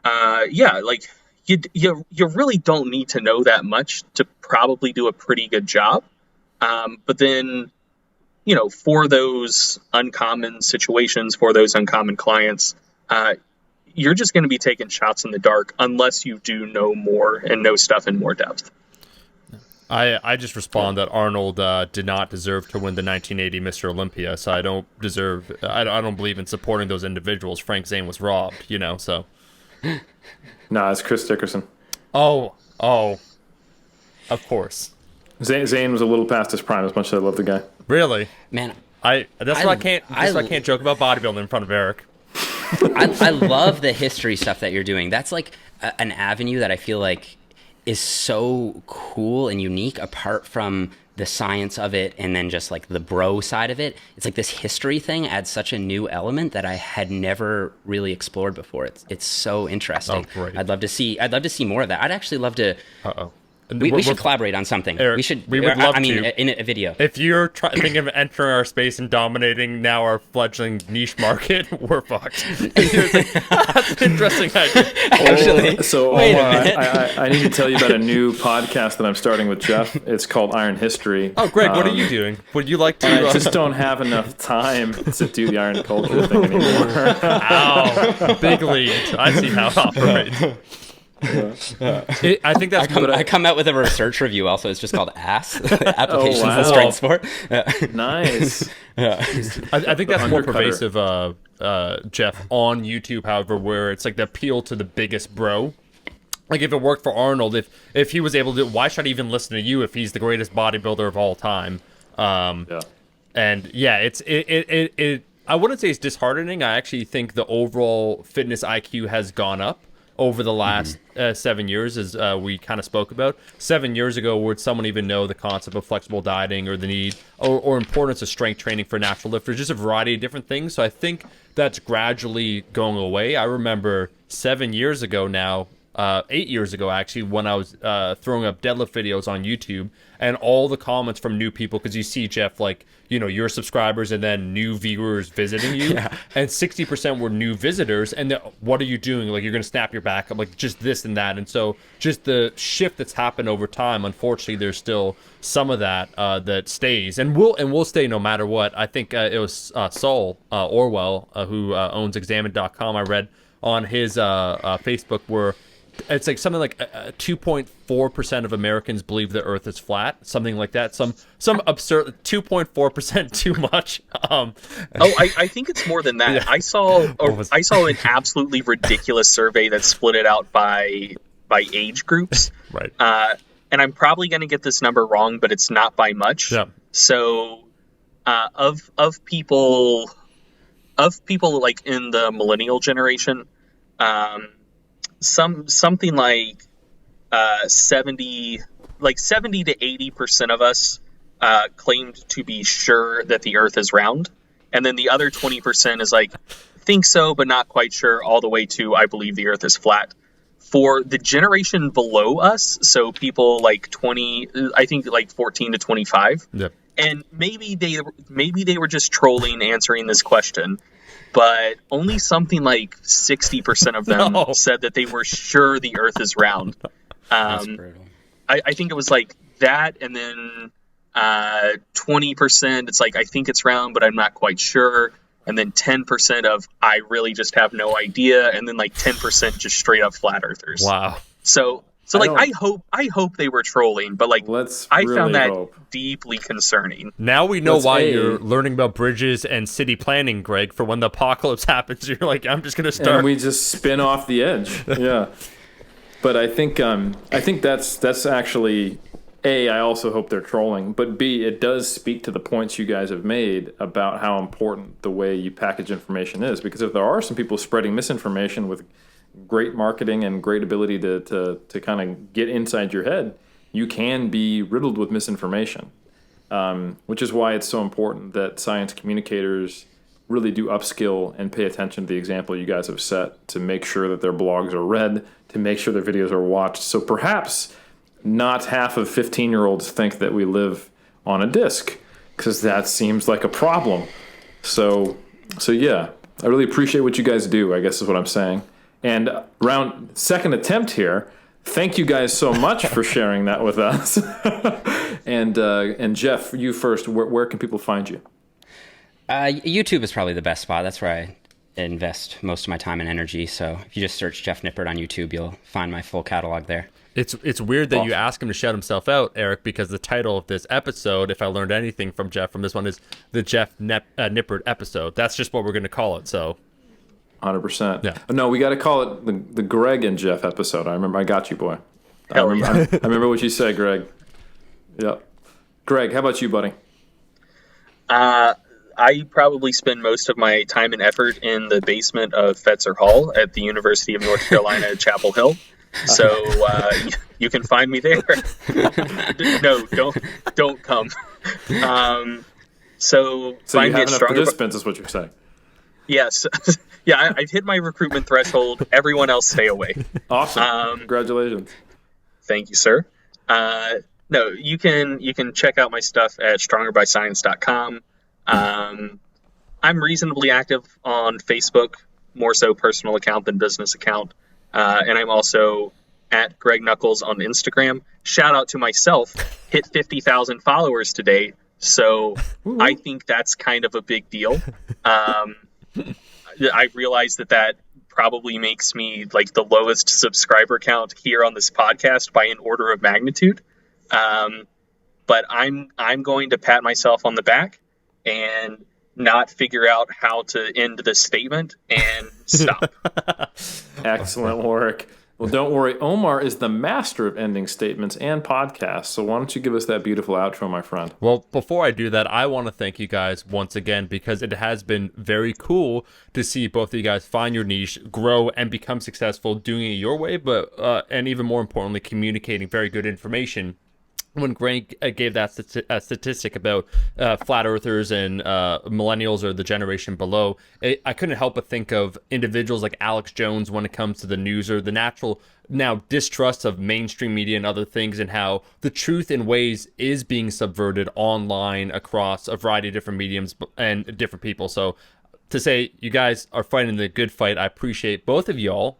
like you really don't need to know that much to probably do a pretty good job. But then, for those uncommon situations, for those uncommon clients, you're just going to be taking shots in the dark unless you do know more and know stuff in more depth. I just respond that Arnold did not deserve to win the 1980 Mr. Olympia, so I don't believe in supporting those individuals. Frank Zane was robbed, so. Nah, it's Chris Dickerson. Oh, of course. Zane was a little past his prime, as much as I love the guy. Really? Man, I can't joke about bodybuilding in front of Eric. I love the history stuff that you're doing. That's like an avenue that I feel like is so cool and unique apart from the science of it and then just like the bro side of it. It's like this history thing adds such a new element that I had never really explored before. It's so interesting. Oh, great. I'd love to see more of that. I'd actually love to We should collaborate on something. Eric, we would love to. In a video. If you're thinking of entering our space and dominating now our fledgling niche market, we're fucked. That's an interesting idea. Actually, so wait a Omar, minute. I need to tell you about a new podcast that I'm starting with Jeff. It's called Iron History. Oh, Greg, what are you doing? Would you like to? I just don't have enough time to do the iron culture thing anymore. Ow, big lead. I see how it operates. I think that's. I come out with a research review. Also, it's just called ASS, Applications wow. in Strength Sport. Nice. I think that's more pervasive, Jeff, on YouTube. However, where it's like the appeal to the biggest bro. Like if it worked for Arnold, if he was able to, why should I even listen to you if he's the greatest bodybuilder of all time? And yeah, it. I wouldn't say it's disheartening. I actually think the overall fitness IQ has gone up over the last 7 years, as we kind of spoke about. 7 years ago, would someone even know the concept of flexible dieting or the need or importance of strength training for natural lifters? Just a variety of different things. So I think that's gradually going away. I remember 7 years ago now, 8 years ago actually, when I was throwing up deadlift videos on YouTube, and all the comments from new people, because you see, Jeff, like, you know, your subscribers and then new viewers visiting you, and 60% were new visitors, and what are you doing? Like, you're going to snap your back up, like just this and that. And so just the shift that's happened over time, unfortunately, there's still some of that that stays, and will stay no matter what. I think it was Saul Orwell, who owns Examine.com, I read on his Facebook, where it's like something like 2.4% of Americans believe the Earth is flat, something like that. Some absurd 2.4% too much. I think it's more than that. Yeah. I saw an absolutely ridiculous survey that split it out by age groups. Right. And I'm probably going to get this number wrong, but it's not by much. Yeah. So, of people like in the millennial generation, something like 70 to 80% of us claimed to be sure that the Earth is round, and then the other 20% is like, think so but not quite sure, all the way to I believe the Earth is flat. For the generation below us, so people like 20, I think like 14 to 25, yep. And maybe they were just trolling answering this question, but only something like 60% of them said that they were sure the Earth is round. That's brutal. I think it was like that, and then 20%, it's like, I think it's round, but I'm not quite sure. And then 10% of, I really just have no idea. And then like 10% just straight up flat earthers. Wow. So like, I hope they were trolling, but like, I found that deeply concerning. Now we know why you're learning about bridges and city planning, Greg, for when the apocalypse happens. You're like, I'm just going to start. And we just spin off the edge. Yeah. But I think that's actually, A, I also hope they're trolling, but B, it does speak to the points you guys have made about how important the way you package information is. Because if there are some people spreading misinformation with great marketing and great ability to kind of get inside your head, you can be riddled with misinformation, which is why it's so important that science communicators really do upskill and pay attention to the example you guys have set, to make sure that their blogs are read, to make sure their videos are watched. So perhaps not half of 15-year-olds think that we live on a disc, because that seems like a problem. So yeah, I really appreciate what you guys do, I guess is what I'm saying. And round second attempt here, thank you guys so much for sharing that with us. And Jeff, you first, where can people find you? YouTube is probably the best spot. That's where I invest most of my time and energy. So if you just search Jeff Nippard on YouTube, you'll find my full catalog there. It's weird that you ask him to shout himself out, Eric, because the title of this episode, if I learned anything from Jeff from this one, is the Jeff Nippard episode. That's just what we're going to call it. So 100%. Yeah. No, we got to call it the Greg and Jeff episode. I remember. I got you, boy. I Hell yeah. remember what you said, Greg. Yep. Greg, how about you, buddy? I probably spend most of my time and effort in the basement of Fetzer Hall at the University of North Carolina at Chapel Hill. So you can find me there. No, don't come. So you have enough participants, is what you're saying. Yes. Yeah, I've hit my recruitment threshold. Everyone else stay away. Awesome. Congratulations. Thank you, sir. No, you can check out my stuff at strongerbyscience.com. I'm reasonably active on Facebook, more so personal account than business account. And I'm also at Greg Nuckols on Instagram. Shout out to myself, hit 50,000 followers today. So I think that's kind of a big deal. I realize that probably makes me like the lowest subscriber count here on this podcast by an order of magnitude. But I'm going to pat myself on the back and not figure out how to end this statement and stop. Excellent work. Well, don't worry. Omar is the master of ending statements and podcasts. So why don't you give us that beautiful outro, my friend? Well, before I do that, I want to thank you guys once again, because it has been very cool to see both of you guys find your niche, grow, and become successful doing it your way, but and even more importantly, communicating very good information. When Greg gave that statistic about flat earthers and millennials or the generation below, I couldn't help but think of individuals like Alex Jones when it comes to the news, or the natural now distrust of mainstream media and other things, and how the truth in ways is being subverted online across a variety of different mediums and different people. So to say you guys are fighting the good fight, I appreciate both of y'all.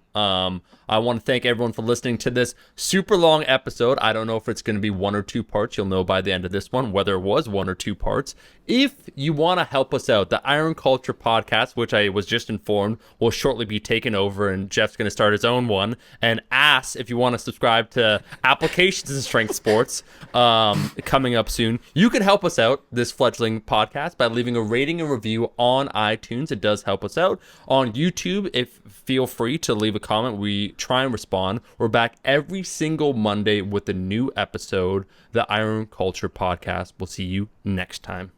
I want to thank everyone for listening to this super long episode. I don't know if it's going to be 1 or 2 parts. You'll know by the end of this one whether it was 1 or 2 parts. If you want to help us out, the Iron Culture podcast, which I was just informed will shortly be taken over, and Jeff's going to start his own one. And ask if you want to subscribe to Applications in Strength Sports coming up soon. You can help us out, this fledgling podcast, by leaving a rating and review on iTunes. It does help us out. On YouTube, feel free to leave a comment. We try and respond. We're back every single Monday with a new episode, the Iron Culture podcast. We'll see you next time.